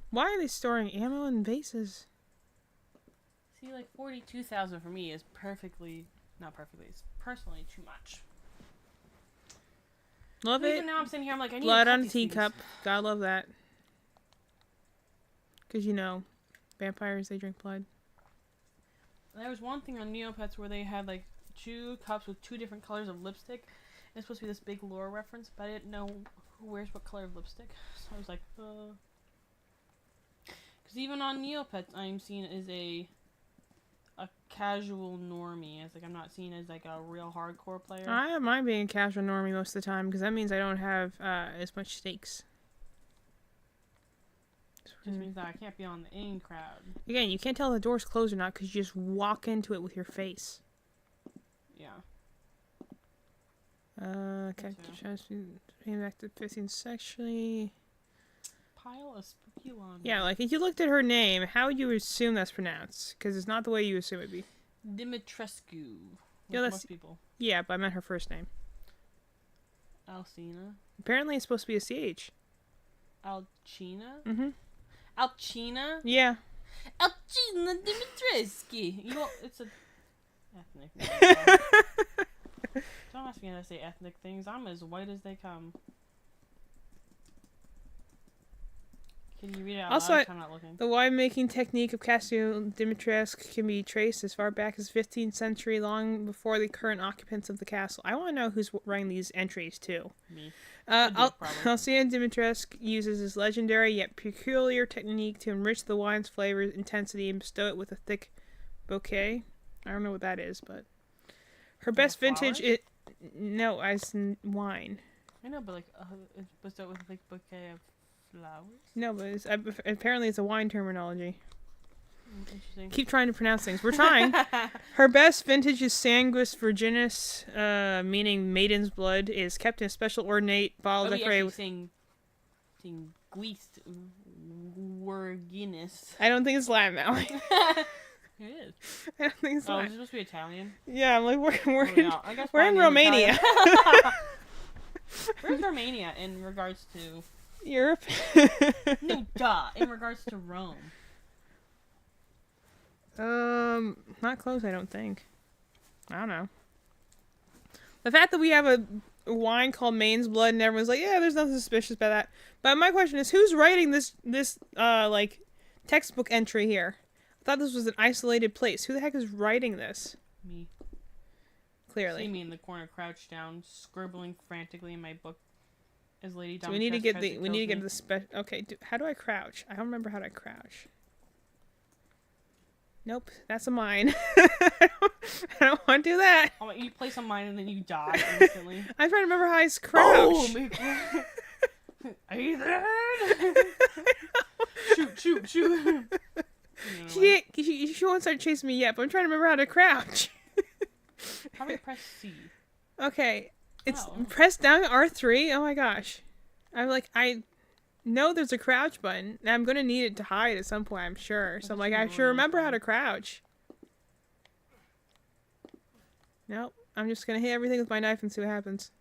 Why are they storing ammo in bases? See, like 42,000 for me is not perfectly. It's personally too much. Love But it. even now, I'm sitting here. I'm like, I need Blood to cut on a these things. teacup. Gotta love that. Because, you know, vampires, they drink blood. There was one thing on Neopets where they had like 2 cups with 2 different colors of lipstick. And it's supposed to be this big lore reference, but I didn't know who wears what color of lipstick. So I was like, Because even on Neopets, I'm seen as a casual normie. As like I'm not seen as like a real hardcore player. I don't mind being a casual normie most of the time because that means I don't have as much stakes. Just means that I can't be on the in crowd. Again, you can't tell if the door's closed or not because you just walk into it with your face. Yeah. Okay. Back to 15 sexually. Pile of spooky laundry. Yeah, like if you looked at her name, how would you assume that's pronounced? Because it's not the way you assume it'd be. Dimitrescu. Yeah, Like that's- most people. Yeah, but I meant her first name. Alcina. Apparently, it's supposed to be a CH. Alcina. Mm-hmm. Alcina. Yeah. Alcina Dimitrescu. You know, it's a ethnic name. Don't ask me how to say ethnic things. I'm as white as they come. Can you read it out Also, loud? I'm not looking. The winemaking technique of Casio Dimitrescu can be traced as far back as 15th century, long before the current occupants of the castle. I want to know who's writing these entries, too. Me. I'd do it, probably. Alcina Dimitrescu uses his legendary yet peculiar technique to enrich the wine's flavor intensity and bestow it with a thick bouquet. I don't know what that is, but her best vintage no, as in wine. I know, but like it's bestowed with a big bouquet of flowers. No, but apparently it's a wine terminology. Interesting. Keep trying to pronounce things. We're trying. Her best vintage is Sanguis Virginis, meaning maiden's blood, is kept in a special ornate bottle decorated with... saying Guist Virginis. I don't think it's Latin, Mallory. It is. I don't think it's Oh, is Latin. it supposed to be Italian? Yeah, I'm like, we're Oh, yeah. I guess we're in mine is Romania. Italian. Where's Romania in regards to... Europe. No, duh. In regards to Rome. Not close, I don't think. I don't know. The fact that we have a wine called Maine's Blood and everyone's like, yeah, there's nothing suspicious about that. But my question is, who's writing this like, textbook entry here? I thought this was an isolated place. Who the heck is writing this? Me. Clearly. See me in the corner, crouched down, scribbling frantically in my book. As Lady So we need to get the special. Okay, how do I crouch? I don't remember how to crouch. Nope, that's a mine. I don't want to do that. Oh, you place a mine and then you die instantly. I'm trying to remember how I crouch. Oh, my God. Ethan! Shoot. She won't start chasing me yet, but I'm trying to remember how to crouch. Probably press C. Okay, it's press down R3. Oh my gosh, I know there's a crouch button, and I'm gonna need it to hide at some point, I'm sure. So I'm like, I should remember how to crouch. Nope, I'm just gonna hit everything with my knife and see what happens.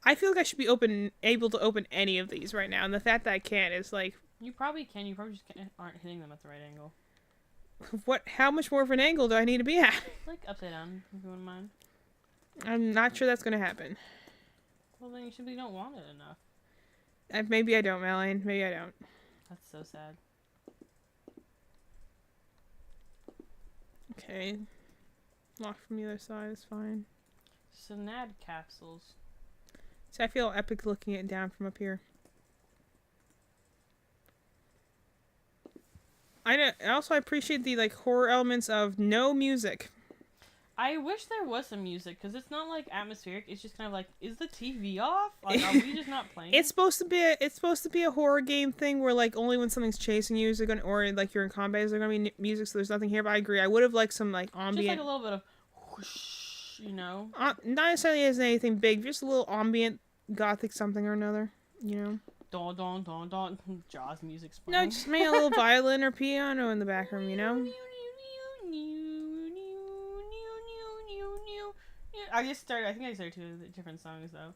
I feel like I should be able to open any of these right now, and the fact that I can't is like... You probably can, you probably just aren't hitting them at the right angle. How much more of an angle do I need to be at? Like upside down, if you wouldn't mind. I'm not sure that's gonna happen. Well, then you simply don't want it enough. Maybe I don't, Malane. Maybe I don't. That's so sad. Okay. Lock from the other side is fine. Synad capsules. So I feel epic looking it down from up here. I appreciate the horror elements of no music. I wish there was some music, because it's not atmospheric. It's just kind of is the TV off? Are we just not playing? It's supposed to be a horror game thing where only when something's chasing you is there gonna, or you're in combat is there gonna be music. So there's nothing here. But I agree. I would have liked some ambient. Just a little bit of whoosh, you know. Not necessarily as anything big. Just a little ambient gothic something or another. You know. Don don don don. Jaws music. No, just maybe a little violin or piano in the background. You know. I think I started two different songs though.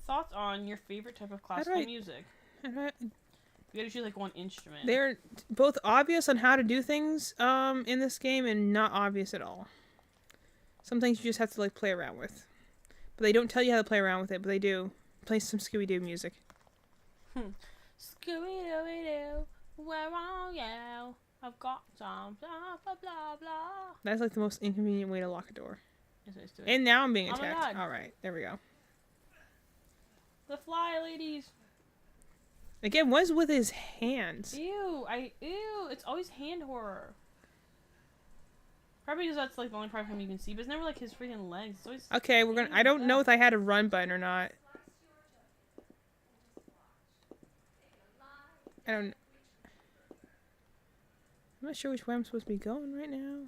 Thoughts on your favorite type of classical music? You gotta choose one instrument. They're both obvious on how to do things in this game and not obvious at all. Some things you just have to play around with. But they don't tell you how to play around with it, but they do. Play some Scooby-Doo music. Scooby-Doo, where are you? I've got some blah blah blah blah. That's the most inconvenient way to lock a door. Yes, I do. And now I'm being attacked. Alright, there we go. The fly ladies. Again, what is with his hands? Ew, it's always hand horror. Probably because that's the only part of him you can see, but it's never his freaking legs. It's always okay, I don't know if I had a run button or not. I'm not sure which way I'm supposed to be going right now.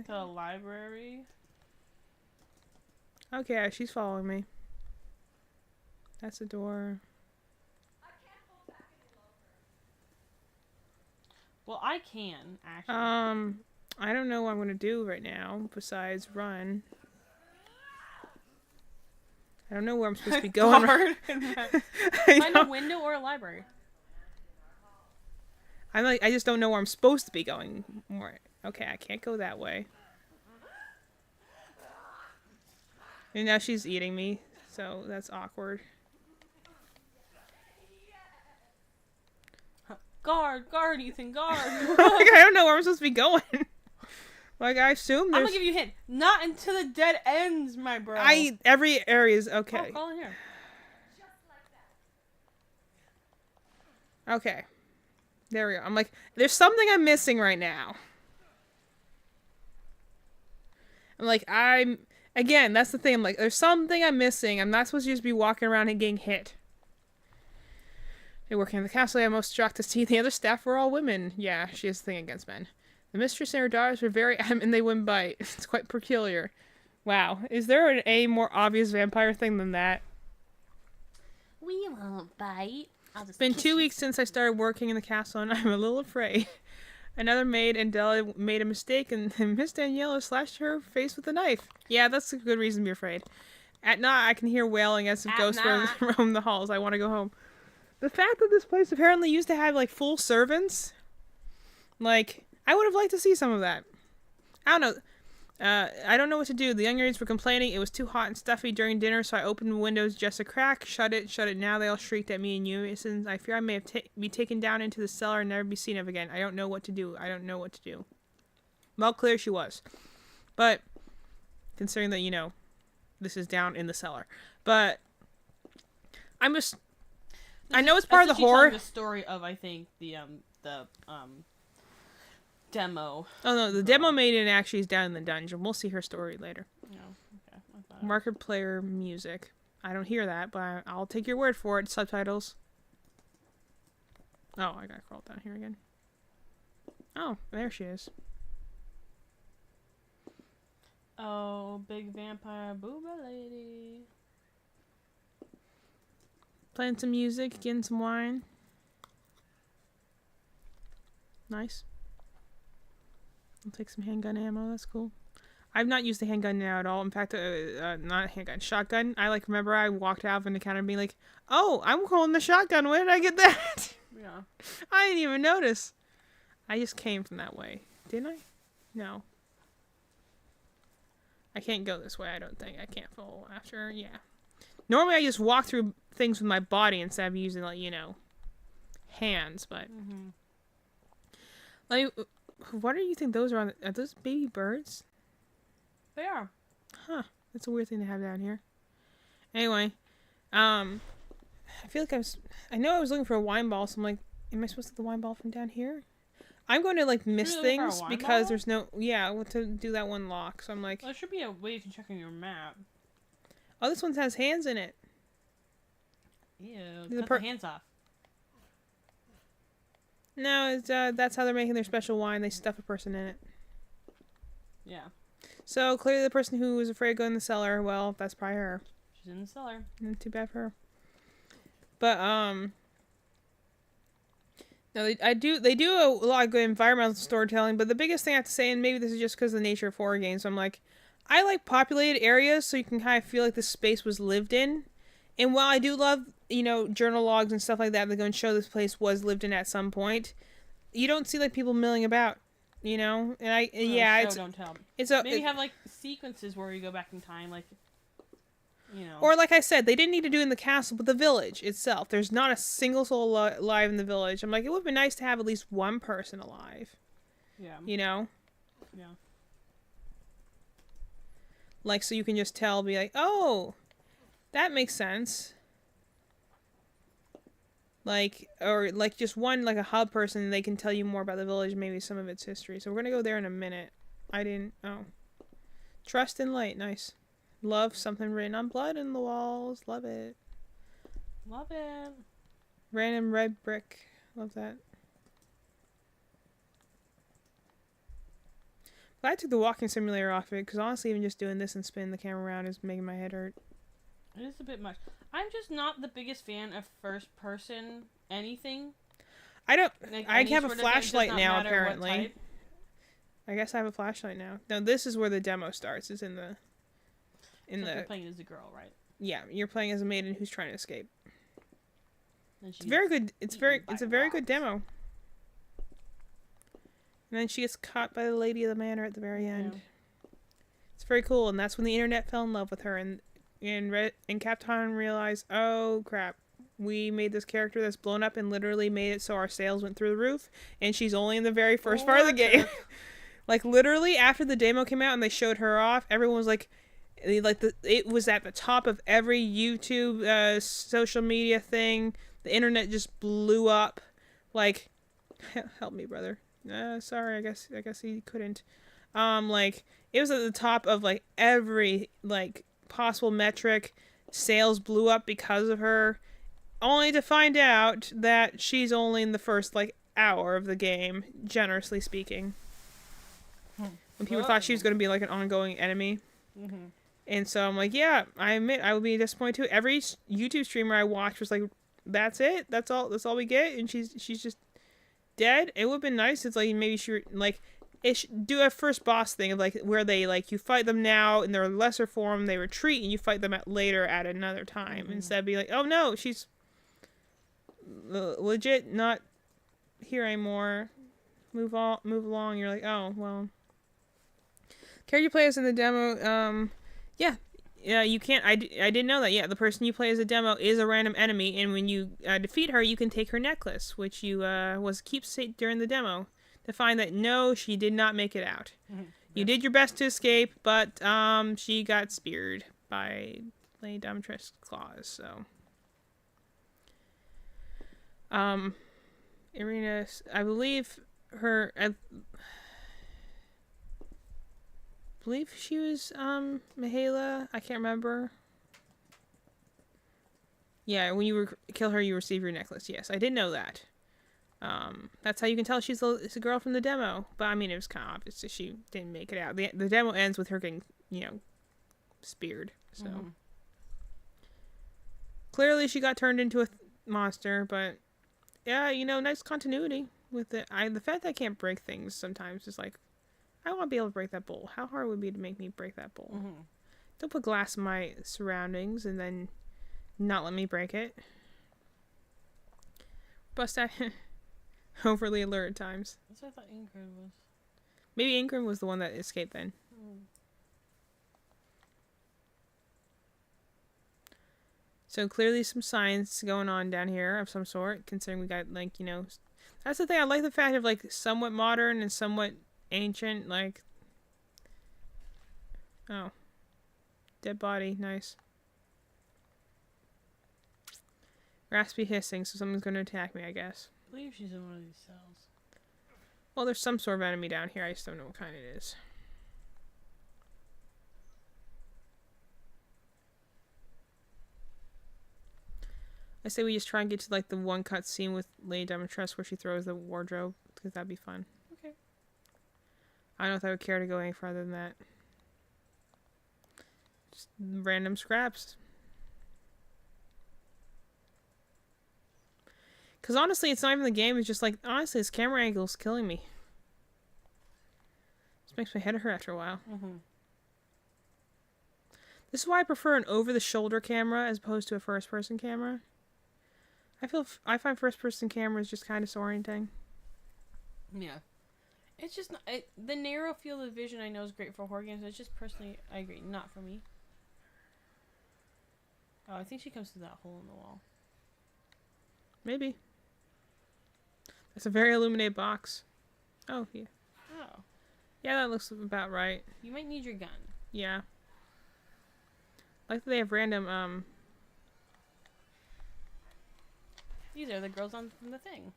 The library. Okay, she's following me. That's the door. Well, I can, actually. I don't know what I'm going to do right now besides run. I don't know where I'm supposed to be going. Find a window or a library. I just don't know where I'm supposed to be going more. Okay, I can't go that way. And now she's eating me, so that's awkward. Guard, Ethan, guard. I don't know where I'm supposed to be going. I assume there's... I'm gonna give you a hint. Not until the dead ends, my bro. Every area is okay. Oh, call in here. Okay. There we go. I'm there's something I'm missing right now. Again, that's the thing. There's something I'm missing. I'm not supposed to just be walking around and getting hit. They working in the castle. I'm most shocked to see the other staff were all women. Yeah, she has a thing against men. The mistress and her daughters were very adamant they wouldn't bite. It's quite peculiar. Wow. Is there a more obvious vampire thing than that? We won't bite. It's been 2 weeks since I started working in the castle, and I'm a little afraid. Another maid, Andella, made a mistake, and Miss Daniela slashed her face with a knife. Yeah, that's a good reason to be afraid. At night, I can hear wailing as if ghosts roam the halls. I want to go home. the fact that this place apparently used to have like full servants, like I would have liked to see some of that. I don't know. I don't know what to do. The youngers were complaining it was too hot and stuffy during dinner, so I opened the windows just a crack. Shut it now. They all shrieked at me in unison. I fear I may have be taken down into the cellar and never be seen of again. I don't know what to do. Well, clear she was. But, considering that, this is down in the cellar. But, I know it's part of the horror. The story of, I think, the demo. Oh no, the demo maiden actually is down in the dungeon. We'll see her story later. No, okay. Market player music. I don't hear that, but I'll take your word for it. Subtitles. Oh, I gotta crawl down here again. Oh, there she is. Oh, big vampire booba lady. Playing some music, getting some wine. Nice. I'll take some handgun ammo. That's cool. I've not used the handgun now at all. In fact, not handgun, shotgun. I remember I walked out of an encounter and being like, "Oh, I'm holding the shotgun. Where did I get that?" Yeah. I didn't even notice. I just came from that way, didn't I? No. I can't go this way. I don't think I can't follow after. Yeah. Normally, I just walk through things with my body instead of using hands. But what do you think those are on? Are those baby birds? They are. Huh. That's a weird thing to have down here. Anyway, I feel like I know I was looking for a wine ball, so I'm like, am I supposed to get the wine ball from down here? I'm going to miss things because there's to do that one lock. So I'm like, well, there should be a way to check on your map. Oh, this one has hands in it. Ew, cut the hands off. No, it's, that's how they're making their special wine. They stuff a person in it. Yeah. So, clearly the person who was afraid to go in the cellar, well, that's probably her. She's in the cellar. Too bad for her. But, no, they do a lot of good environmental storytelling, but the biggest thing I have to say, and maybe this is just because of the nature of horror games, I'm like, I like populated areas so you can kind of feel like the space was lived in. And while I do love, journal logs and stuff like that go and show this place was lived in at some point, you don't see people milling about, And don't tell. Maybe have sequences where you go back in time, Or like I said, they didn't need to do it in the castle, but the village itself. There's not a single soul alive in the village. I'm like, it would be nice to have at least one person alive. Yeah. Yeah. So you can just tell, be like, oh, that makes sense. Or just one, a hub person, and they can tell you more about the village, maybe some of its history. So we're gonna go there in a minute. Trust in light, nice. Love, something written on blood in the walls, love it. Love it. Random red brick, love that. But I took the walking simulator off it, because honestly, even just doing this and spinning the camera around is making my head hurt. It is a bit much. I'm just not the biggest fan of first-person anything. I have a flashlight now, apparently. I guess I have a flashlight now. No, this is where the demo starts, is in the... You're playing as a girl, right? Yeah, you're playing as a maiden who's trying to escape. It's very good. It's a very good demo. And then she gets caught by the lady of the manor at the very end. Yeah. It's very cool, and that's when the internet fell in love with her, and Capcom realized, oh crap, we made this character that's blown up and literally made it so our sales went through the roof, and she's only in the very first part of the game. Literally after the demo came out and they showed her off, everyone was like it was at the top of every YouTube social media thing. The internet just blew up. Help me, brother. Sorry, I guess he couldn't. It was at the top of every possible metric. Sales blew up because of her, only to find out that she's only in the first hour of the game, generously speaking. When people thought she was going to be an ongoing enemy. Mm-hmm. And so I'm like, yeah, I admit I would be disappointed too. Every YouTube streamer I watched was like, that's it? That's all we get? And she's just dead? It would have been nice if maybe she do a first boss thing of where they you fight them now in their lesser form, they retreat, and you fight them later at another time. Mm-hmm. Instead of be oh no, she's legit not here anymore. Move along. You're like, oh well. Character you play as in the demo. Yeah, you can't. I didn't know that. Yeah, the person you play as a demo is a random enemy, and when you defeat her, you can take her necklace, which you was a keepsake during the demo, to find that no, she did not make it out. You did your best to escape, but she got speared by Lady Dimitrescu's claws. So, Irina, I believe her. I believe she was Mihaela. I can't remember. Yeah, when you kill her, you receive your necklace. Yes, I did know that. That's how you can tell she's a girl from the demo. But I mean, it was kind of obvious that she didn't make it out. The demo ends with her getting, speared. So clearly she got turned into a monster. But yeah, nice continuity with it. The fact that I can't break things sometimes is like, I want to be able to break that bowl. How hard would it be to make me break that bowl? Don't put glass in my surroundings and then not let me break it. Bust out overly alert at times. That's what I thought Ingrid was. Maybe Ingrid was the one that escaped then. So clearly some science going on down here of some sort, considering we got, that's the thing. I like the fact of, somewhat modern and somewhat ancient, oh, dead body, nice. Raspy hissing, so someone's going to attack me, I guess. I believe she's in one of these cells. Well, there's some sort of enemy down here. I just don't know what kind it is. I say we just try and get to the one cut scene with Lady Dimitrescu where she throws the wardrobe, because that'd be fun. Okay. I don't know if I would care to go any farther than that. Just random scraps. Because honestly, it's not even the game. It's just honestly, this camera angle is killing me. This makes my head hurt after a while. This is why I prefer an over-the-shoulder camera as opposed to a first-person camera. I find first-person cameras just kind of disorienting. Yeah. It's just not, the narrow field of vision I know is great for horror games. It's just personally, I agree, not for me. Oh, I think she comes through that hole in the wall. Maybe. It's a very illuminated box. Oh, yeah. Oh. Yeah, that looks about right. You might need your gun. Yeah. Like that they have random, These are the girls from the thing.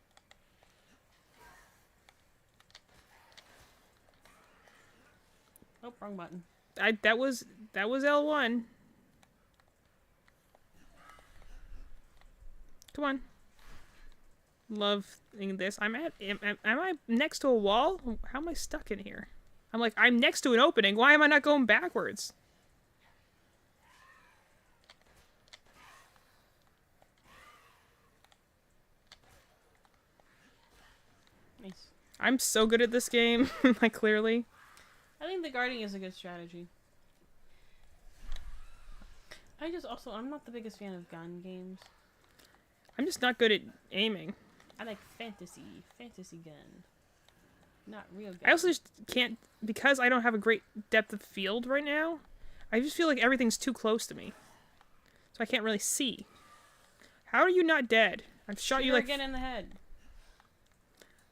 Oh, wrong button. That was L1. Come on. Loving this. Am I next to a wall? How am I stuck in here? I'm next to an opening. Why am I not going backwards? Nice. I'm so good at this game. Clearly. I think the guarding is a good strategy. I'm not the biggest fan of gun games. I'm just not good at aiming. I like fantasy gun. Not real gun. I also just can't, because I don't have a great depth of field right now, I just feel like everything's too close to me. So I can't really see. How are you not dead? I've shot you again in the head.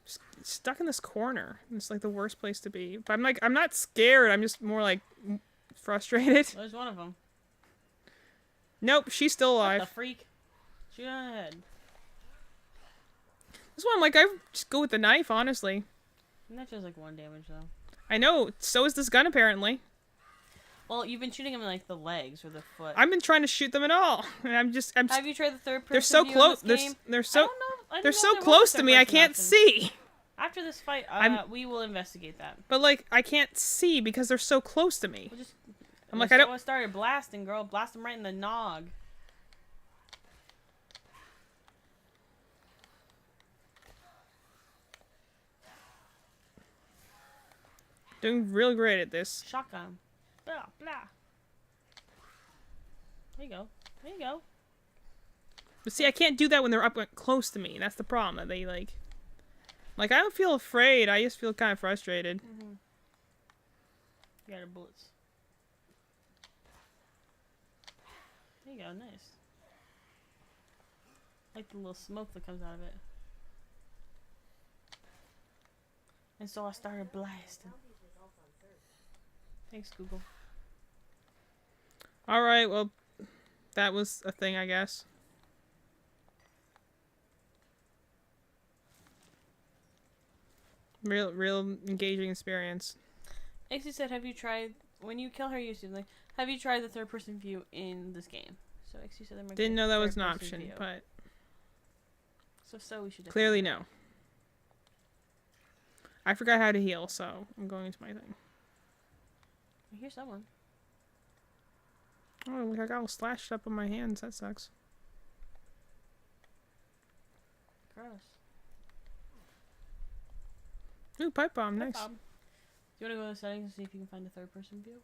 Just stuck in this corner. It's the worst place to be. But I'm not scared. I'm just more frustrated. There's one of them. Nope, she's still alive. What the freak? Shoot on the head. This one, I just go with the knife, honestly. And that does 1 damage though. I know. So is this gun apparently. Well, you've been shooting them in the legs or the foot. I've been trying to shoot them at all. And Have you tried the third person? They're so close. They're so close to me. I can't see. After this fight, we will investigate that. But I can't see because they're so close to me. I don't. I started blasting, girl. Blast them right in the nog. Doing real great at this. Shotgun. Blah, blah. There you go. There you go. But see, I can't do that when they're up close to me. That's the problem. That they like I don't feel afraid. I just feel kind of frustrated. Mm-hmm. You got her bullets. There you go, nice. Like the little smoke that comes out of it. And so I started blasting. Thanks, Google. Alright, well, that was a thing, I guess. Real engaging experience. Exy said, have you tried, when you kill her, you assume, like, have you tried the third-person view in this game? So Exy said there might be Didn't a know that was an third-person option, view. but So we should clearly no. I forgot how to heal, so I'm going into my thing. I hear someone. Oh, look, I got all slashed up on my hands. That sucks. Gross. Ooh, pipe bomb. Hi, Nice. Bob. Do you want to go to the settings and see if you can find a third-person view?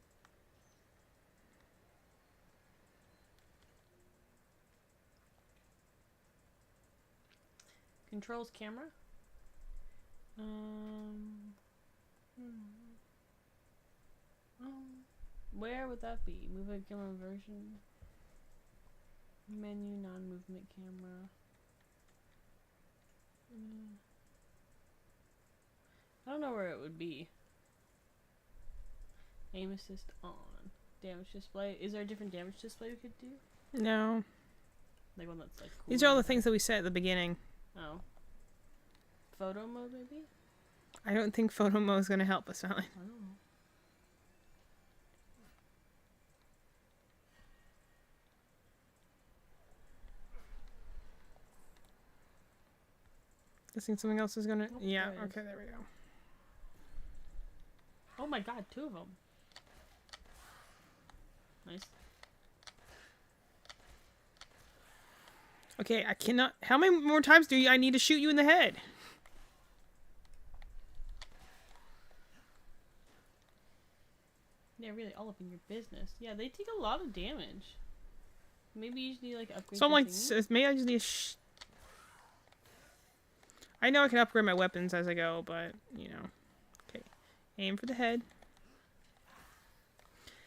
Controls camera. Where would that be? Movement camera version. Menu, non-movement camera. I don't know where it would be. Aim assist on. Damage display. Is there a different damage display we could do? No. Like one that's like cool. These are all the things that we said at the beginning. Oh. Photo mode maybe? I don't think photo mode is going to help us out. I don't know. Guessing something else is going to... Oh, yeah, there it is. okay, there we go. Oh my god, 2 of them. Nice. Okay, I cannot... How many more times do I need to shoot you in the head? They're really all up in your business. Yeah, they take a lot of damage. Maybe you just need like upgrade. So I'm like, thingy. maybe I just need to I know I can upgrade my weapons as I go, but, you know. Okay. Aim for the head.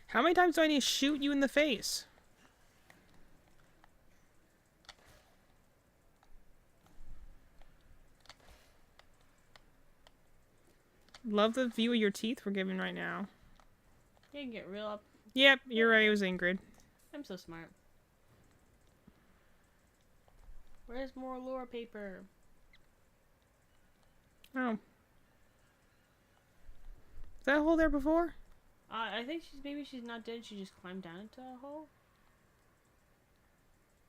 How many times do I need to shoot you in the face? Love the view of your teeth we're giving right now. You can get real up. Yep, you're right, it was Ingrid. I'm so smart. Where's more lore paper? Oh. Was that a hole there before? I think maybe she's not dead. She just climbed down into a hole.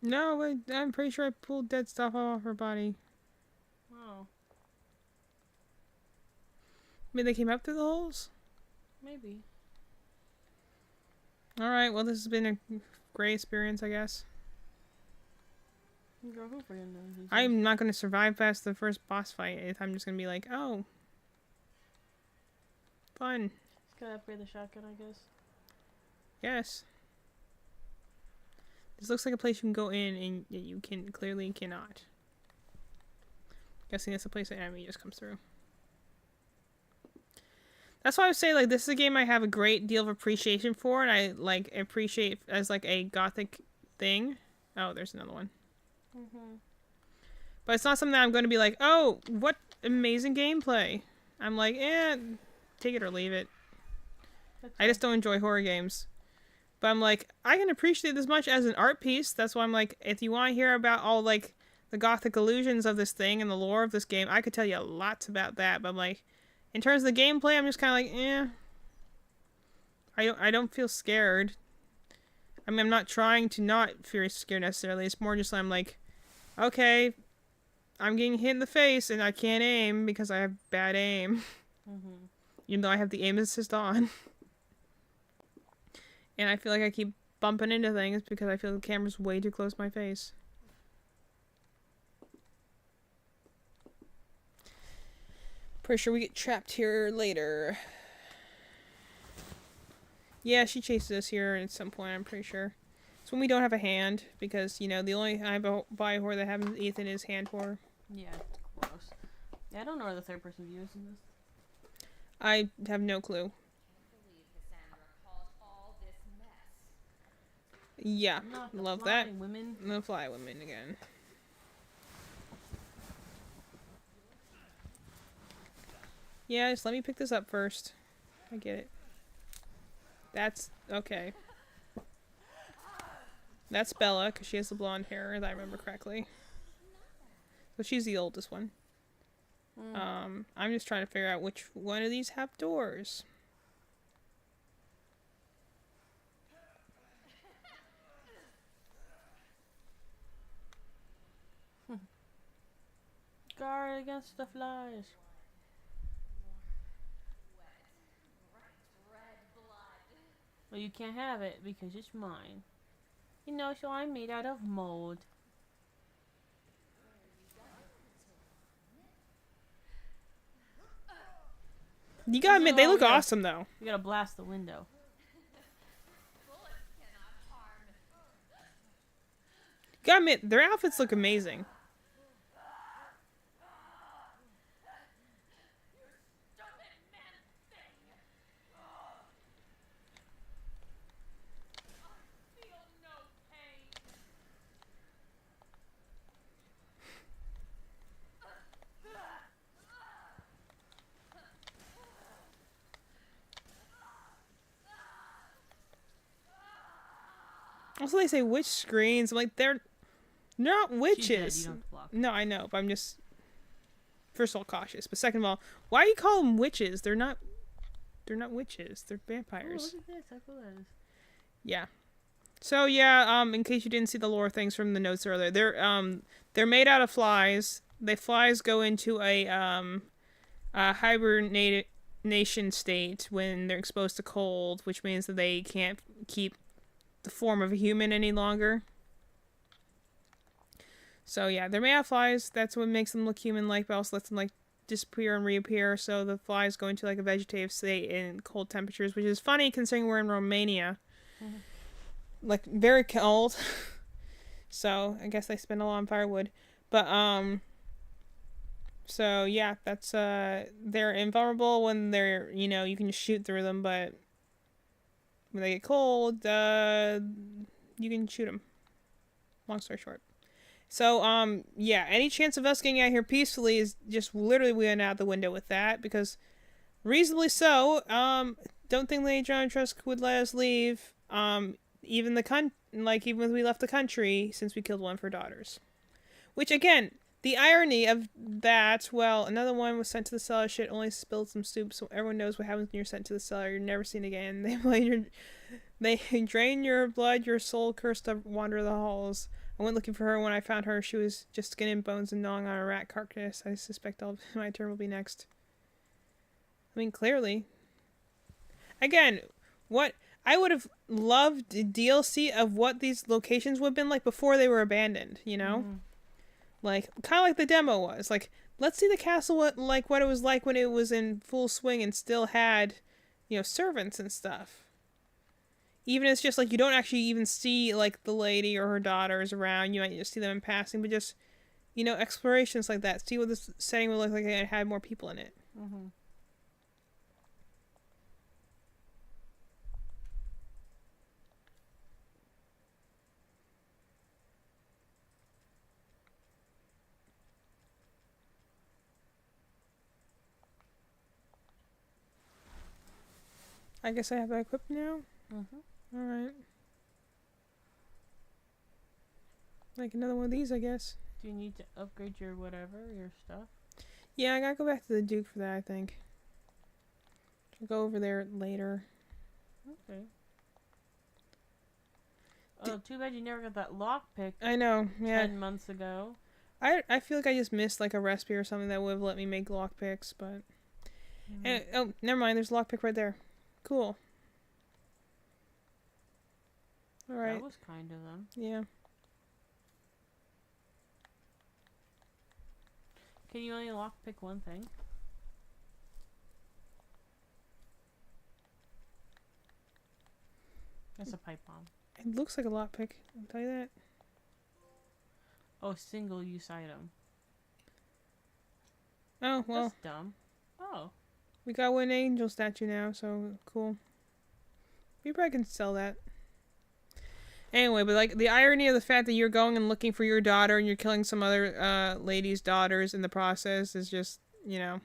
No, I'm pretty sure I pulled dead stuff off her body. Oh, Maybe they came up through the holes? maybe. Alright, well this has been a great experience, I guess. Girl, who friggin' knows these I'm not going to survive past the first boss fight if I'm just going to be like, oh. Fun. Just gotta upgrade the shotgun, I guess. Yes. This looks like a place you can go in and you clearly cannot. Guessing that's a place the enemy just comes through. That's why I would say, like, this is a game I have a great deal of appreciation for, and I, like, appreciate as, like, a gothic thing. Oh, there's another one. But it's not something that I'm going to be like, oh, what amazing gameplay. I'm like, take it or leave it. I just don't enjoy horror games. But I'm like, I can appreciate this much as an art piece. That's why I'm like, if you want to hear about all, like, the gothic illusions of this thing and the lore of this game, I could tell you lots about that. But I'm like, in terms of the gameplay, I'm just kind of like, I don't feel scared. I mean, I'm not trying to not feel scared necessarily. It's more just I'm like, okay, I'm getting hit in the face and I can't aim because I have bad aim. Even though I have the aim assist on. And I feel like I keep bumping into things because I feel the camera's way too close to my face. Pretty sure we get trapped here later. Yeah, she chases us here at some point, I'm pretty sure. It's when we don't have a hand, because, you know, the only Bioware that has Ethan is hand horror. Yeah, it's gross. Yeah, I don't know where the third person view is in this. I have no clue. Yeah, Not the love fly that. women. The fly women again. Yeah, just let me pick this up first. I get it. That's okay. That's Bella, because she has the blonde hair, if I remember correctly. So she's the oldest one. I'm just trying to figure out which one of these have doors. Guard against the flies. Well, you can't have it because it's mine. You know, so I'm made out of mold. You gotta admit, they look awesome, though. You gotta blast the window. You gotta admit, their outfits look amazing. Also, they say witch screens. I'm like, they're not witches. She's dead, you don't have to block. No, I know, but I'm just, first of all, cautious. But second of all, why do you call them witches? They're not witches. They're vampires. Oh, look at this. How cool that is. Yeah. So yeah, in case you didn't see the lore things from the notes earlier, they're made out of flies. The flies go into a hibernation state when they're exposed to cold, which means that they can't keep the form of a human any longer. So yeah, they're made out of flies. That's what makes them look human-like, but also lets them like disappear and reappear. So the flies go into like a vegetative state in cold temperatures, which is funny considering we're in Romania, like very cold. So I guess they spend a lot on firewood, but so yeah, that's they're invulnerable when they're, you know, you can just shoot through them, but when they get cold, you can shoot them. Long story short. So, yeah, any chance of us getting out here peacefully is just literally we went out the window with that, because reasonably so, don't think Lady John Trusk would let us leave, even when we left the country, since we killed one of her daughters. Which, again, the irony of that, well, another one was sent to the cellar, shit only spilled some soup, so everyone knows what happens when you're sent to the cellar, you're never seen again. They drain your blood, your soul cursed to wander the halls. I went looking for her. When I found her, she was just skin and bones and gnawing on a rat carcass. I suspect my turn will be next. I mean, clearly. Again, what I would have loved DLC of what these locations would have been like before they were abandoned, you know? Mm-hmm. Like, kind of like the demo was. Like, let's see the castle what it was like when it was in full swing and still had, you know, servants and stuff. Even if it's just, like, you don't actually even see, like, the lady or her daughters around. You might just see them in passing, but just, you know, explorations like that. See what this setting would look like if it had more people in it. Mm-hmm. I guess I have that equipped now? Mm-hmm. Alright. Like another one of these, I guess. Do you need to upgrade your stuff? Yeah, I gotta go back to the Duke for that, I think. I'll go over there later. Okay. Oh, too bad you never got that lockpick. I know, yeah. 10 months ago. I feel like I just missed, like, a recipe or something that would have let me make lockpicks, but... Mm-hmm. Oh, never mind, there's a lockpick right there. Cool. Alright. That was kind of them. Yeah. Can you only lockpick one thing? That's a pipe bomb. It looks like a lockpick. I'll tell you that. Oh, single use item. Oh, well. That's dumb. Oh. We got one angel statue now, so cool. We probably can sell that. Anyway, but like the irony of the fact that you're going and looking for your daughter and you're killing some other lady's daughters in the process is just, you know,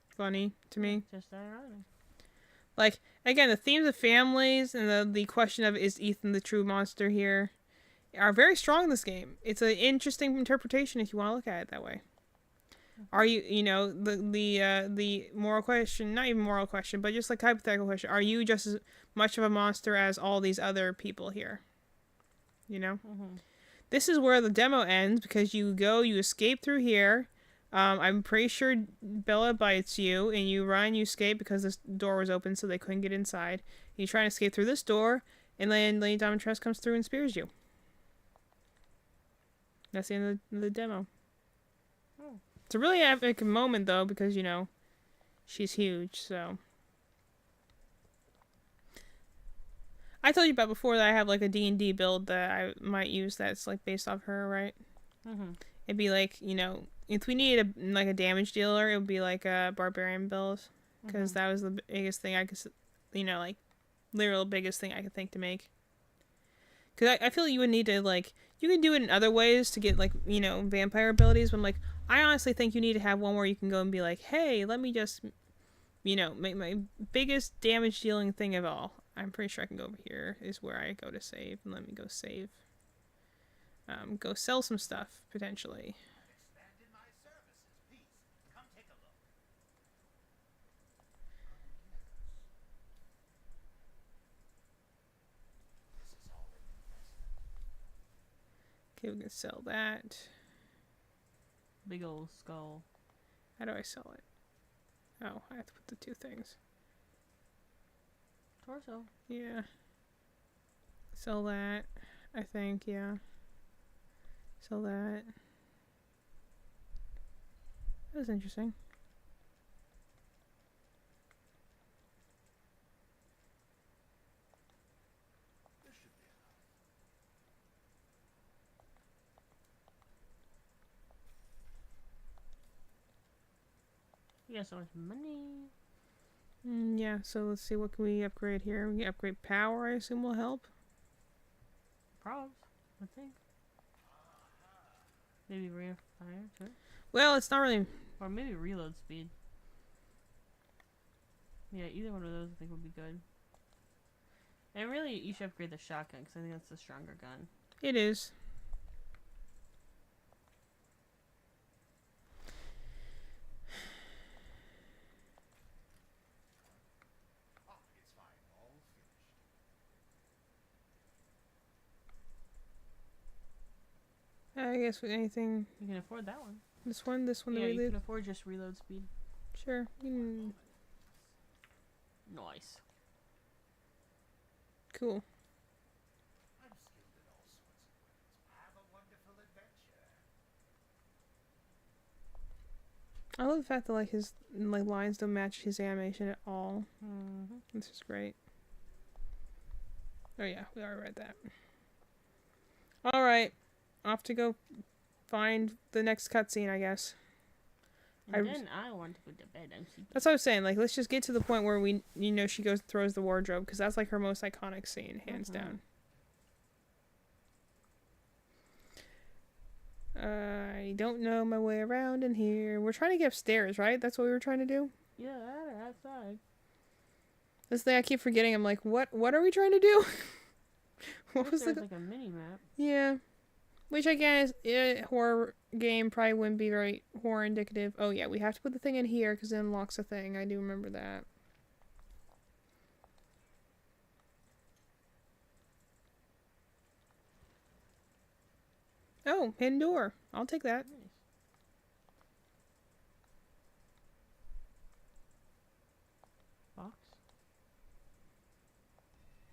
funny to me. Just ironic. Like, again, the themes of families and the question of is Ethan the true monster here are very strong in this game. It's an interesting interpretation if you want to look at it that way. Are you, you know, the moral question, not even moral question, but just like hypothetical question, are you just as much of a monster as all these other people here? You know? Mm-hmm. This is where the demo ends because you escape through here. I'm pretty sure Bella bites you and you run, you escape because this door was open so they couldn't get inside. You try to escape through this door and then Lady Dimitrescu comes through and spears you. That's the end of the demo. It's a really epic moment, though, because, you know, she's huge, so. I told you about before that I have, like, a D&D build that I might use that's, like, based off her, right? Mm-hmm. It'd be, like, you know, if we needed, a damage dealer, it would be, like, a barbarian build. Because that was the biggest thing I could, you know, like, literal biggest thing I could think to make. Because I feel like you would need to, like, you can do it in other ways to get, like, you know, vampire abilities, but I'm like, I honestly think you need to have one where you can go and be like, hey, let me just, you know, make my biggest damage dealing thing of all. I'm pretty sure I can go over here is where I go to save. And let me go save. Go sell some stuff, potentially. Expanded my services. Please, come take a look. This is all investment. Okay, we can sell that. Big old skull. How do I sell it? Oh, I have to put the two things. Torso. Yeah. Sell that, I think, yeah. Sell that. That was interesting. This should be enough. You got so much money. Yeah, so let's see, what can we upgrade here? We can upgrade power, I assume will help. Probs, I think. Maybe rate of fire, too. Well, it's not really... Or maybe reload speed. Yeah, either one of those I think would be good. And really, you should upgrade the shotgun, because I think that's the stronger gun. It is. Oh, it's fine. All finished. I guess with anything... You can afford that one. This one, Yeah, the you reload? can afford just reload speed. Sure. Nice. Cool. I'm skilled in all sorts of ways. Have a wonderful adventure. I love the fact that, like, his, like, lines don't match his animation at all. Mm-hmm. This is great. Oh yeah, we already read that. Alright. Off to go find the next cutscene, I guess. And then I want to go to bed. I'm sleepy. That's what I was saying. Like, let's just get to the point where we, you know, she goes and throws the wardrobe, because that's, like, her most iconic scene, hands down. I don't know my way around in here. We're trying to get upstairs, right? That's what we were trying to do? Yeah, that or outside. This thing I keep forgetting. I'm like, what are we trying to do? What was There's the... like a mini map. Yeah. Which, I guess, horror game probably wouldn't be very horror indicative. Oh, yeah, we have to put the thing in here because it unlocks a thing. I do remember that. Oh, hidden door. I'll take that. Nice. Box.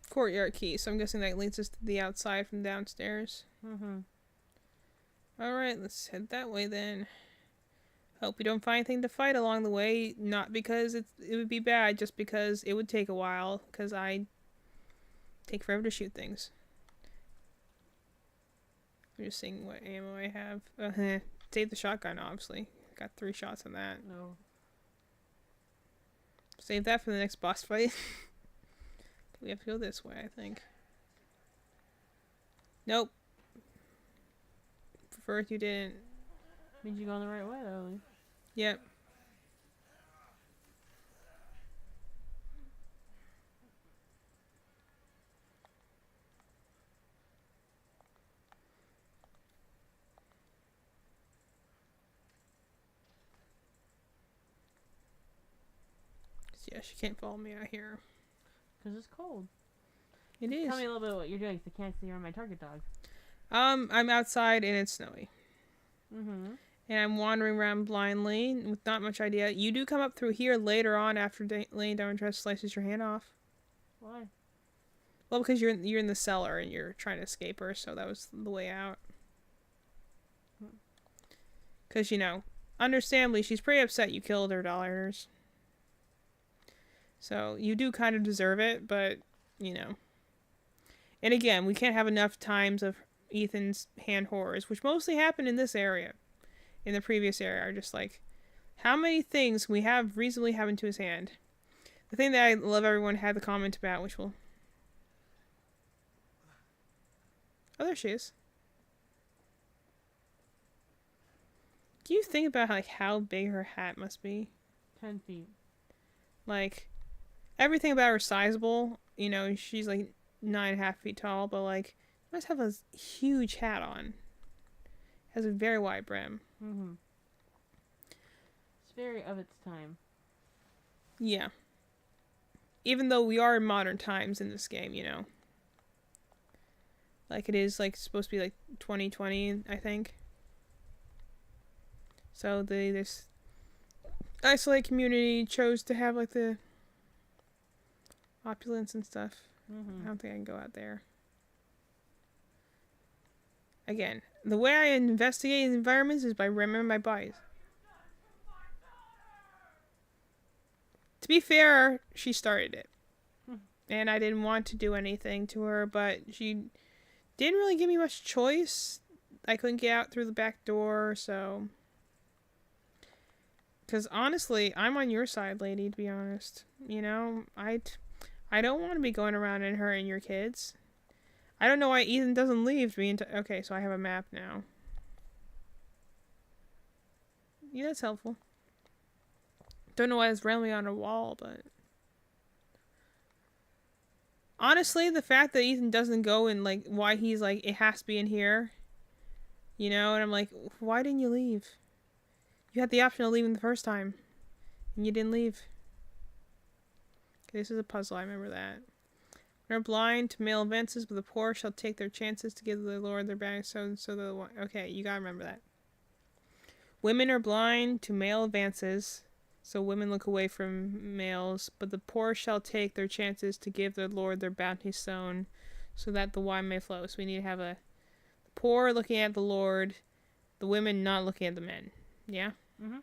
Courtyard key, so I'm guessing that leads us to the outside from downstairs. Mm-hmm. Alright, let's head that way then. Hope we don't find anything to fight along the way, not because it would be bad, just because it would take a while, because I take forever to shoot things. I'm just seeing what ammo I have. Save the shotgun, obviously. Got 3 shots on that. No. Save that for the next boss fight. We have to go this way, I think. Nope. Prefer if you didn't. Means you're going the right way, though. Yep. Yeah, she can't follow me out here. Because it's cold. It is. Tell me a little bit what you're doing, because I can't see around my target dog. I'm outside and it's snowy. Mm-hmm. And I'm wandering around blindly with not much idea. You do come up through here later on after laying down and Tress slices your hand off. Why? Well, because you're in the cellar and you're trying to escape her, so that was the way out. Because, you know, understandably, she's pretty upset you killed her daughters. So, you do kind of deserve it, but, you know. And again, we can't have enough times of Ethan's hand horrors, which mostly happen in this area. In the previous area, are just like, how many things we have reasonably happen to his hand? The thing that I love everyone had the comment about, which will... Oh, there she is. Do you think about like how big her hat must be? 10 feet. Like, everything about her is sizable. You know, she's like 9.5 feet tall, but like, must have a huge hat on. Has a very wide brim. Mm-hmm. It's very of its time. Yeah. Even though we are in modern times in this game, you know. Like, it is like supposed to be like 2020, I think. So this isolated community chose to have like the opulence and stuff. Mm-hmm. I don't think I can go out there. Again, the way I investigate environments is by remembering my bodies. To be fair, she started it. And I didn't want to do anything to her, but she didn't really give me much choice. I couldn't get out through the back door, so... Because honestly, I'm on your side, lady, to be honest. You know, I don't want to be going around and hurting your kids. I don't know why Ethan doesn't leave me until... Okay, so I have a map now. Yeah, that's helpful. Don't know why it's randomly on a wall, but... Honestly, the fact that Ethan doesn't go and, like, why he's like, it has to be in here. You know, and I'm like, why didn't you leave? You had the option of leaving the first time. And you didn't leave. Okay, this is a puzzle, I remember that. When are blind to male advances, but the poor shall take their chances to give the Lord their bags. So the okay, you gotta remember that. Women are blind to male advances, so women look away from males, but the poor shall take their chances to give their Lord their bounty sown, so that the wine may flow. So we need to have the poor looking at the Lord, the women not looking at the men. Yeah? Mm-hmm.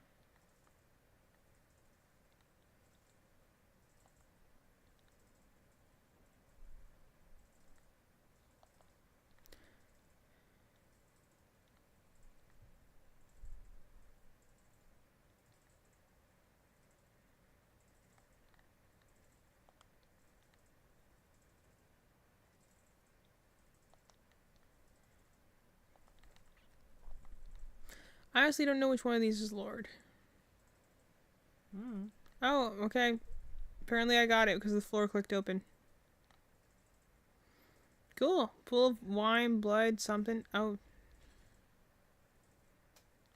I honestly don't know which one of these is Lord. Mm. Oh, okay. Apparently I got it because the floor clicked open. Cool. Full of wine, blood, something. Oh.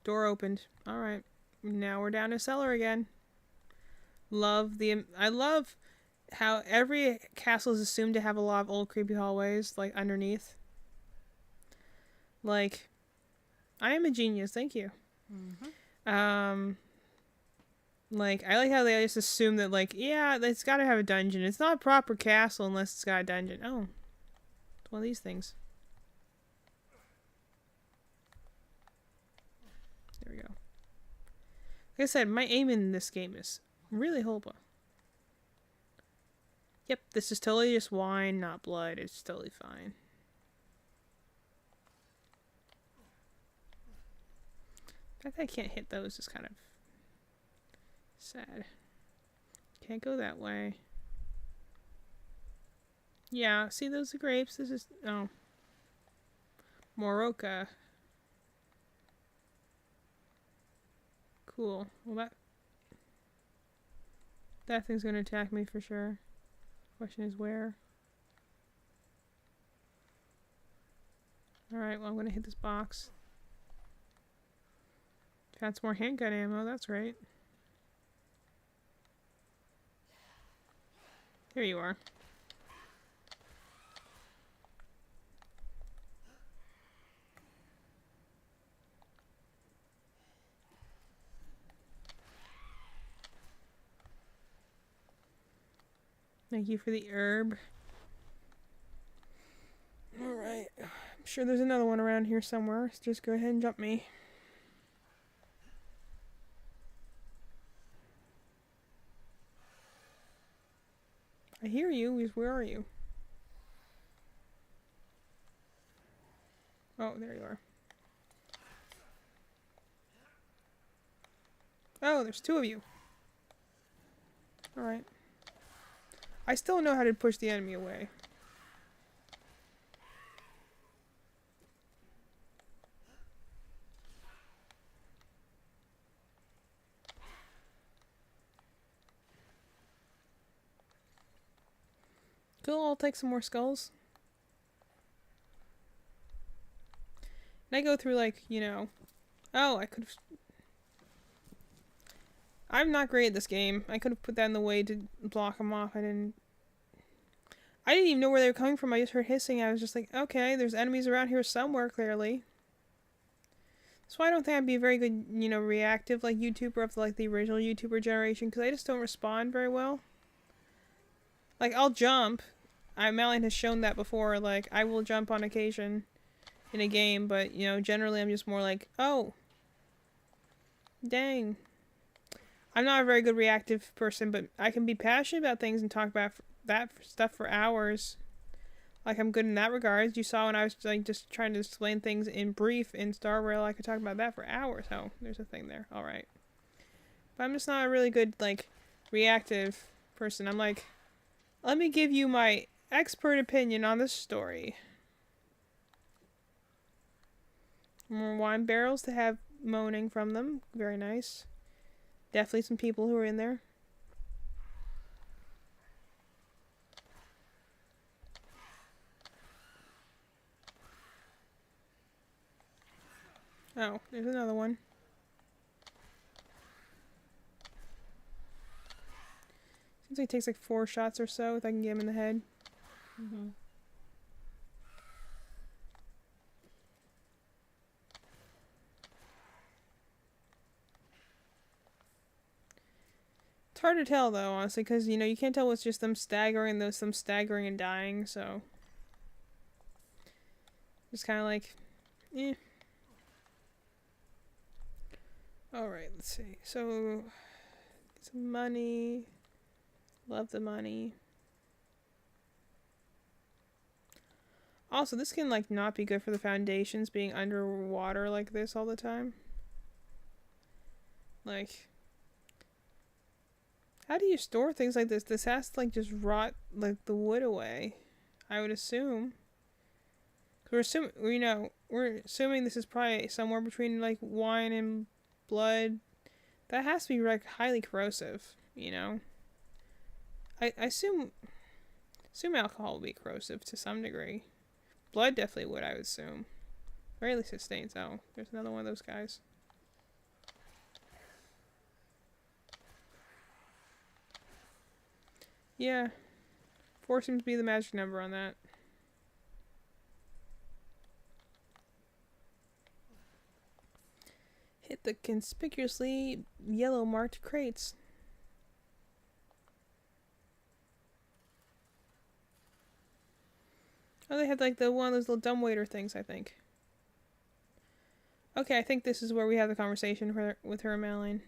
Door opened. Alright. Now we're down to cellar again. I love how every castle is assumed to have a lot of old creepy hallways, like, underneath. Like, I am a genius, thank you. Mm-hmm. Like, I like how they just assume that, like, yeah, it's gotta have a dungeon. It's not a proper castle unless it's got a dungeon. Oh. It's one of these things. There we go. Like I said, my aim in this game is really horrible. Yep, this is totally just wine, not blood. It's totally fine. The fact that I can't hit those is kind of sad. Can't go that way. Yeah, see those are grapes? This is... oh. Moroka. Cool. Well, that thing's gonna attack me for sure. Question is where. Alright, well I'm gonna hit this box. Found some more handgun ammo, that's right. Here you are. Thank you for the herb. Alright. I'm sure there's another one around here somewhere. So just go ahead and jump me. I hear you. Where are you? Oh, there you are. Oh, there's two of you. Alright. I still know how to push the enemy away. Cool, I'll take some more skulls. And I go through like, you know... Oh, I could've... I'm not great at this game. I could have put that in the way to block them off. I didn't even know where they were coming from. I just heard hissing. I was just like, okay, there's enemies around here somewhere, clearly. That's why I don't think I'd be a very good, you know, reactive, like, YouTuber of, like, the original YouTuber generation, because I just don't respond very well. Like, I'll jump. Malin has shown that before. Like, I will jump on occasion in a game, but, you know, generally I'm just more like, oh. Dang. I'm not a very good reactive person, but I can be passionate about things and talk about that stuff for hours. Like, I'm good in that regard. You saw when I was like just trying to explain things in brief in Star Rail, I could talk about that for hours. Oh, there's a thing there. Alright. But I'm just not a really good, like, reactive person. I'm like, let me give you my expert opinion on this story. More wine barrels to have moaning from them. Very nice. Definitely some people who are in there. Oh, there's another one. Seems like it takes like 4 shots or so if I can get him in the head. Mm-hmm. It's hard to tell though, honestly, because you know you can't tell what's just them staggering, those them staggering and dying. So just kind of like, eh. All right, let's see. So some money. Love the money. Also, this can like not be good for the foundations being underwater like this all the time. Like, how do you store things like this? This has to like just rot like the wood away, I would assume. We're assuming this is probably somewhere between like wine and blood. That has to be like highly corrosive, you know. I assume alcohol will be corrosive to some degree. Blood definitely would, I would assume. Or at least it stains. Oh, there's another one of those guys. Yeah. 4 seems to be the magic number on that. Hit the conspicuously yellow marked crates. Oh, they had like one of those little dumbwaiter things, I think. Okay, I think this is where we have the conversation with her and Malin.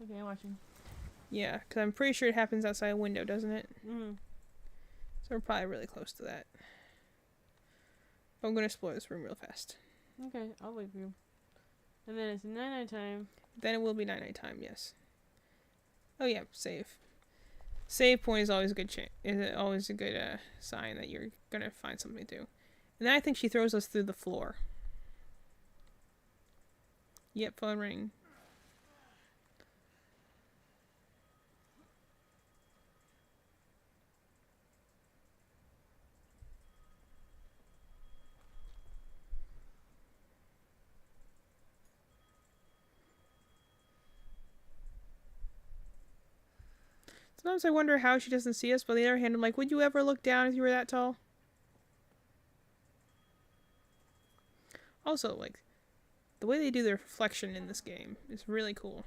Okay, I'm watching. Yeah, because I'm pretty sure it happens outside a window, doesn't it? Mm-hmm. So we're probably really close to that. I'm going to explore this room real fast. Okay, I'll wait for you. And then it's night time. Then it will be night time, yes. Oh yeah, save. Save point is always a good sign that you're going to find something to do. And then I think she throws us through the floor. Yep, phone ring. Sometimes I wonder how she doesn't see us, but on the other hand, I'm like, would you ever look down if you were that tall? Also, like, the way they do their reflection in this game is really cool.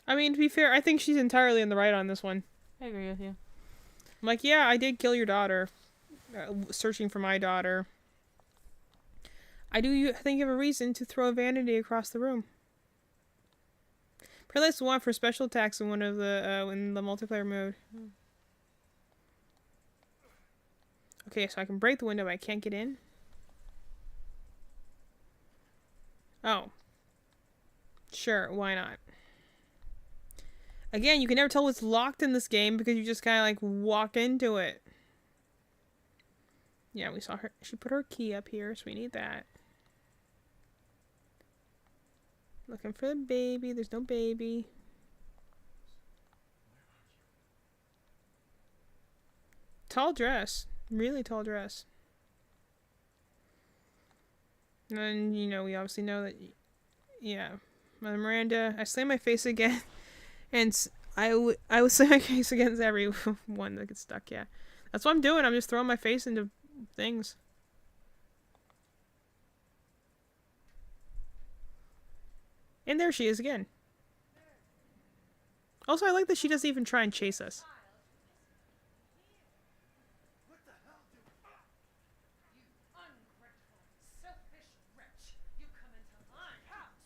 I mean, to be fair, I think she's entirely in the right on this one. I agree with you. I'm like, yeah, I did kill your daughter. Searching for my daughter. I think you have a reason to throw a vanity across the room. Press the one for special attacks in one of the in the multiplayer mode. Okay, so I can break the window, but I can't get in. Oh. Sure, why not? Again, you can never tell what's locked in this game because you just kind of like walk into it. Yeah, we saw her. She put her key up here, so we need that. Looking for the baby. There's no baby. Tall dress. Really tall dress. And, you know, we obviously know that... Yeah. Mother Miranda. I slammed my face again. And I would slam my face against every one that gets stuck, yeah. That's what I'm doing. I'm just throwing my face into things. And there she is again. Also, I like that she doesn't even try and chase us. What the hell do... You ungrateful, selfish wretch! You come into my house!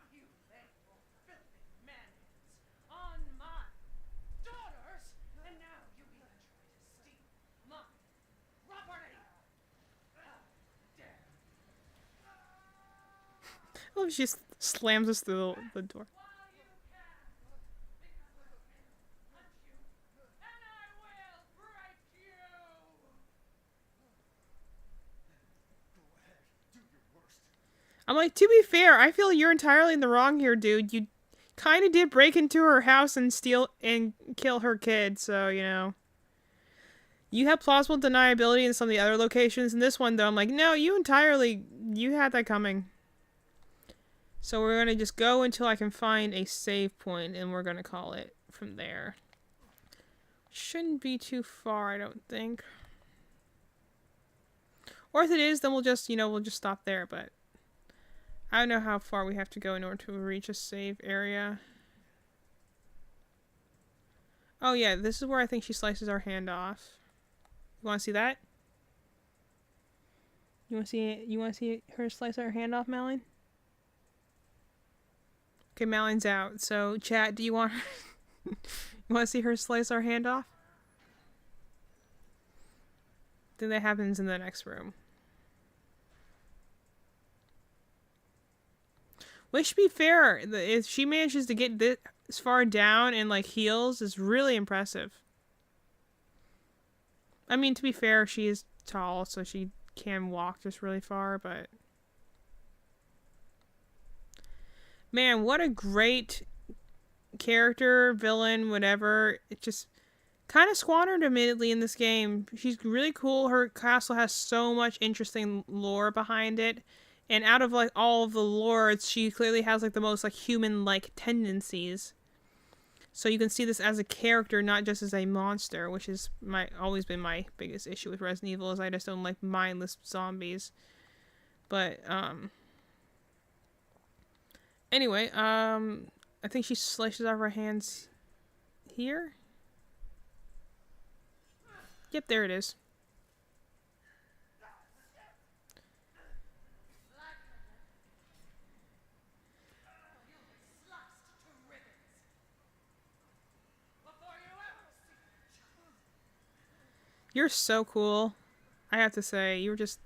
You lay your filthy man-hands on my daughters! And now you even try to steal my property! How dare I love she just slams us through the door. while you can! Because I will punch you, and I will break you! Go ahead, do your worst. I'm like, to be fair, I feel you're entirely in the wrong here, dude. You kind of did break into her house and steal and kill her kid, so, you know. You have plausible deniability in some of the other locations. In this one, though, I'm like, no, you had that coming. So we're going to just go until I can find a save point, and we're going to call it from there. Shouldn't be too far, I don't think. Or if it is, then we'll just stop there, but I don't know how far we have to go in order to reach a save area. Oh yeah, this is where I think she slices our hand off. You want to see that? You want to see her slice our hand off, Malin? Okay, Malin's out. So, chat, do you want you want to see her slice our hand off? Then that happens in the next room. Which, to be fair, if she manages to get this far down and like heals, is really impressive. I mean, to be fair, she is tall, so she can walk just really far, but... Man, what a great character, villain, whatever. It just kind of squandered admittedly in this game. She's really cool. Her castle has so much interesting lore behind it. And out of like all of the lords, she clearly has like the most like human-like tendencies. So you can see this as a character, not just as a monster, which is always been my biggest issue with Resident Evil, is I just don't like mindless zombies. But anyway, I think she slices off her hands here. Yep, there it is. You're so cool. I have to say, you were just...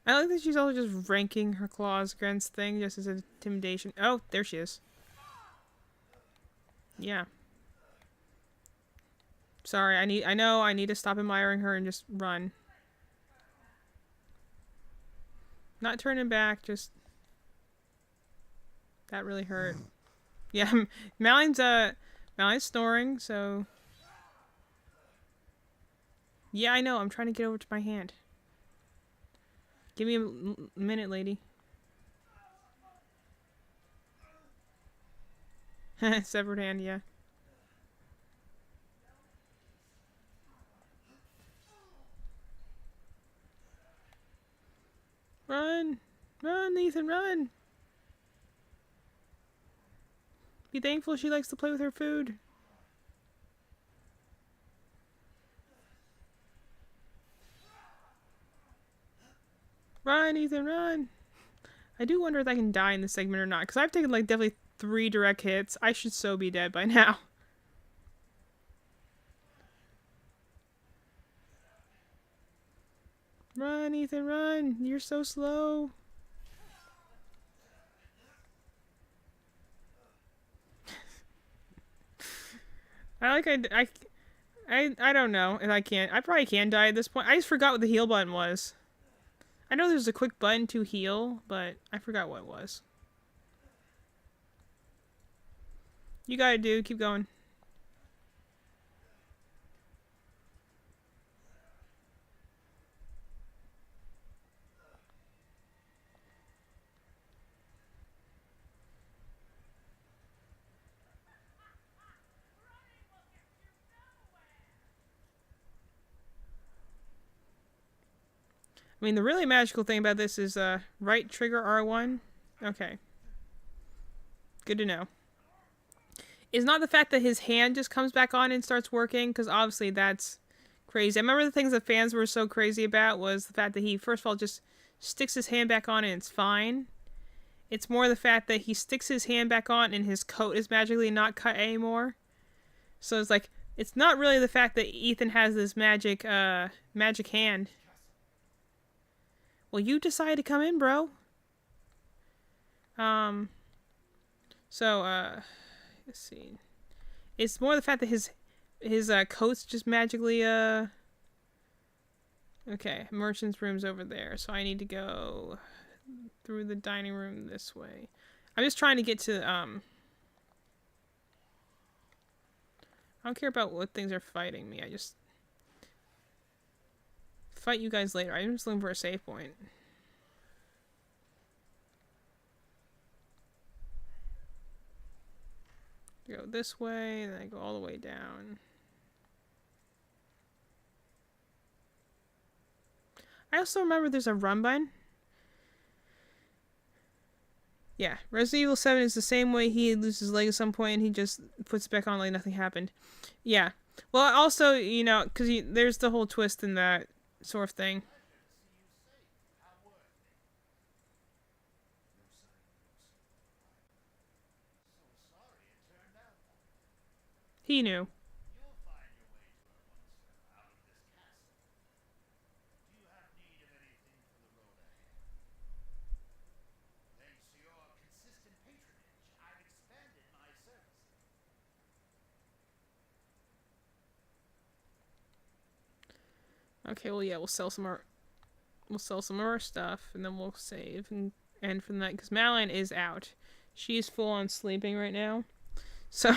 I like that she's also just ranking her claws against thing just as intimidation. Oh, there she is. Yeah. Sorry, I know I need to stop admiring her and just run. Not turning back, just... That really hurt. Yeah, Mallion's snoring, so... Yeah, I know, I'm trying to get over to my hand. Give me a minute, lady. Severed hand, yeah. Run! Run, Ethan, run! Be thankful she likes to play with her food. Run, Ethan, run! I do wonder if I can die in this segment or not, because I've taken like definitely 3 direct hits. I should so be dead by now. Run, Ethan, run! You're so slow. I don't know if I can. I probably can die at this point. I just forgot what the heal button was. I know there's a quick button to heal, but I forgot what it was. You got it, dude. Keep going. I mean, the really magical thing about this is right trigger R1. Okay. Good to know. It's not the fact that his hand just comes back on and starts working, because obviously that's crazy. I remember the things that fans were so crazy about was the fact that he, first of all, just sticks his hand back on and it's fine. It's more the fact that he sticks his hand back on and his coat is magically not cut anymore. So it's like, it's not really the fact that Ethan has this magic hand. Well, you decided to come in, bro. Let's see. It's more the fact that his coat's just magically, Okay, merchant's room's over there, so I need to go through the dining room this way. I'm just trying to get to, I don't care about what things are fighting me, I just... Fight you guys later. I'm just looking for a save point. Go this way, then I go all the way down. I also remember there's a run button. Yeah, Resident Evil 7 is the same way he loses his leg at some point and he just puts it back on like nothing happened. Yeah. Well, also, you know, because there's the whole twist in that sort of thing. He knew. Okay, well, yeah, we'll sell some more. We'll sell some more stuff, and then we'll save and end for the night. Because Malin is out. She's full on sleeping right now. So,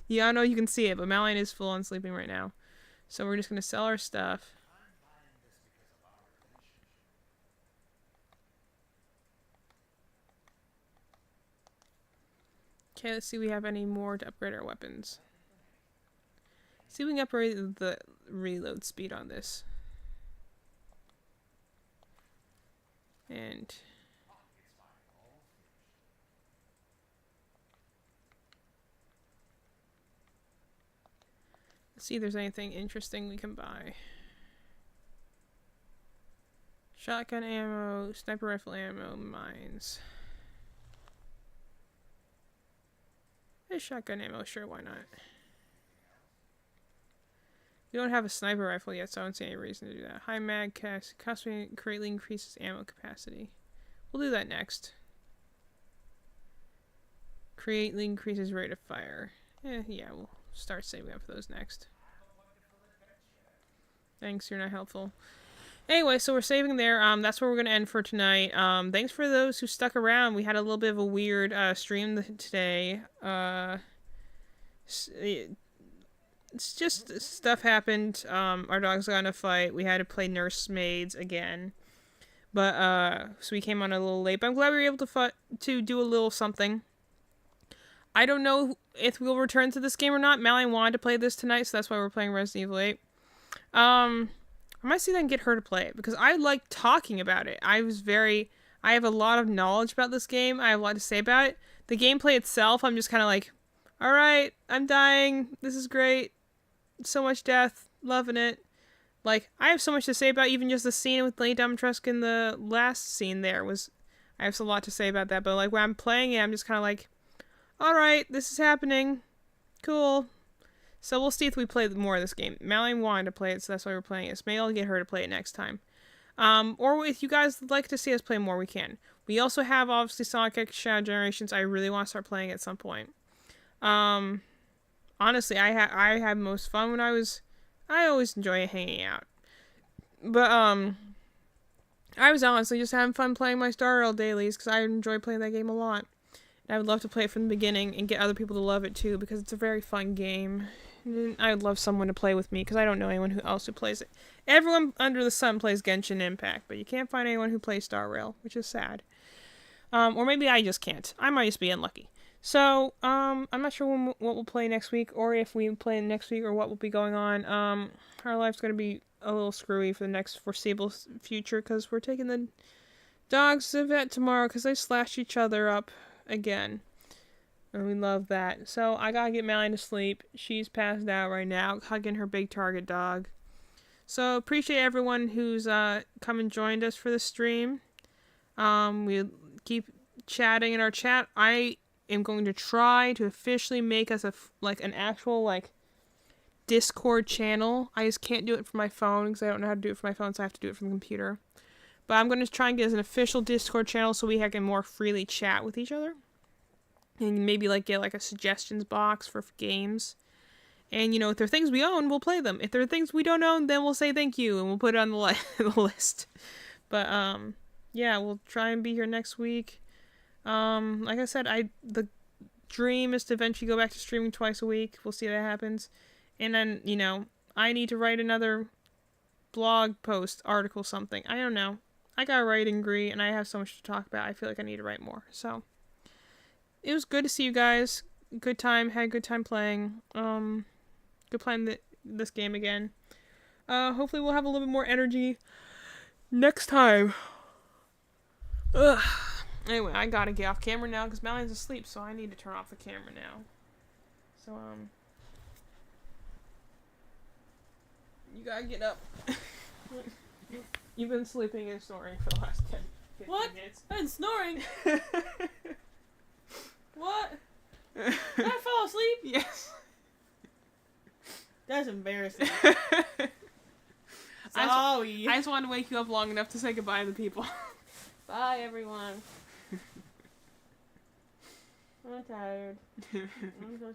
yeah, I know you can see it, but Malin is full on sleeping right now. So we're just gonna sell our stuff. Okay, let's see if we have any more to upgrade our weapons. See if we can upgrade the reload speed on this. And let's see if there's anything interesting we can buy. Shotgun ammo, sniper rifle ammo, mines. There's shotgun ammo, sure, why not? We don't have a sniper rifle yet, so I don't see any reason to do that. High mag cost greatly increases ammo capacity. We'll do that next. Greatly increases rate of fire. Yeah, we'll start saving up for those next. Thanks, you're not helpful. Anyway, so we're saving there. That's where we're going to end for tonight. Thanks for those who stuck around. We had a little bit of a weird stream today. It's just stuff happened. Our dogs got in a fight. We had to play nursemaids again. But, so we came on a little late. But I'm glad we were able to do a little something. I don't know if we'll return to this game or not. Mallory wanted to play this tonight, so that's why we're playing Resident Evil 8. I might see if I can get her to play it, because I like talking about it. I have a lot of knowledge about this game. I have a lot to say about it. The gameplay itself, I'm just kind of like, alright, I'm dying. This is great. So much death. Loving it. Like, I have so much to say about even just the scene with Lady Dimitrescu in the last scene there I have a lot to say about that, but like when I'm playing it, I'm just kind of like, alright, this is happening. Cool. So we'll see if we play more of this game. Mallory wanted to play it, so that's why we're playing it. So maybe I'll get her to play it next time. Or if you guys would like to see us play more, we can. We also have, obviously, Sonic X Shadow Generations. I really want to start playing at some point. Honestly, I had most fun when I always enjoy hanging out. But, I was honestly just having fun playing my Star Rail dailies, because I enjoy playing that game a lot. And I would love to play it from the beginning and get other people to love it too, because it's a very fun game. I would love someone to play with me, because I don't know anyone else who plays it. Everyone under the sun plays Genshin Impact, but you can't find anyone who plays Star Rail, which is sad. Or maybe I just can't. I might just be unlucky. So, I'm not sure what we'll play next week, or if we play next week, or what will be going on. Our life's going to be a little screwy for the next foreseeable future, because we're taking the dogs to the vet tomorrow, because they slashed each other up again. And we love that. So I gotta get Mallory to sleep. She's passed out right now, hugging her big Target dog. So appreciate everyone who's come and joined us for the stream. We keep chatting in our chat. I am going to try to officially make us an actual Discord channel. I just can't do it from my phone because I don't know how to do it from my phone, so I have to do it from the computer. But I'm going to try and get an official Discord channel so we can more freely chat with each other. And maybe get a suggestions box for games. And, if there are things we own, we'll play them. If there are things we don't own, then we'll say thank you and we'll put it on the list. But, yeah, we'll try and be here next week. Like I said, the dream is to eventually go back to streaming twice a week. We'll see if that happens. And then, I need to write another blog post, article, something. I don't know. I got a writing degree and I have so much to talk about. I feel like I need to write more. So, it was good to see you guys. Good time. Had a good time playing. Good playing this game again. Hopefully we'll have a little bit more energy next time. Ugh. Anyway, I gotta get off camera now because Mallory's asleep, so I need to turn off the camera now. So, you gotta get up. You've been sleeping and snoring for the last 15 minutes. I've been snoring? What? I fell asleep? Yes. That's embarrassing. I just wanted to wake you up long enough to say goodbye to the people. Bye, everyone. I'm tired. I'm so